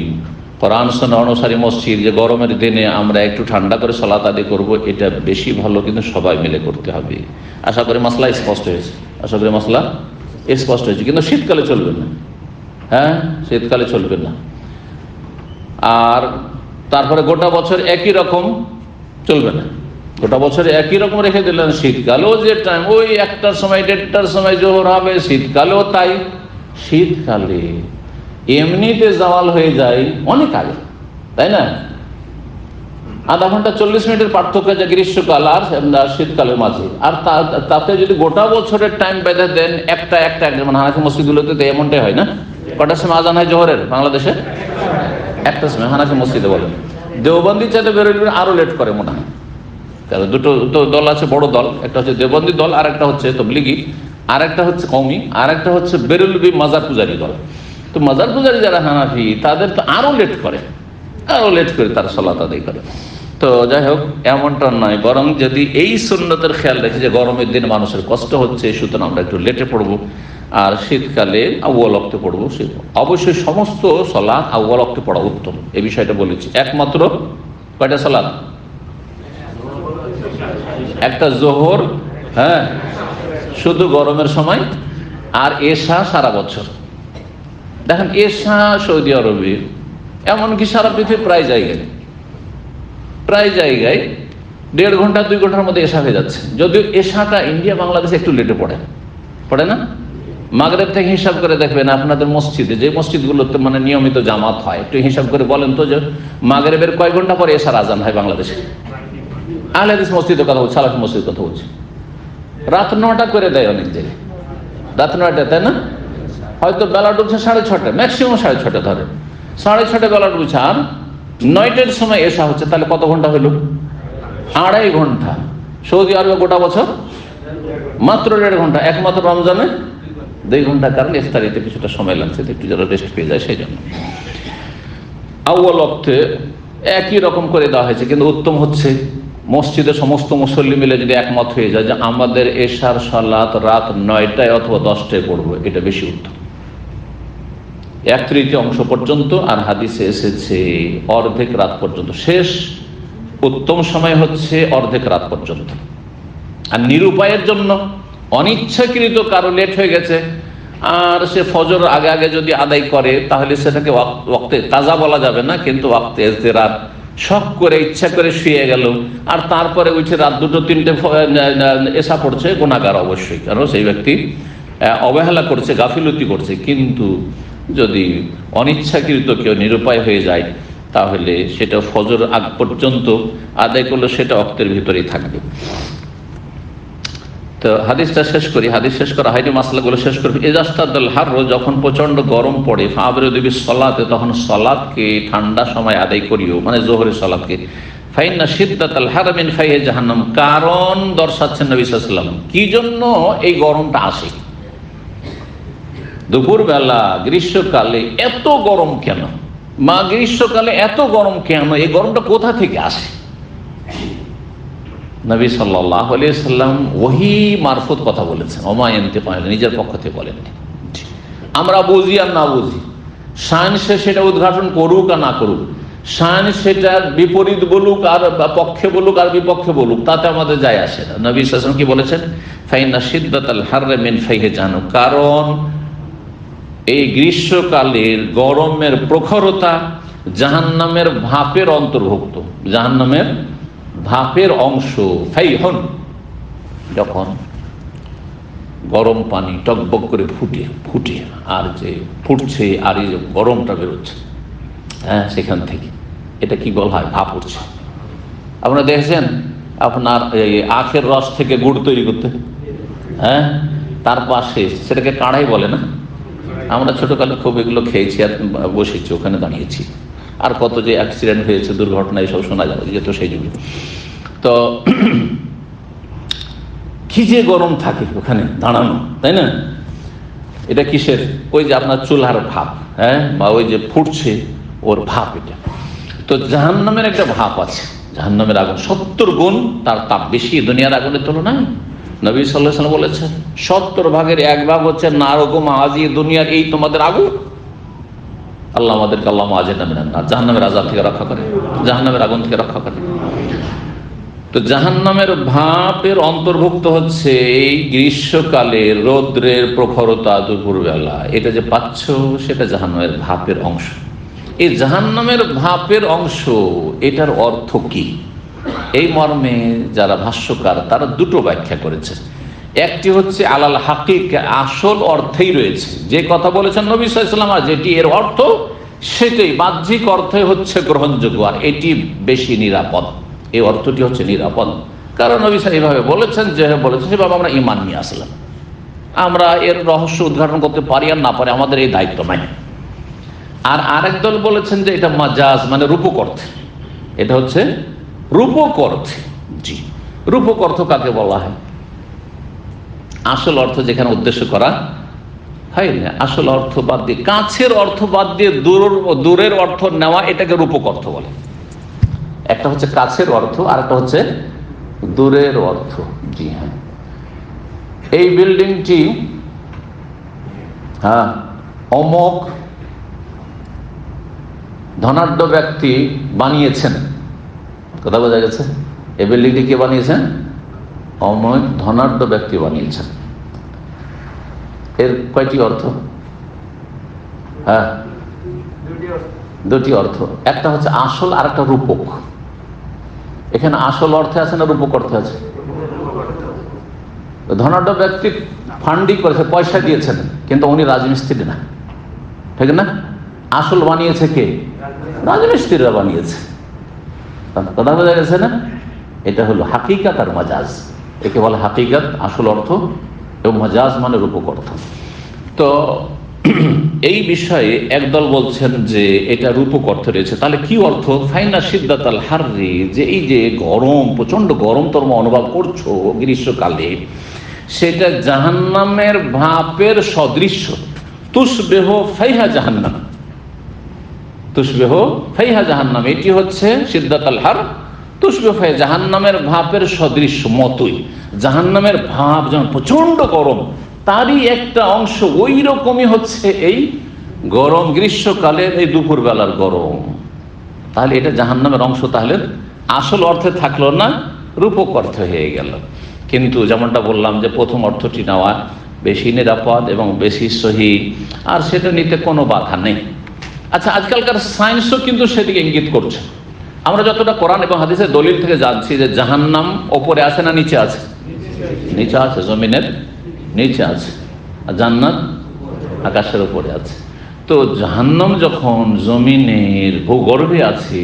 কোরআন সুন্নাহ অনুসারী মসজিদ, যে গরমের দিনে আমরা একটু ঠান্ডা করে সালাত আদায় করবো, এটা বেশি ভালো, কিন্তু সবাই মিলে করতে হবে। আশা করি মাসলা স্পষ্ট হয়েছে, কিন্তু শীতকালে চলবে না। হ্যাঁ, শীতকালে চলবে না। আর তারপরে গোটা বছর একই রকম চলবে না, গোটা বছর একই রকম রেখে দিলেন। শীতকালেও যে টাইম ওই 1টার সময় 1:30টার সময় জোহর হবে, শীতকালেও তাই। শীতকালে এমনিতে জাওয়াল হয়ে যায় অনেক আগে, তাই না? আধা ঘন্টা 40 মিনিটের পার্থক্য আছে গ্রীষ্মকাল আর শীতকালের মাঝে। আর তাতে যদি গোটা বছরের টাইম বেঁধে দেন একটা মানে হানাফি মসজিদগুলোতে তো এমনটাই হয় না? কটার সময় আজান হয় জোহরের বাংলাদেশে? 1টার সময় হানাফি মসজিদে বলেন। দেওবন্দি চাইতে বেরোলে আরো লেট করে মনে হয়। দুটো দল আছে, বড় দল, একটা হচ্ছে দেওবন্দি দল, আর একটা হচ্ছে তবলিগি, আর একটা হচ্ছে কওমি, আর একটা হচ্ছে বেরেলভি মাজার পূজারী দল। তো মাজার পূজারী যারা হানাফি তাদের তো আরো লেট করে তারা সালাত আদায় করে। তো যাই হোক, এমনটা নয়, বরং যদি এই সুন্নতের খেয়াল রাখি যে গরমের দিন মানুষের কষ্ট হচ্ছে, সুতরাং আমরা একটু লেটে পড়বো, আর শীতকালে আউয়াল ওয়াক্তে পড়বো। অবশ্যই সমস্ত সালাত আউয়াল ওয়াক্তে পড়া উত্তম, এই বিষয়টা বলেছি। একমাত্র কয়টা সালাত? একটা জোহর, হ্যাঁ, শুধু গরমের সময়, আর এশা সারা বছর। দেখেন এশা সৌদি আরবে, এমনকি সারা পৃথিবীর প্রায় জায়গায় 1.5 ঘন্টা 2 ঘন্টার মধ্যে এশা হয়ে যাচ্ছে। যদিও এশাটা ইন্ডিয়া বাংলাদেশে একটু লেটে পড়ে না? মাগরিব থেকে হিসাব করে দেখবেন আপনাদের মসজিদে, যে মসজিদগুলোতে মানে নিয়মিত জামাত হয়, একটু হিসাব করে বলেন তো যে মাগরিবের কয় ঘন্টা পরে এশার আজান হয় বাংলাদেশে? আহলে হাদিস মসজিদের কথা বলছি, সালাফি মসজিদের কথা বলছি। রাত 9টা করে দেয় অনেক জায়গায়, রাত 9টা, তাই না? হয়তো বেলা ডুবছে 6:30, ম্যাক্সিমাম 6:30 ধরে, 6:30 বেলা ডুবছে, আর 9টার সময় এশা হচ্ছে। তাহলে কত ঘন্টা হইল? 2.5 ঘন্টা। সৌদি আরবে গোটা বছর মাত্র 1.5 ঘন্টা, একমাত্র রমজানে 2 ঘন্টা, কারণ ইফতারিতে কিছুটা সময় লাগছে, একটু যারা রেস্ট পেয়ে যায় সেই জন্য। আউয়াল ওয়াক্তে একই রকম করে দেওয়া হয়েছে, কিন্তু উত্তম হচ্ছে মসজিদের সমস্ত মুসল্লি মিলে যদি একমত হয়ে যায় যে আমাদের এশার সালাত রাত 9টায় অথবা 10টায় পড়বো, এটা বেশি উত্তম। 1/3 অংশ পর্যন্ত, আর হাদিসে এসেছে অর্ধেক রাত পর্যন্ত। শেষ উত্তম সময় হচ্ছে অর্ধেক রাত পর্যন্ত। আর নিরুপায়ের জন্য অনিচ্ছাকৃত কারো লেট হয়ে গেছে আর সে ফজর আগে যদি আদায় করে, তাহলে সেটাকে ওয়াক্তে কাজা বলা যাবে না, কিন্তু ওয়াক্তে ইজতিরার, শখ করে ইচ্ছা করে শুয়ে গেল আর তারপরে উঠে রাত 2-3টে এশা পড়ছে, গুনাহগার অবশ্যই, কারণ সেই ব্যক্তি অবহেলা করছে, গাফিলতি করছে। কিন্তু যদি অনিচ্ছাকৃত কেউ নিরুপায় হয়ে যায়, তাহলে সেটা ফজর আগ পর্যন্ত আদায় করলে সেটা ওয়াক্তের ভিতরেই থাকবে। তো হাদিসটা শেষ করি, হাদিস শেষ করা হয়নি, মাসলাগুলো শেষ করি। ইজাস্তাদাল হাররু, যখন প্রচন্ড গরম পড়ে, ফাবরিদু বিসসালাতে, তখন সালাতকে ঠান্ডা সময় আদায় করিও, মানে জোহরের সালাতকে। ফাইন্না শিদ্দাতাল হাররি মিন ফাইহি জাহান্নাম, কারণ দর্শাচ্ছেন নবী সাল্লাল্লাহু আলাইহি ওয়াসাল্লাম কি জন্য এই গরমটা আসে। দুপুরবেলা গ্রীষ্মকালে এত গরম কেন, গ্রীষ্মকালে এত গরম কেন, এই গরমটা কোথা থেকে আসে? নবী সাল্লাল্লাহু আলাইহি সাল্লাম ওহী মারফত কথা বলেছেন, ওমা ইয়ানতিকু আনিল, নিজের পক্ষ থেকে বলেননি। আমরা বুঝি আর না বুঝি, সায়েন্স সেটা উদ্ঘাটন করুক আর না করুক, সায়েন্স সেটার বিপরীত বলুক আর পক্ষে বলুক আর বিপক্ষে বলুক, তাতে আমাদের যায় আসে না। নবী সাল্লাল্লাহু আলাইহি ওয়াসাল্লাম কি বলেছেন? ফাইন্না শিদ্দাতাল হাররি মিন ফাইহি জাহান্নাম, কারণ এই গ্রীষ্মকালের গরমের প্রখরতা জাহান্নামের ভাপের অন্তর্ভুক্ত, জাহান্নামের ভাপের অংশ। ফাইহন, যখন গরম পানি টকবক করে ফুটে আর যে ফুটছে আর এই যে গরমটা বেরোচ্ছে, হ্যাঁ, সেখান থেকে এটা কি বলা হয়? ভাপ উঠছে। আপনারা দেখেছেন আপনার এই আখের রস থেকে গুড় তৈরি করতে, হ্যাঁ, তার পাশে সেটাকে কাড়াই বলে না? আমরা ছোটকালে খুব এগুলো খেয়েছি আর বসেছি, ওখানে দাঁড়িয়েছি, আর কত যে অ্যাক্সিডেন্ট হয়েছে, দুর্ঘটনা এসব শোনা যাবে যেত সেই যুগে। তো কি যে গরম থাকে ওখানে দাঁড়ানো, তাই না? এটা কিসের? ওই যে আপনার চুলার ভাপ, হ্যাঁ, বা ওই যে ফুটছে ওর ভাপ এটা। তো জাহান্নামের একটা ভাপ আছে, জাহান্নামের আগুন 70 গুণ তার তাপ বেশি দুনিয়ার আগুনের তুলনায়। নবী সাল্লাল্লাহু আলাইহি ওয়াসাল্লাম বলেছেন 70 ভাগের 1 ভাগ হচ্ছে নারকুম আজি, দুনিয়ার এই তোমাদের আগুন। আল্লাহ আমাদেরকে আল্লাহ আজিনা মিনান নার, জাহান্নামের আযাব থেকে রক্ষা করে, জাহান্নামের আগুন থেকে রক্ষা করে। তো জাহান্নামের ভাপের অন্তর্ভুক্ত হচ্ছে এই গ্রীষ্মকালে রৌদ্রের প্রখরতা, দুপুরবেলা এটা যে পাচ্ছ সেটা জাহান্নামের ভাপের অংশ। এই জাহান্নামের ভাপের অংশ এটার অর্থ কি? এই মর্মে যারা ভাষ্যকার তারা দুটো ব্যাখ্যা করেছে। একটি হচ্ছে আলাল হাকিক, আসল অর্থেই রয়েছে, যে কথা বলেছেন নবী সাল্লাল্লাহু আলাইহি ওয়াসাল্লাম, যেটি এর অর্থ সেটাই বাহ্যিক অর্থে হচ্ছে গ্রহণযোগ্য, আর এটি বেশি নিরাপদ। এই অর্থটি হচ্ছে নিরাপদ, কারণ নবী সাল্লাল্লাহু আলাইহি ওয়াসাল্লাম এইভাবে বলেছেন, যেভাবে বলেছেন সেভাবে আমরা ঈমান নিয়ে আসলাম। আমরা এর রহস্য উদ্ঘাটন করতে পারি আর না পারি আমাদের এই দায়িত্ব নাই। আর আরেক দল বলেছেন যে এটা মাজাজ, মানে রূপক অর্থে, এটা হচ্ছে রূপক অর্থে। জি, রূপক অর্থ কাকে বলা হয়? আসল অর্থ যেখানে উদ্দেশ্য করা হয় না, আসল অর্থ বাদ দিয়ে, কাছের অর্থ বাদ দিয়ে দূরের অর্থ নেওয়া, এটাকে রূপক অর্থ বলে। একটা হচ্ছে কাছের অর্থ আর একটা হচ্ছে দূরের অর্থ। জি হ্যাঁ, এই বিল্ডিংটি অমুক ধনাঢ্য ব্যক্তি বানিয়েছেন, কথা বোঝা গেছে? এই বিল্ডিংটি কে বানিয়েছেন? অমুক ধনাঢ্য ব্যক্তি বানিয়েছেন। এর কয়টি অর্থ? দুটি অর্থ। একটা হচ্ছে আসল আর একটা রূপক। এখানে আসল অর্থে আছে না রূপক অর্থে আছে? ধনাঢ্য ব্যক্তি ফান্ডিং করেছে, পয়সা দিয়েছেন, কিন্তু উনি রাজমিস্ত্রি না, ঠিক না? আসল বানিয়েছে কে? রাজমিস্ত্রিরা বানিয়েছে। কথা বোঝা গেছে না? এটা হলো হাকিকাত আর মাজাজ। একে বলে হাকিকাত, আসল অর্থ, এবং মাজাজ মানে রূপক অর্থ। তো এই বিষয়ে একদল বলছেন যে এটা রূপক অর্থ রয়েছে। তাহলে কি অর্থ? ফাইনা সিদ্দাতাল হাররি, যে এই যে গরম, প্রচন্ড গরম তোমরা অনুভব করছো গ্রীষ্মকালে, সেটা জাহান্নামের ভাপের সদৃশ্য। তুসবেহ ফাইহা জাহান্নাম, তুসবেহ ফাইহা জাহান্নাম, এটি হচ্ছে সিদ্দাতাল হার, তুসবেহ ফাইহা, জাহান্নামের ভাপের সদৃশ্য মতোই। জাহান্নামের ভাপ যেমন প্রচন্ড গরম, তারই একটা অংশ ওই রকমই হচ্ছে এই গরম, গ্রীষ্মকালের এই দুপুর বেলার গরম। তাহলে এটা জাহান্নামের অংশ, তাহলে আসল অর্থে থাকলো না, রূপক অর্থ হয়ে গেল। কিন্তু যেমনটা বললাম যে প্রথম অর্থটি নেওয়া বেশি নিরাপদ এবং বেশি সহি, আর সেটা নিতে কোনো বাধা নেই। আচ্ছা, আজকালকার সায়েন্সও কিন্তু সেদিকে ইঙ্গিত করছে। আমরা যতটা কোরআন এবং হাদিসের দলিল থেকে জানছি যে জাহান্নাম ওপরে আছে না নিচে আছে? নিচে আছে, জমিনের নিচে আছে, আর জান্নাত আকাশের উপরে আছে। তো জাহান্নাম যখন জমিনের ভূগর্ভে আছে,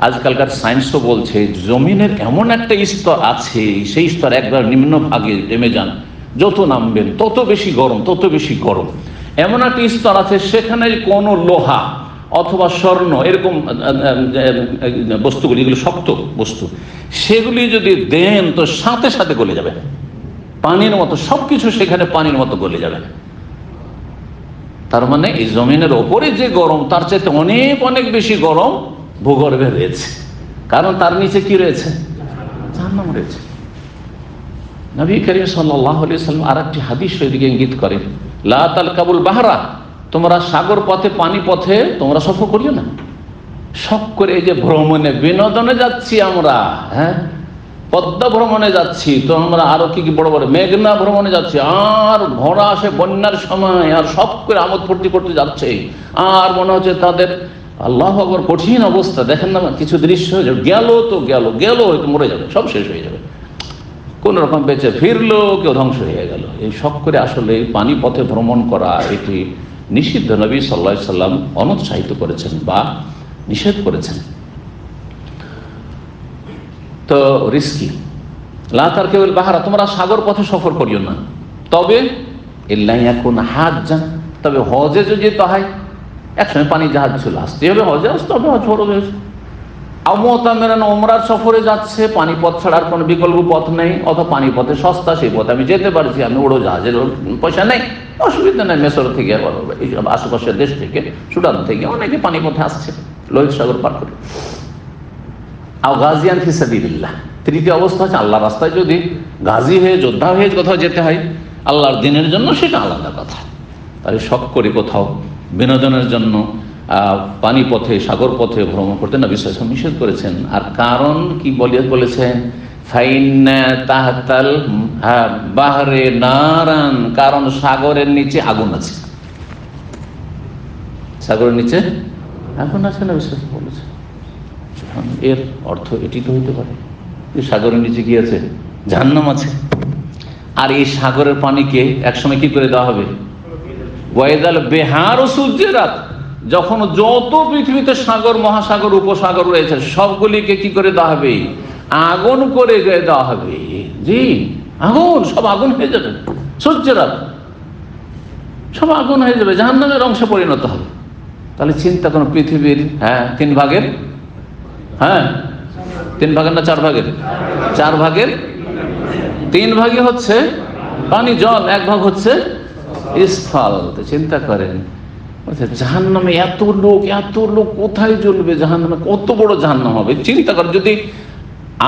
আজকালকার সায়েন্সও বলছে জমিনের এমন একটা স্তর আছে, সেই স্তর একবার নিম্ন ভাগে নেমে যান, যত নামবেন তত বেশি গরম, তত বেশি গরম। এমন একটা স্তর আছে সেখানে কোনো লোহা অথবা স্বর্ণ এরকম বস্তুগুলি, এগুলো শক্ত বস্তু, সেগুলি যদি দেন তো সাথে সাথে গলে যাবে, পানির মতো সবকিছু সেখানে পানির মতো গলে যাবে। তার মানে এই জমিনের ওপরে যে গরম, তার চাইতে অনেক অনেক বেশি গরম ভূগর্ভে রয়েছে, কারণ তার নিচে কি রয়েছে? জাহান্নাম রয়েছে। নবী করিম সাল্লাল্লাহু আলাইহি ওয়াসাল্লাম আরেকটি হাদিস ওইদিকে ইঙ্গিত করেন, লা তালকাবুল বাহরা, তোমরা সাগর পথে, পানি পথে তোমরা সফর করিও না। শখ করে এই যে ভ্রমণে, বিনোদনে যাচ্ছি আমরা, হ্যাঁ, পদ্মা ভ্রমণে যাচ্ছি, তো আমরা আরো কি কি বড় বড় মেঘনা ভ্রমণে যাচ্ছি, আর ঘোড়া আসে বন্যার সময়, আর সব করে আমোদ ফুর্তি করতে যাচ্ছে, আর মনে হচ্ছে তাদের আল্লাহু আকবার কঠিন অবস্থা। দেখেন না কিছু দৃশ্য, গেল তো গেল, গেল হয়তো মরে যাবে, সব শেষ হয়ে যাবে, কোন রকম বেঁচে ফিরলো, কেউ ধ্বংস হয়ে গেল। এই শখ করে আসলে পানি পথে ভ্রমণ করা এটি নিষিদ্ধ। নবী সাল্লাল্লাহু আলাইহি সাল্লাম অনুৎসাহিত করেছেন বা নিষেধ করেছেন। তো রিস্কি, লা তারকাবুল বাহরা, তোমরা সাগর পথে সফর করিও না। তবে ইল্লা ইয়াকুন হাজ্জান, তবে হজে যদি যেতে হয়, একসময় পানি জাহাজ ছিল, আসতে হবে হজে, আসতে হবে, হজ ফরজ হয়েছে। আমতামেরান, ওমরার সফরে যাচ্ছে, পানি পথ ছাড়ার কোনো বিকল্প পথ নেই, অথবা পানি পথে সস্তা, সেই পথে আমি যেতে পারছি, আমি উড়োজাহাজের পয়সা নেই, অসুবিধা নেই। মেসর থেকে, এই আশেপাশের দেশ থেকে, সুদান থেকে অনেকে পানি পথে আসছে লোহিত সাগর পার করে। আও গাজিয়ান ফি সাবিলিল্লাহ, তৃতীয় অবস্থা হচ্ছে আল্লাহর রাস্তায় যদি গাজী হয়ে, যোদ্ধা হয়ে কোথাও যেতে হয় আল্লাহর দিনের জন্য, সেটা আলাদা কথা। তাহলে শখ করে কোথাও বিনোদনের জন্য পানি পথে সাগর পথে ভ্রমণ করতে নবী সাল্লাল্লাহু আলাইহি ওয়াসাল্লাম নিষেধ করেছেন। আর কারণ কি বলেছেন? ফাইন্না তাহতাল বাহরে নারান, কারণ সাগরের নিচে আগুন আছে। সাগরের নিচে আগুন আছে নবী সাল্লাল্লাহু আলাইহি ওয়াসাল্লাম বলেছেন। এর অর্থ এটি তো হইতে পারে যে সাগরের নিচে কি আছে? জাহান্নাম আছে। আর এই সাগরের পানিকে একসময় কি করে দেওয়া হবে? ওয়াইদাল বিহার সুজ্জিরাত, যখন যত পৃথিবীতে সাগর মহাসাগর উপসাগর রয়েছে সবগুলিকে কি করে দেওয়া হবে? আগুন করে দেওয়া হবে। জি, আগুন, সব আগুন হয়ে যাবে। সুজ্জিরাত, সব আগুন হয়ে যাবে, জাহান্নামের অংশে পরিণত হবে। তাহলে চিন্তা করুন, পৃথিবীর 3 ভাগের 3 ভাগের না 4 ভাগের? 4 ভাগের 3 ভাগই হচ্ছে পানি জল, 1 ভাগ হচ্ছে স্থল। চিন্তা করেন জাহান্নামে এত লোক কোথায় জ্বলবে? জাহান্নামে কত বড় জাহান্নাম হবে চিন্তা করেন। যদি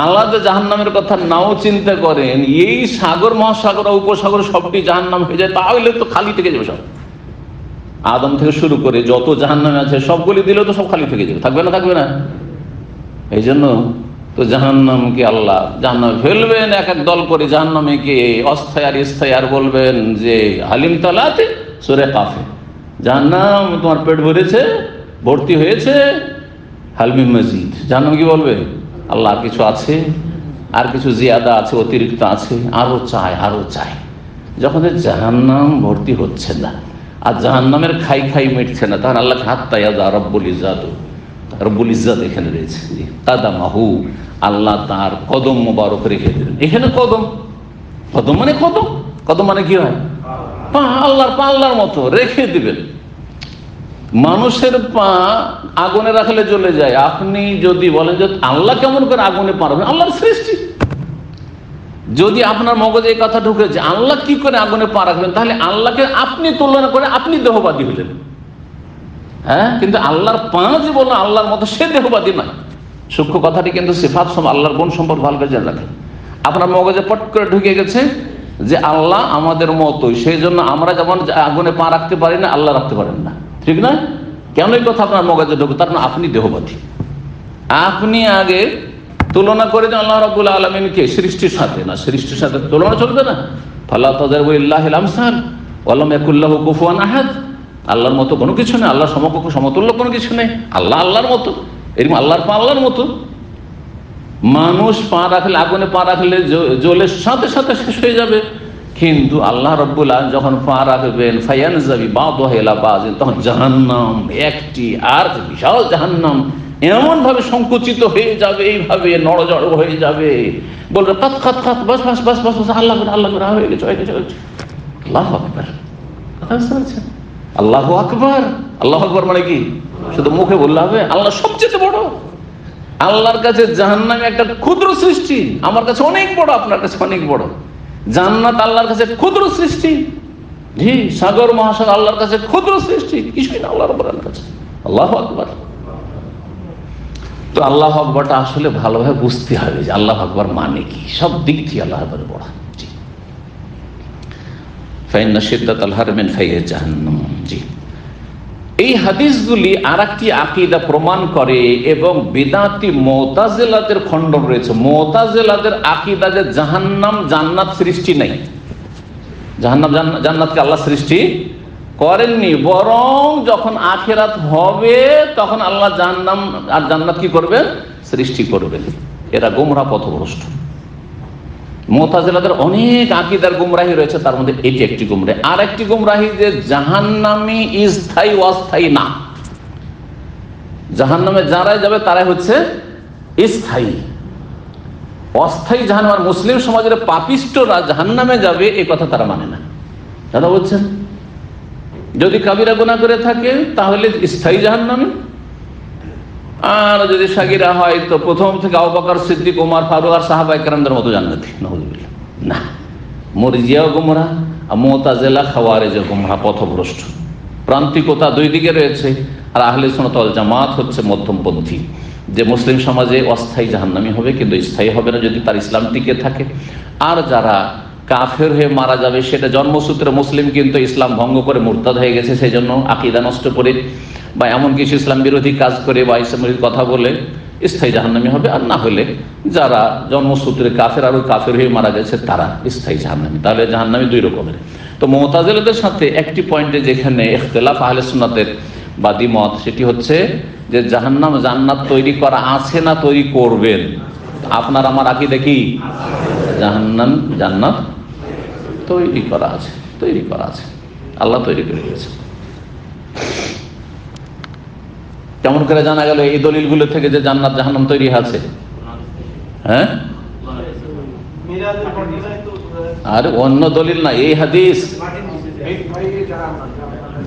আলাদা জাহান্নামের কথা নাও চিন্তা করেন, এই সাগর মহাসাগর উপসাগর সবটি জাহান্নাম হয়ে যায়, তাহলে তো খালি থেকে যাবে সব। আদম থেকে শুরু করে যত জাহান্নামে আছে সবগুলি দিলেও তো সব খালি থেকে যাবে, থাকবে না? থাকবে না? এই জন্য তো জাহান্নামকে আল্লাহ জাহান্নামে ফেলবেন এক এক দল করে। জাহান্নামে কে অস্থায়ী আর স্থায়ী, আর বলবেন যে হালিম তালাতে সূরা কাফে, জাহান্নাম তোমার পেট ভরেছে, ভর্তি হয়েছে, হালমি মজিদ। জাহান্নাম কি বলবে? আল্লাহ আর কিছু আছে, আর কিছু জিয়াদা আছে, অতিরিক্ত আছে, আরো চাই, আরো চাই। যখন জাহান্নাম ভর্তি হচ্ছে না আর জাহান্নামের খাই মিটছে না, তখন আল্লাহ হাত্তায়াদা রব্বুল ইজ্জাত, রব্বুল ইজ্জাত এখানে রয়েছে, কাদামাহু, আল্লাহ তার কদম মোবারক রেখে দিলেন। এখানে কদম মানে কদম মানে কি হয়? পা, আল্লাহর পা, আল্লাহর মতো রেখে দিবেন। মানুষের পা আগুনে রাখলে জ্বলে যায়। আপনি যদি বলেন যে আল্লাহ কেমন করে আগুনে পা রাখবেন, আল্লাহর সৃষ্টি। যদি আপনার মগজে এই কথা ঢুকেছে আল্লাহ কি করে আগুনে পা রাখবেন, তাহলে আল্লাহকে আপনি তুলনা করে আপনি দেহবাদী হলেন। কিন্তু আল্লাহর পা যে বললেন আল্লাহর মতো, সে দেহবাদী নয়। সূক্ষ্ম কথাটি কিন্তু সিফাত আল্লাহর গুণ সম্পর্কে ভালো করে জেনে রাখেন। আপনার মগজে পট করে ঢুকে গেছে যে আল্লাহ আমাদের মতোই, সেই জন্য আমরা যেমন আগুনে পা রাখতে পারি না, আল্লাহ রাখতে পারেন না, ঠিক না? কেন এই কথা আপনার মগজে ঢুকবে? তার মানে আপনি দেহবাদী। আপনি আগে তুলনা করে দেন আল্লাহ রাব্বুল আলামিনকে সৃষ্টির সাথে, না সৃষ্টির সাথে তুলনা চলবে না। ফালা তাযরিবু লিল্লাহিল আমসাল ওয়া লাম ইয়াকুল লাহু কুফুয়ান আহাদ। আল্লাহর মতো কোনো কিছু নেই, আল্লাহর সমকক্ষ সমতুল্য কোনো কিছু নেই। আল্লাহ আল্লাহর মতো, এরকম আল্লাহর পা আল্লাহর মতো। মানুষ পা রাখলে, আগুনে পা রাখলে জ্বলের সাথে সাথে শেষ হয়ে যাবে, কিন্তু আল্লাহ রাব্বুল আলামিন যখন পা রাখবেন ফায়ানজাবি বাদুহা ইলা বাযিন, তখন জাহান্নাম একটি আর বিশাল জাহান্নাম এমন ভাবে সংকুচিত হয়ে যাবে, এইভাবে নড়জড় হয়ে যাবে, বলবে কাত কাত কাত, বাস বাস বাস বাস, আল্লাহ আল্লাহ হয়ে গেছে, আল্লাহু আকবার। কথা বুঝতে পারছেন? আল্লাহু আকবার, আল্লাহু আকবার মানে কি শুধু মুখে বললে হবে? আল্লাহ সবচেয়ে বড়। আল্লাহর কাছে জাহান্নাম একটা ক্ষুদ্র সৃষ্টি, আমার কাছে অনেক বড়, আপনার কাছে অনেক বড়। জান্নাত আল্লাহর কাছে ক্ষুদ্র সৃষ্টি, জি, সাগর মহাসাগর আল্লাহর কাছে ক্ষুদ্র সৃষ্টি, কিছুই না আল্লাহ রাব্বুল কাছে। আল্লাহু আকবার। তো আল্লাহু আকবারটা আসলে ভালোভাবে বুঝতে হবে যে আল্লাহু আকবার মানে কি, সব দিক থেকে আল্লাহ আকবার বড়। জি, ফাইন্না শিদ্দাতাল হার মিন ফাইহি জাহান্নাম। জি, এই হাদিসগুলি আরেকটি আকীদা প্রমাণ করে এবং বিদআতি মুতাজিলাদের খণ্ডন রয়েছে। মুতাজিলাদের আকীদা যে জাহান্নাম জান্নাত সৃষ্টি নাই, জাহান্নাম জান্নাতকে আল্লাহ সৃষ্টি করেননি, বরং যখন আখিরাত হবে তখন আল্লাহ জাহান্নাম আর জান্নাত কি করবেন? সৃষ্টি করবেন। এরা গোমরাহ পথভ্রষ্ট। মুতাজিলাদের অনেক আকীদার গুমরাহি রয়েছে, তার মধ্যে এটি একটি গুমরাহি। আর একটি গুমরাহি যে জাহান্নামী স্থায়ী অস্থায়ী না, জাহান্নামে যারাই যাবে তারাই হচ্ছে স্থায়ী। অস্থায়ী জাহান্নাম, আর মুসলিম সমাজের পাপিষ্টরা জাহান্নামে যাবে এই কথা তারা মানে না। দাদা বলছেন যদি কাবিরা গুনাহ করে থাকে তাহলে স্থায়ী জাহান্নামে, আর যদি সাগিরা হয় তো প্রথম থেকে আবু বকর সিদ্দিক, ওমর ফারুক আর সাহাবায়ে কেরামদের মতো জান্নাতি। নাউযুবিল্লাহ। না, মুরজিয়া গুমরাহ আর মুতাজিলা খাওয়ারিজ গুমরাহ, পথভ্রষ্ট। প্রান্তিকতা দুই দিকে রয়েছে, আর আহলে সুন্নাত ওয়াল জামাত হচ্ছে মধ্যমপন্থী, যে মুসলিম সমাজে অস্থায়ী জাহান্নামী হবে কিন্তু স্থায়ী হবে না যদি তার ইসলাম টিকে থাকে। আর যারা কাফের হয়ে মারা যাবে, সেটা জন্মসূত্রে মুসলিম কিন্তু ইসলাম ভঙ্গ করে মুরতাদ হয়ে গেছে, সেই জন্য আকীদা নষ্ট করে বা এমন কিছু ইসলাম বিরোধী কাজ করে বা ইসলাম বিরোধী কথা বলে স্থায়ী জাহান্নামী হবে। আর না হলে যারা জন্মসূত্রে কাফের আর কাফের হয়ে মারা গেছে তারা স্থায়ী জাহান্নামী। তাহলে জাহান্নামী দুই রকমের। তো মুতাজিলাদের সাথে একটি পয়েন্টে যেখানে ইখতিলাফ আহলে সুন্নাতের বা দ্বিমত, সেটি হচ্ছে যে জাহান্নাম জান্নাত তৈরি করা আছে না তৈরি করবেন। আপনার আমার আকীদা কি? জাহান্নাম জান্নাত তৈরি করা আছে, তৈরি করা আছে, আল্লাহ তৈরি করে দিয়েছে। কেমন করে জানা গেল এই দলিলগুলো থেকে যে জান্নাত জাহান্নাম তৈরি আছে? হ্যাঁ, আর অন্য দলিল না, এই হাদিস।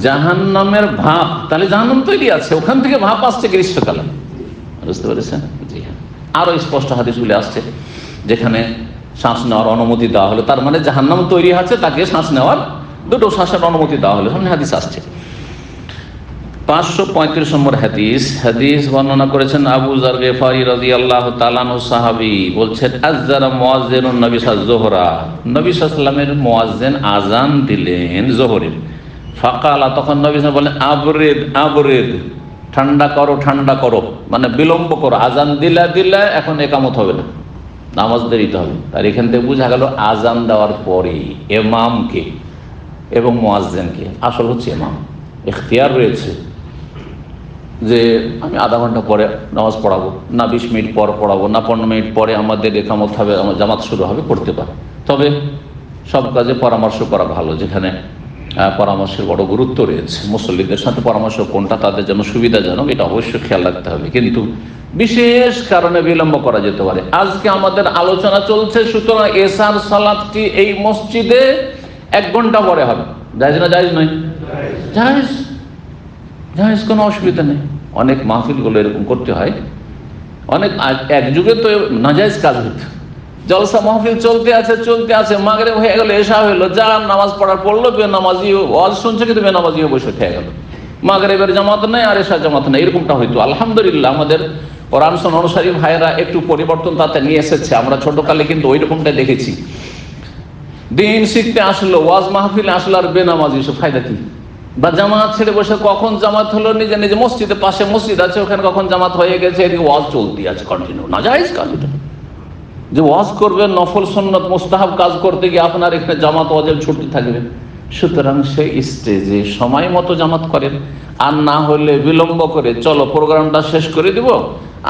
জাহান্নামের ভাব, তাহলে জাহান্নাম তৈরি আছে, ওখান থেকে ভাব আসছে গ্রীষ্মকালে, বুঝতে পেরেছেন? জি হ্যাঁ, আরো স্পষ্ট হাদিসগুলি আসছে যেখানে শ্বাস নেওয়ার অনুমতি দেওয়া হলো, তার মানে জাহান্নাম তৈরি আছে, তাকে শ্বাস নেওয়ার দুটো শ্বাসের অনুমতি দেওয়া হলো, সামনে হাদিস আসছে। 535 নম্বর হাদিস, হাদিস বর্ণনা করেছেন আবু যার গিফারি রাদিয়াল্লাহু তাআলা আনহু, সাহাবী, বলছেন আযযারা মুয়াজ্জিনুন নবী যোহরা, নবী সাল্লাল্লাহু আলাইহি ওয়াসাল্লামের মুয়াজ্জিন আযান দিলেন যোহরের। ফাকালা, তখন নবী সাল্লাল্লাহু আলাইহি ওয়াসাল্লাম বললেন আবরিদ আবরিদ, ঠান্ডা করো ঠান্ডা করো, মানে বিলম্ব করো। আযান দিলে এখন ইকামত হবে না, নামাজ দেরিতে হবে। আর এখান থেকে বোঝা গেল আযান দেওয়ার পরে ইমামকে এবং মুয়াজ্জিনকে, আসল হচ্ছে ইমাম, ইখতিয়ার রয়েছে যে আমি আধা ঘন্টা পরে নামাজ পড়াবো, না 20 মিনিট পর পড়াবো, না 15 মিনিট পরে আমাদের ইকামত হবে, আমার জামাত শুরু হবে, করতে পারে। তবে সব কাজে পরামর্শ করা ভালো, যেখানে পরামর্শের বড় গুরুত্ব রয়েছে। মুসল্লিদের সাথে পরামর্শ কোনটা তাদের জন্য সুবিধাজনক, এটা অবশ্যই খেয়াল রাখতে হবে। কিন্তু বিশেষ কারণে বিলম্ব করা যেতে পারে। আজকে আমাদের আলোচনা চলছে, সুতরাং এশার সালাতটি এই মসজিদে 1 ঘন্টা পরে হবে, জায়েজ না জায়েজ নয়? জায়েজ, জায়েজ, কোনো অসুবিধা নেই। অনেক মাহফিলগুলো এরকম করতে হয়, অনেক এক যুগে তো নাজায়েজ কাজ হতো, জলসা মাহফিল চলতে আছে, মাগরিব হয়ে গেল, এশা হইলো, যা নামাজ পড়ার পড়লো, বেনামাজি ওয়াজ শুনছে কিন্তু বেনামাজি বসে খেয়ে গেল, মাগরিবের জামাত নেই আর এশার জামাত নেই, এরকমটা হইতো। আলহামদুলিল্লাহ আমাদের কোরআন অনুসারী ভাইরা একটু পরিবর্তন তাতে নিয়ে এসেছে। আমরা ছোটকালে কিন্তু ওই রকমটা দেখেছি, দিন শিখতে আসলো, ওয়াজ মাহফিলে আসলো, আর বেনামাজি, সব ফায়দা কি? বা জামাত ছেড়ে বসে, কখন জামাত হলো, নিজে নিজে মসজিদে, পাশে মসজিদ আছে, ওখানে কখন জামাত হয়ে গেছে, এদিকে ওয়াজ চলতি আছে কন্টিনিউ, নাজায়েজ কাজ এটা। যে ওয়াজ করবেন, নফল সুন্নত মুস্তাহাব কাজ করতে গিয়ে আপনার এখানে জামাত ওয়াজিব ছুটি থাকবে। সুতরাং সেই স্টেজে সময় মতো জামাত করেন, আর না হলে বিলম্ব করে, চলো প্রোগ্রামটা শেষ করে দিব,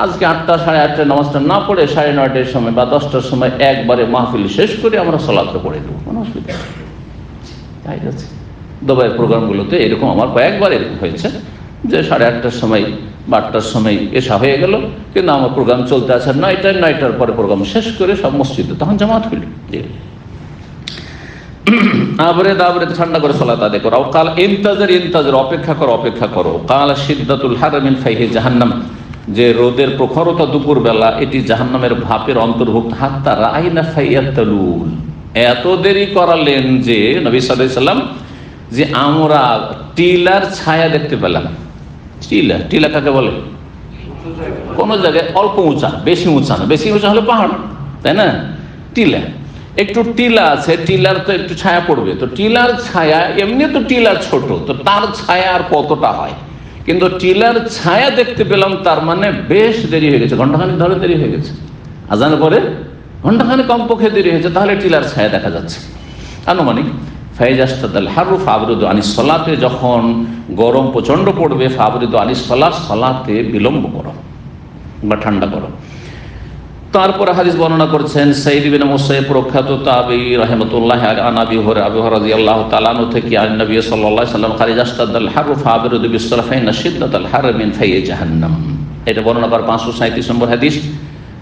আজকে 8টা 8:30 নামাজটা না পড়ে 9:30টার সময় বা 10টার সময় একবারে মাহফিল শেষ করে আমরা সালাতটা পড়ে দেবো, কোনো অসুবিধা নেই। তাই আছে দুবাইয়ের প্রোগ্রামগুলোতে এরকম আমার কয়েকবার এরকম হয়েছে যে 8:30টার সময় বা 8টার সময় এশা হয়ে গেল, কিন্তু আমার প্রোগ্রাম চলতে আছে 9টার পরে প্রোগ্রাম শেষ করে সব মসজিদে তখন জামাত হইল। আবরে ঠান্ডা করে সালাত আদায় করো। কাল ইন্তাজর, অপেক্ষা করো। কাল শিদ্দাতুল হার মিন ফাইহি জাহান্নাম, যে রোদের প্রখরতা দুপুর বেলা, এটি জাহান্নামের ভাপের অন্তর্ভুক্ত। হাত্তা রাইনা ফাইয়াতালুল, এত দেরি করালেন যে নবী সাল্লাল্লাহু আলাইহি সাল্লাম, যে আমরা টিলার ছায়া দেখতে পেলাম। টিলা কাকে বলে? কোন জায়গায় অল্প উঁচা, বেশি উঁচা না, বেশি উঁচা হলে পাহাড়, তাই না? টিলা, একটু টিলা আছে, টিলার তো একটু ছায়া পড়বে, তো টিলার ছায়া, এমনি তো টিলা ছোট, তো তার ছায়া আর কতটা হয়, কিন্তু টিলার ছায়া দেখতে পেলাম, তার মানে বেশ দেরি হয়ে গেছে, ঘন্টাখানিক ধরে দেরি হয়ে গেছে, আজানের পরে ঘন্টাখানিক কমপক্ষে দেরি হয়েছে, তাহলে টিলার ছায়া দেখা যাচ্ছে আনুমানিক। ফাইজাস্তাদাল হারু ফাবরিদু আনিস সালাতে, যখন গরম প্রচন্ড পড়বে, ফাবরিদু আনিস সালাত, সালাতে বিলম্ব করো বা ঠান্ডা করো। তারপরে হাদিস বর্ণনা করেছেন সাইদ ইবনে মুসাইয়্যিব প্রখ্যাত তাবেঈ রাহিমাতুল্লাহি আলাইহি, আন আবি হুরায়রা রাদিয়াল্লাহু তাআলা আনহু থেকে, আন নবী সাল্লাল্লাহু আলাইহি ওয়াসাল্লাম ফাইজাস্তাদাল হারু ফাবরিদু বিস-সালাত ফাইন্না শিদ্দাতাল হার মিন ফাইহি জাহান্নাম। এটা বর্ণনা করা 537 নম্বর হাদিস।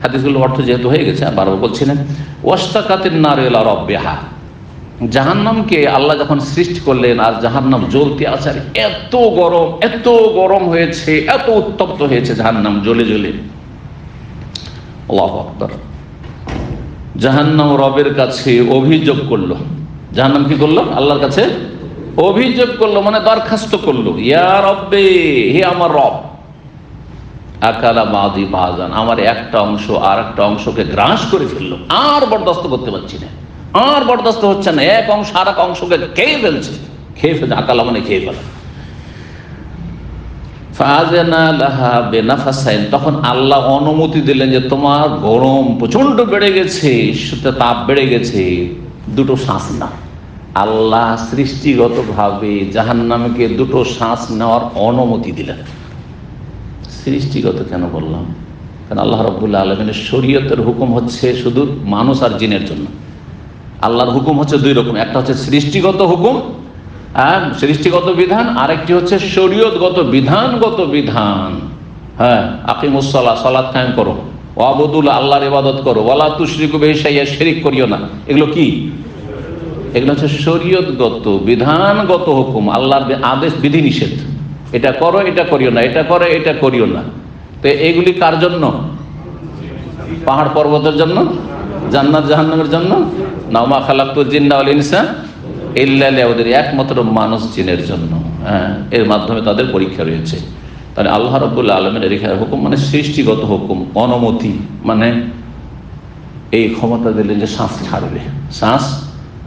হাদিসগুলোর অর্থ যেহেতু হয়ে গেছে বারবার বলছিলেন। ওয়াস্তাকাতিন নার ইলা রাব্বিহা, জাহান্নামকে আল্লাহ যখন সৃষ্টি করলেন, আর জাহান্নাম জ্বলতে আছে, আর এত গরম হয়েছে, এত উত্তপ্ত হয়েছে জাহান্নাম জ্বলে জ্বলে। আল্লাহু আকবার। জাহান্নাম রবের কাছে অভিযোগ করলো। জাহান্নাম কি করলো? আল্লাহর কাছে অভিযোগ করলো, মানে দরখাস্ত করলো, ইয়া রব্বে, হে আমার রব, আকালা বাদি বাজান, আমার একটা অংশ আর একটা অংশকে গ্রাস করে ফেললো, আর বরদাস্ত করতে পারছি না, আর বরদাস্ত হচ্ছে না, এক অংশ আর এক অংশকে খেয়ে ফেলছে, আকালা মানে খেয়ে ফেলা। তখন আল্লাহ অনুমতি দিলেন যে তোমার গরম প্রচন্ড বেড়ে গেছে, তাপ বেড়ে গেছে, দুটো শ্বাস না। আল্লাহ সৃষ্টিগত ভাবে জাহান্নামকে দুটো শ্বাস নেওয়ার অনুমতি দিলেন। সৃষ্টিগত কেন বললাম? কারণ আল্লাহ রাব্বুল আলামিনের শরীয়তের হুকুম হচ্ছে শুধু মানুষ আর জিনের জন্য। আল্লাহর হুকুম হচ্ছে দুই রকম, একটা হচ্ছে সৃষ্টিগত হুকুম, সৃষ্টিগত বিধান, আরেকটি হচ্ছে শরীয়তগত বিধানগত বিধান। হ্যাঁ, আকিমুস সালাহ, সালাত কায়েম করো, ওয়াবুদুল্লাহ, আল্লাহর ইবাদত করো, ওয়ালা তুশরিকু বিহি শাইআ, শিরক করিও না। এগুলো কি? এগুলো হচ্ছে শরীয়তগত বিধানগত হুকুম, আল্লাহর আদেশ বিধি নিষেধ। এটা করো, এটা করিও না, এটা করো, এটা করিও না। তো এগুলি কার জন্য? পাহাড় পর্বতের জন্য, জান্নাত জাহান্নামের জন্য না? ওয়া মা খালাকতুল জিন্না ওয়াল ইনসা ইল্লা লিয়াবুদুন, একমাত্র মানুষ জিনের জন্য। হ্যাঁ, এর মাধ্যমে তাদের পরীক্ষা রয়েছে। তাহলে আল্লাহ রাব্বুল আলামিনের হুকুম মানে সৃষ্টিগত হুকুম, অনুমতি মানে এই ক্ষমতা দিলেন যে শ্বাস ছাড়বে, শ্বাস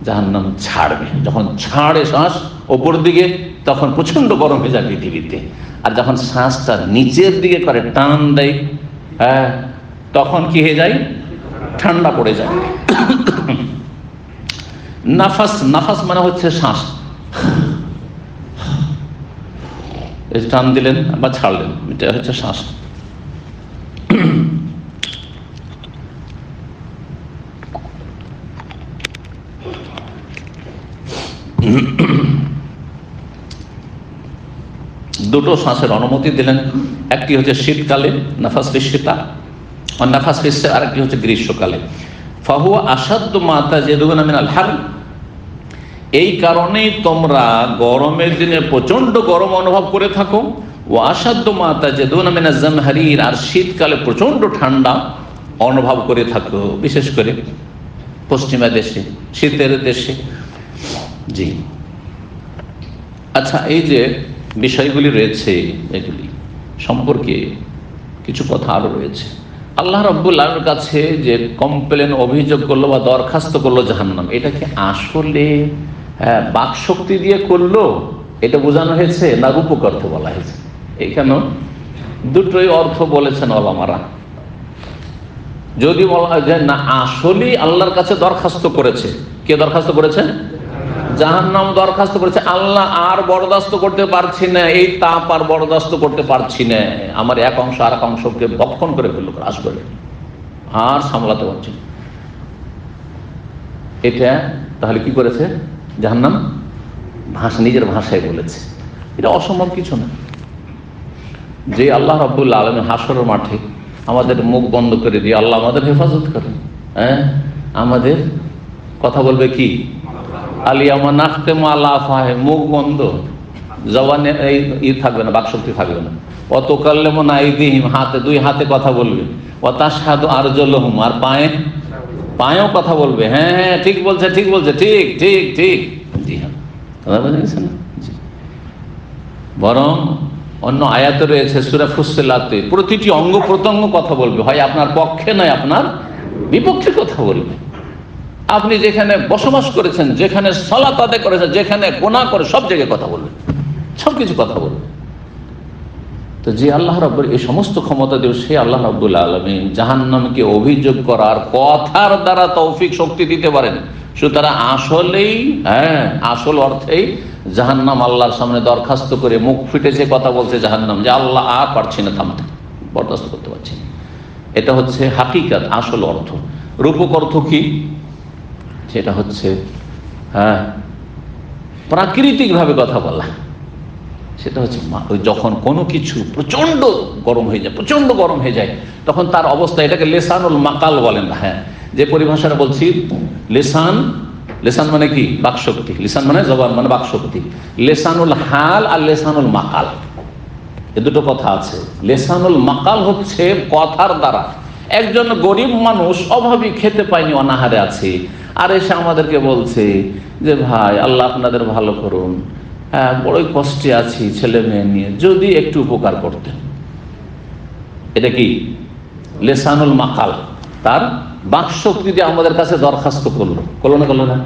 জাহান্নাম ছাড়বে। যখন ছাড়ে শ্বাস ওপর দিকে, তখন প্রচন্ড গরম হয়ে যায় পৃথিবীতে। আর যখন শ্বাসটা নিচের দিকে করে, টান দেয়, হ্যাঁ, তখন কি হয়ে যায়? ঠান্ডা পড়ে যায়। নাফাস, নাফাস মানে হচ্ছে শ্বাস, টান দিলেন বা ছাড়লেন, এটা হচ্ছে শ্বাস। দুটো শ্বাসের অনুমতি দিলেন, একটি হচ্ছে শীতকালে নাফাস ফিস শীতা, আর নাফাস ফিস, আরেকটি হচ্ছে গ্রীষ্মকালে। ফাহুয়া আসাদ্দু মা তাজিদুনা মিনাল হার, এই কারণেই তোমরা গরমের দিনে প্রচন্ড গরম অনুভব করে থাকো। ও আসাদ্দু মা তাজিদুনা মিনাজ জামহারির, আর শীতকালে প্রচন্ড ঠান্ডা অনুভব করে থাকো, বিশেষ করে পশ্চিমা দেশে, শীতের দেশে। জি, আচ্ছা, এই যে বিষয়গুলি রয়েছে, এগুলি সম্পর্কে কিছু কথা আরো রয়েছে। আল্লাহ রাব্বুল আলামিনের কাছে যে কমপ্লেন, অভিযোগ করলো বা দরখাস্ত করলো জাহান্নাম, এটা কি আসলে বাক শক্তি দিয়ে করলো, এটা বোঝানো হয়েছে না রূপক অর্থ বলা হয়েছে? এখানে দুটোই অর্থ বলেছেন ওলামারা। যদি বলা হয় যে না, আসলেই আল্লাহর কাছে দরখাস্ত করেছে, কে দরখাস্ত করেছে? জাহান্নাম দরখাস্ত করেছে, আল্লাহ আর বরদাস্ত করতে পারছি না, এই তাপ আর বরদাস্ত করতে পারছি না, আমার এক অংশ আর এক অংশকে ভক্ষণ করে ফেললো, গ্রাস করে, আর সামলাতে পারছি না। এটা তাহলে কি করেছে জাহান্নাম? নিজের ভাষায় বলেছে। এটা অসম্ভব কিছু না। যে আল্লাহ রাব্বুল আলামিন হাসরের মাঠে আমাদের মুখ বন্ধ করে দিয়ে আল্লাহ আমাদের হেফাজত করেন, হ্যাঁ, আমাদের কথা বলবে কি? আলিয়ামা নাখতেমু আলা আফওয়াহিহিম, মুখ বন্ধ, জবানে এই থাকবে না, বাকশক্তি থাকবে না। ওয়া তুকাল্লিমুনা আইদিহিম, হাতে, দুই হাতে কথা বলবে। ওয়া তাশহাদু আরজুলুহুম, আর পায়েও কথা বলবে। হ্যাঁ হ্যাঁ, ঠিক বলছে, ঠিক বলছে, ঠিক ঠিক ঠিক। জি হ্যাঁ, কথা বুঝেছেন না? জি, বরং অন্য আয়াতে রয়েছে সূরা ফুসসিলাতে, প্রতিটি অঙ্গ প্রত্যঙ্গ কথা বলবে, হয় আপনার পক্ষে নয় আপনার বিপক্ষে কথা বলবে। আপনি যেখানে বসবাস করেছেন, যেখানে সালাত আদায় করেছেন, যেখানে গুনাহ করে, সব জায়গায় কথা বলবে, সবকিছু কথা বলবে। তো যে আল্লাহ রাব্বুল এই সমস্ত ক্ষমতা দেব, সে আল্লাহ রাব্বুল আলামিন জাহান্নামকে অভিযোগ করার কথার দ্বারা তৌফিক শক্তি দিতে পারেন। সুতরাং আসলেই, হ্যাঁ, আসল অর্থেই জাহান্নাম আল্লাহর সামনে দরখাস্ত করে মুখ ফিটেছে কথা বলছে জাহান্নাম, যে আল্লাহ আর পারছি না, থামতে, বরদাস্ত করতে পারছি না। এটা হচ্ছে হাকিকাত, আসল অর্থ। রূপক অর্থ কি? সেটা হচ্ছে হ্যাঁ, প্রাকৃতিকভাবে কথা বলা। সেটা হচ্ছে যখন কোনো কিছু প্রচন্ড গরম হয়ে যায়, প্রচন্ড গরম হয়ে যায়, তখন তার অবস্থা, এটাকে লেসানুল মাকাল বলেন। হ্যাঁ, যে পরিভাষাটা বলছি, লেসান, লেসান মানে কি? বাকশক্তি। লিসান মানে জবান, মানে বাকশক্তি। লেসানুল হাল আর লেসানুল মাকাল, এ দুটো কথা আছে। লেসানুল মাকাল হচ্ছে কথার দ্বারা। একজন গরিব মানুষ, অভাবী, খেতে পায়নি, অনাহারে আছে, আর এসে আমাদেরকে বলছে যে ভাই আল্লাহ আপনাদের ভালো করুন, হ্যাঁ, বড়ই কষ্টে আছি ছেলে মেয়ে নিয়ে, যদি একটু উপকার করতেন। এটা কি? লেসানুল মাকাল, তার বাকশক্তি দিয়ে আমাদের কাছে দরখাস্ত করলো না।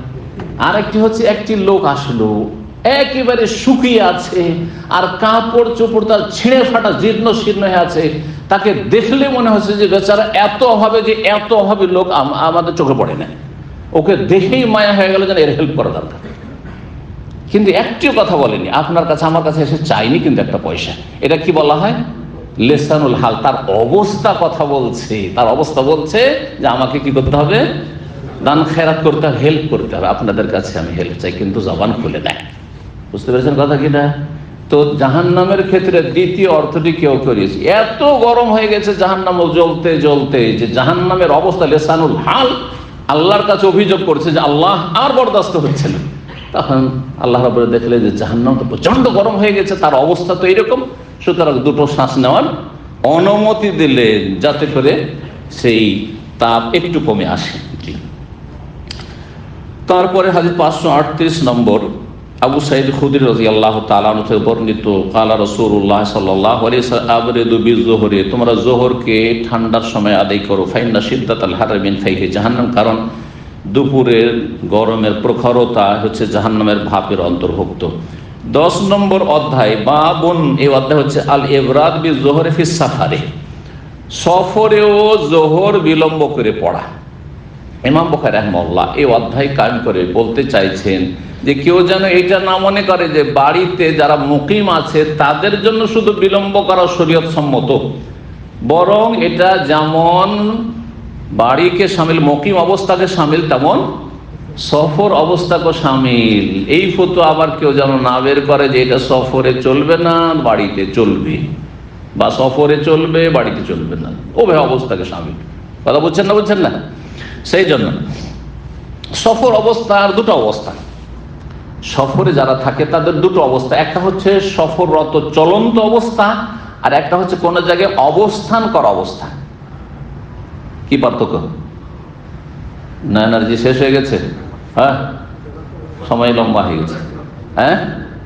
আর একটি হচ্ছে একটি লোক আসলো একেবারে শুকিয়ে আছে, আর কাপড় চোপড় তার ছিঁড়ে ফাটা জীর্ণ শীর্ণ হয়ে আছে, তাকে দেখলে মনে হচ্ছে যে বেচারা এত অভাবে লোক আমাদের চোখে পড়ে না, ওকে দেখেই মায়া হয়ে গেল যেন এর হেল্প করা দরকার। কিন্তু একটিও কথা বলেনি, আপনার কাছে আমার কাছে এসে চাইনি কিন্তু একটা পয়সা। এটা কি বলা হয়? লেসানুল হাল। তার অবস্থা কথা বলছে, তার অবস্থা বলছে যে আমাকে কি করতে হবে, দান খেরাত করতে হবে, হেল্প করতে হবে, আপনাদের কাছে আমি হেল্প চাই, কিন্তু জবান খুলে নেয়। বুঝতে পেরেছেন কথা কিনা? তো জাহান্নামের ক্ষেত্রে দ্বিতীয় অর্থটি কেউ করিয়েছে, এত গরম হয়ে গেছে জাহান্নাম জ্বলতে জ্বলতে যে জাহান্নামের অবস্থা লেসানুল হাল, আল্লাহর কাছে অভিযোগ করছে যে আল্লাহ আর বরদাস্ত হচ্ছে না। তখন আল্লাহ রাব্বুল দেখলে যে জাহান্নাম তো প্রচন্ড গরম হয়ে গেছে, তার অবস্থা তো এইরকম, সুতরাং দুটো শ্বাস নেওয়ার অনুমতি দিলেন যাতে করে সেই তাপ একটু কমে আসে। তারপরে হাদিস 538 নম্বর, আবু সাঈদ খুদরি রাদিয়াল্লাহু তাআলা আনহু থেকে বর্ণিত, ক্বালা রাসূলুল্লাহ সাল্লাল্লাহু আলাইহি ওয়াসাল্লাম আবরিদু বিযুহরি, তোমরা যোহরকে ঠান্ডার সময় আদায় করো, ফাইন্না শিদ্দাতাল হাররি মিন ফাইহি জাহান্নাম, কারণ দুপুরের গরমের প্রখরতা হচ্ছে জাহান্নামের ভাপের অন্তর্ভুক্ত। 10 নম্বর অধ্যায় বাবুন, এই অধ্যায় হচ্ছে আল ইবরাদ বিযুহরি ফিস সাফারে, সফরেও যোহর বিলম্ব করে পড়া। ইমাম বুখারী রাহিমাহুল্লাহ এই অধ্যায় কায়েম করে বলতে চাইছেন যে কেউ যেন এটা না মনে করে যে বাড়িতে যারা মুকিম আছে তাদের জন্য শুধু বিলম্ব করা শরীয়ত সম্মত, বরং এটা যেমন বাড়িকে শামিল, মুকিম অবস্থাকে শামিল, তেমন সফর অবস্থাকে শামিল। এই ফতোয়া আবার কেউ যেন না বের করে যে এটা সফরে চলবে না বাড়িতে চলবে, বা সফরে চলবে বাড়িতে চলবে না, উভয় অবস্থাকে শামিল। কথা বুঝছেন না? সেই জন্য সফর অবস্থার দুটো অবস্থা, সফরে যারা থাকে তাদের দুটো অবস্থা, একটা হচ্ছে সফররত চলন্ত অবস্থা, আর একটা হচ্ছে কোন জায়গায় অবস্থান করা অবস্থা। কি পার্থক্য? না এনার্জি শেষ হয়ে গেছে? হ্যাঁ, সময় লম্বা হয়ে গেছে।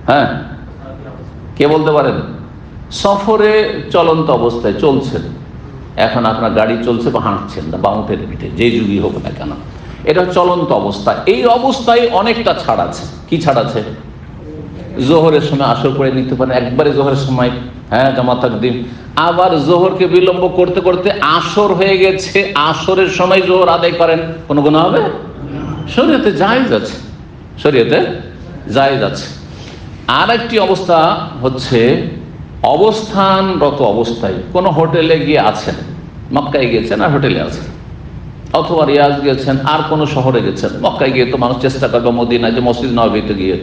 হ্যাঁ, কে বলতে পারেন? সফরে চলন্ত অবস্থায় চলছেন, এখন আপনার গাড়ি চলছে বা হাঁটছেন বা উটের পিঠে, যে যুগই হোক না কেন, এটা চলন্ত অবস্থা। এই অবস্থায় অনেকটা ছাড় আছে। কি ছাড় আছে? জোহরের সময় আসর পড়ে নিতে পারেন, একবারে জোহরের সময় জামাত তাকদিম, আবার জোহরকে বিলম্ব করতে করতে আসর হয়ে গেছে, আসরের সময় জোহর আদায় করেন, কোনো গুনাহ হবে? শরীয়তে জায়েজ আছে, শরীয়তে জায়েজ আছে। আর একটি অবস্থা হচ্ছে অবস্থানরত অবস্থায়, কোনো হোটেলে গিয়ে আছেন, মক্কায় গিয়েছেন আর হোটেলে আছেন, অথবা রিয়াজ গিয়েছেন আর কোনো শহরে গেছেন। মক্কায় গিয়ে তো মানুষ চেষ্টা করবে মদিনায় যে মসজিদ নববীতে গিয়ে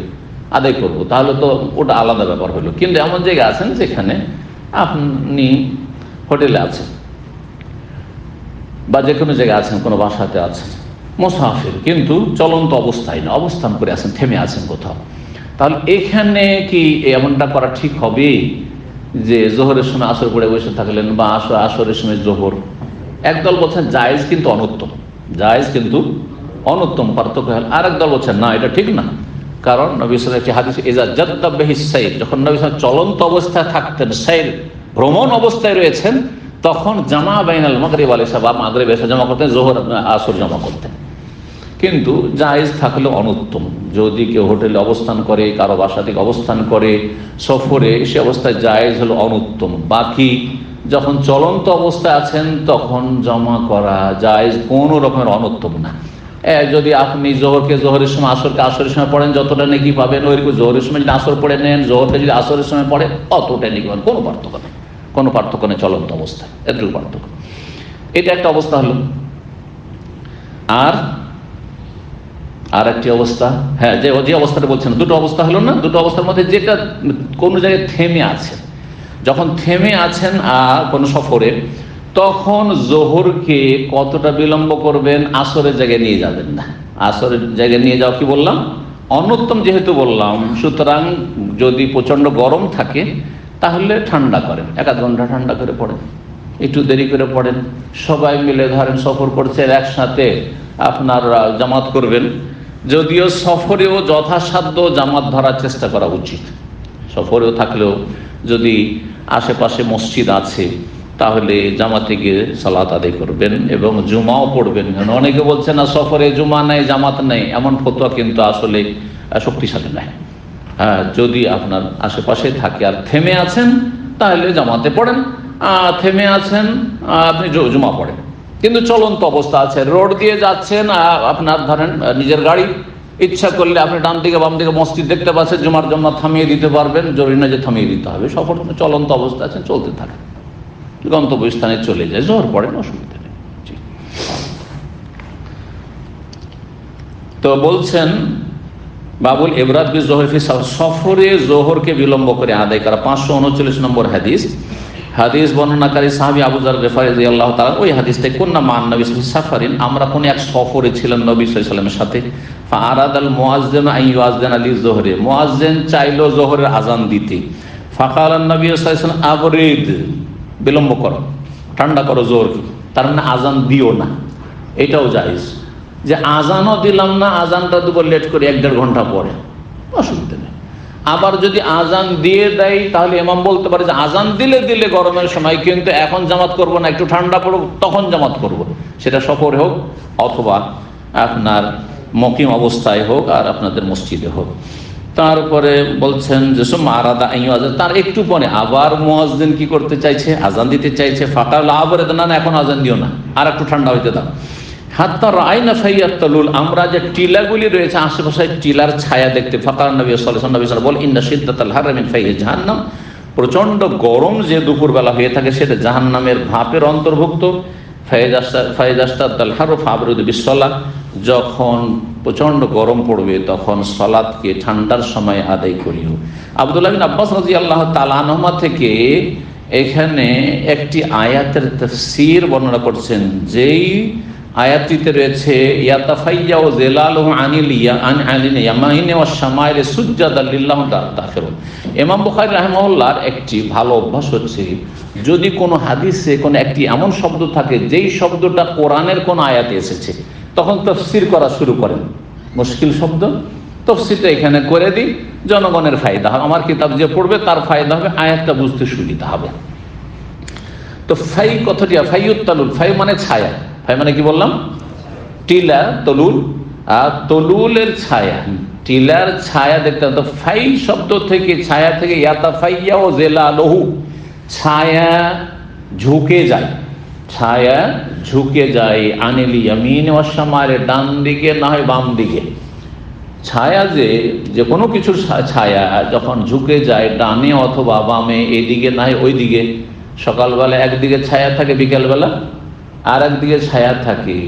আদায় করবো, তাহলে তো ওটা আলাদা ব্যাপার হলো। কিন্তু এমন জায়গায় আছেন যেখানে আপনি হোটেলে আছেন বা যে কোনো জায়গায় আছেন, কোনো বাসাতে আছেন, মুসাফির, কিন্তু চলন্ত অবস্থায় না, অবস্থান করে আছেন, থেমে আছেন কোথাও, তাহলে এখানে কি এমনটা করা ঠিক হবে যে জোহরের সময় আসর পড়ে বসে থাকলেন বা আসরের সময় জোহর? একদল বলছেন জায়েজ কিন্তু অনুত্তম, জায়েজ কিন্তু অনুত্তম, পার্থক্য হল। আর একদল বলছেন না, এটা ঠিক না, কারণ নবী সাল্লাল্লাহু আলাইহি ওয়াসাল্লাম হাদিস ইজা জাদ্দা বিহিস সাইর, যখন নবী সাল্লাল্লাহু আলাইহি ওয়াসাল্লাম চলন্ত অবস্থায় থাকতেন, সাইর ভ্রমণ অবস্থায় রয়েছেন, তখন জামা বাইনাল মাগরিব ওয়াল ইশা, বা মাগরিব ইশা জমা করতেন, জোহর আসর জমা করতেন। কিন্তু জায়েজ থাকলে অনুত্তম। যদি কেউ হোটেলে অবস্থান করে, কারো বাসা থেকে অবস্থান করে সফরে, সে অবস্থায় জায়েজ হলো অনুত্তম। বাকি যখন চলন্ত অবস্থায় আছেন তখন জমা করা জায়েজ, কোনো রকমের অনুত্তম না। যদি আপনি জোহরকে জোহরের সময়, আসরকে আসরের সময় পড়েন, যতটা নেকি পাবেন, ওইরকম জোহরের সময় যদি আসর পড়ে নেন, জোহরকে যদি আসরের সময় পড়ে, অতটা নেকি পাবেন, কোনো পার্থক্য নেই, কোনো পার্থক্য নেই চলন্ত অবস্থায়, এটুকু পার্থক্য। এটা একটা অবস্থা হলো। আর একটি অবস্থা, যে অবস্থাটা বলছেন, দুটো অবস্থা হলো না? দুটো অবস্থার মধ্যে যেটা কোনো জায়গায় থেমে আছেন, যখন থেমে আছেন আর কোনো সফরে, তখন জোহরকে কতটা বিলম্ব করবেন? আসরের জায়গায় নিয়ে যাবেন না। আসরের জায়গায় নিয়ে যাওয়া কি বললাম? অনুত্তম যেহেতু বললাম, সুতরাং যদি প্রচন্ড গরম থাকে তাহলে ঠান্ডা করেন, 1-2 ঘন্টা ঠান্ডা করে পড়েন, একটু দেরি করে পড়েন। সবাই মিলে ধরেন সফর করছে, একসাথে আপনার জামাত করবেন, যদিও সফরেও যথাসাধ্য জামাত ধরার চেষ্টা করা উচিত। সফরেও থাকলেও যদি আশেপাশে মসজিদ আছে তাহলে জামাতে গিয়ে সালাত আদায় করবেন এবং জুমাও পড়বেন। অনেকে বলছে না সফরে জুমা নেই, জামাত নেই, এমন ফতোয়া কিন্তু আসলে শক্তিশালী নয়। হ্যাঁ, যদি আপনার আশেপাশে থাকে আর থেমে আছেন তাহলে জামাতে পড়েন, থেমে আছেন আপনি জুমা পড়েন। কিন্তু চলন্ত অবস্থা আছে, রোড দিয়ে যাচ্ছেন, আপনার ধরেন নিজের গাড়ি, ইচ্ছা করলে আপনি ডান দিকে বাম দিকে মসজিদ দেখতে পাচ্ছেন, জুমার জন্য থামিয়ে দিতে পারবেন, জরুরি না যে থামিয়ে দিতে হবে। সফর চলন্ত অবস্থা আছেন, চলতে থাকে, গন্তব্যস্থানে চলে যায়, জোহর পড়েন, অসুবিধা নেই। তো বলছেন বাবুল ইবরাদ বি যোহর ফি সফরে জোহরকে বিলম্ব করে আদায় করা। 539 নম্বর হাদিস। হাদিস বর্ণনাকারী সাহাবী আবু যর গিফারী রাদিয়াল্লাহু তাআলা, ওই হাদিসটাই কুন্না মান নবী সাফারিন, আমরা কোন এক সফরে ছিলাম নবী সাল্লাল্লাহু আলাইহি ওয়াসাল্লামের সাথে। ফাআরাদাল মুয়াজ্জিন আন ইউআযযিনা লিযোহরি, মুয়াজ্জিন চাইলো যোহরের আযান দিতে। ফাকালান নবী সাল্লাল্লাহু আলাইহি ওয়াসাল্লাম আবরিদ, বিলম্ব করো, ঠান্ডা করো জোহরকে, তার মানে আযান দিও না। এটাও জায়েজ যে আজানও দিলাম না, আজানটা দেবো লেট করে 1-1.5 ঘন্টা পরে, অসুবিধা নেই। আবার যদি আজান দিয়ে দেয় তাহলে ইমাম বলতে পারে যে আজান দিলে দিলে গরমের সময়, কিন্তু এখন জামাত করব না, একটু ঠান্ডা পড়ব তখন জামাত করব, সেটা সফরে হোক অথবা আপনার মকিম অবস্থায় হোক আর আপনাদের মসজিদে হোক। তারপরে বলছেন যে মারাদা আইয়াজান, তার একটু পরে আবার মুয়াজ্জিন কি করতে চাইছে, আজান দিতে চাইছে। ফাঁকা আবার না, এখন আজান দিও না, আর একটু ঠান্ডা হইতে দাও। হাত্তা রাআইনা ফাইয়াতালুল, আমরা যে টিলাগুলি রয়েছে আশেপাশে টিলার ছায়া দেখতে। ফাকার নবী সাল্লাল্লাহু আলাইহি ওয়াসাল্লাম বল ইন্না শিদ্দাতাল হাররি মিন ফাইহি জাহান্নাম, প্রচন্ড গরম যে দুপুরবেলা হয়ে থাকে সেটা জাহান্নামের ভাপের অন্তর্ভুক্ত। ফাইজাস্তাদাল হারু ফাবরুদ বিসসালাহ, যখন প্রচন্ড গরম পড়বে তখন সালাতকে ঠান্ডার সময় আদায় করিও। আব্দুল্লাহ বিন আব্বাস রাদিয়াল্লাহু তাআলা আনহুমা থেকে এখানে একটি আয়াতের তাফসীর বর্ণনা করছেন, যেই আয়াতটিতে রয়েছে ইয়াতাফাইয়াউ জিলালুহু আনিল ইয়ামাইনি ওয়াশ শামাইলি সুজদান লিল্লাহি তাখিরুন। ইমাম বুখারী রাহিমাহুল্লাহর একটি ভালো অভ্যাস হচ্ছে, যদি কোনো হাদিসে কোনো একটি এমন শব্দ থাকে যেই শব্দটা কোরআনের কোন আয়াতে এসেছে, তখন তাফসীর করা শুরু করেন। মুশকিল শব্দ তাফসীরটা এখানে করে দিই, জনগণের ফায়দা হবে, আমার কিতাব যে পড়বে তার ফায়দা হবে, আয়াতটা বুঝতে সুবিধা হবে। তো ফাই কথাটি ফাইয়ুত্তালুল, ফাই মানে ছায়া, ফাই মানে কি বললাম, টিলা, তলুল, আর তলুলের ছায়া, টিলার ছায়া দেখতে। তো ফাই শব্দ থেকে, ছায়া থেকে ইয়াতাফাইয়া ও জিলালুহু, ছায়া ঝুঁকে যায়, ছায়া ঝুঁকে যায়। আনিল ইয়ামিন ওয়াশ শামাইল, ডান দিকে না হয় বাম দিকে। ছায়া যে কোনো কিছুর ছায়া যখন ঝুঁকে যায় ডানে অথবা বামে, এইদিকে না হয় ওই দিকে, সকালবেলা একদিকে ছায়া থাকে, বিকেলবেলা আর একদিকে ছায়া থাকে,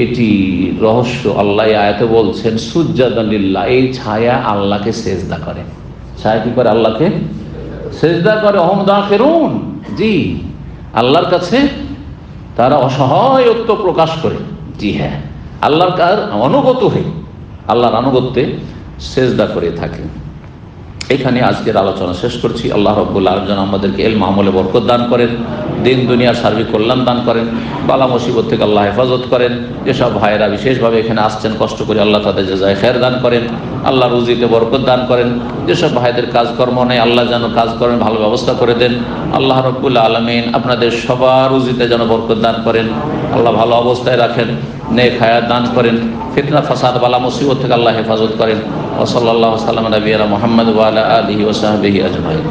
এটি রহস্য। আল্লাহ আয়াতে বলছেন সুজদান লিল্লাহ, এই ছায়া আল্লাহকে সেজদা করে। ছায়া কি করে? আল্লাহকে সেজদা করে। হুম দাখিরুন, জি, আল্লাহর কাছে তারা অসহায়ত্ব প্রকাশ করে। জি হ্যাঁ, আল্লাহর কার অনুগত হয়ে, আল্লাহর আনুগত্যে সেজদা করে থাকে। এখানে আজকের আলোচনা শেষ করছি। আল্লাহ রাব্বুল আলামিন আমাদেরকে ইলম আমলে বরকত দান করেন, দিন দুনিয়ার সার্বিক কল্যাণ দান করেন, বালা মুসিবত থেকে আল্লাহ হেফাজত করেন। যেসব ভাইয়েরা বিশেষভাবে এখানে আসছেন কষ্ট করে, আল্লাহ তাদের জাযায়ে খায়ের দান করেন, আল্লাহ রুজিতে বরকত দান করেন। যেসব ভাইদের কাজকর্ম নেই, আল্লাহ যেন কাজ করেন, ভালো ব্যবস্থা করে দেন। আল্লাহ রাব্বুল আলামিন আপনাদের সবার রুজিতে যেন বরকত দান করেন, আল্লাহ ভালো অবস্থায় রাখেন, নেক হায়াত দান করেন, ফিতনা ফাসাদ বালা মুসিবত থেকে আল্লাহ হেফাজত করেন। ওয়া সাল্লাল্লাহু আলা নবিয়িনা মুহাম্মদ ওয়া আলা আলিহি ওয়া সাহবিহি আজমাইন।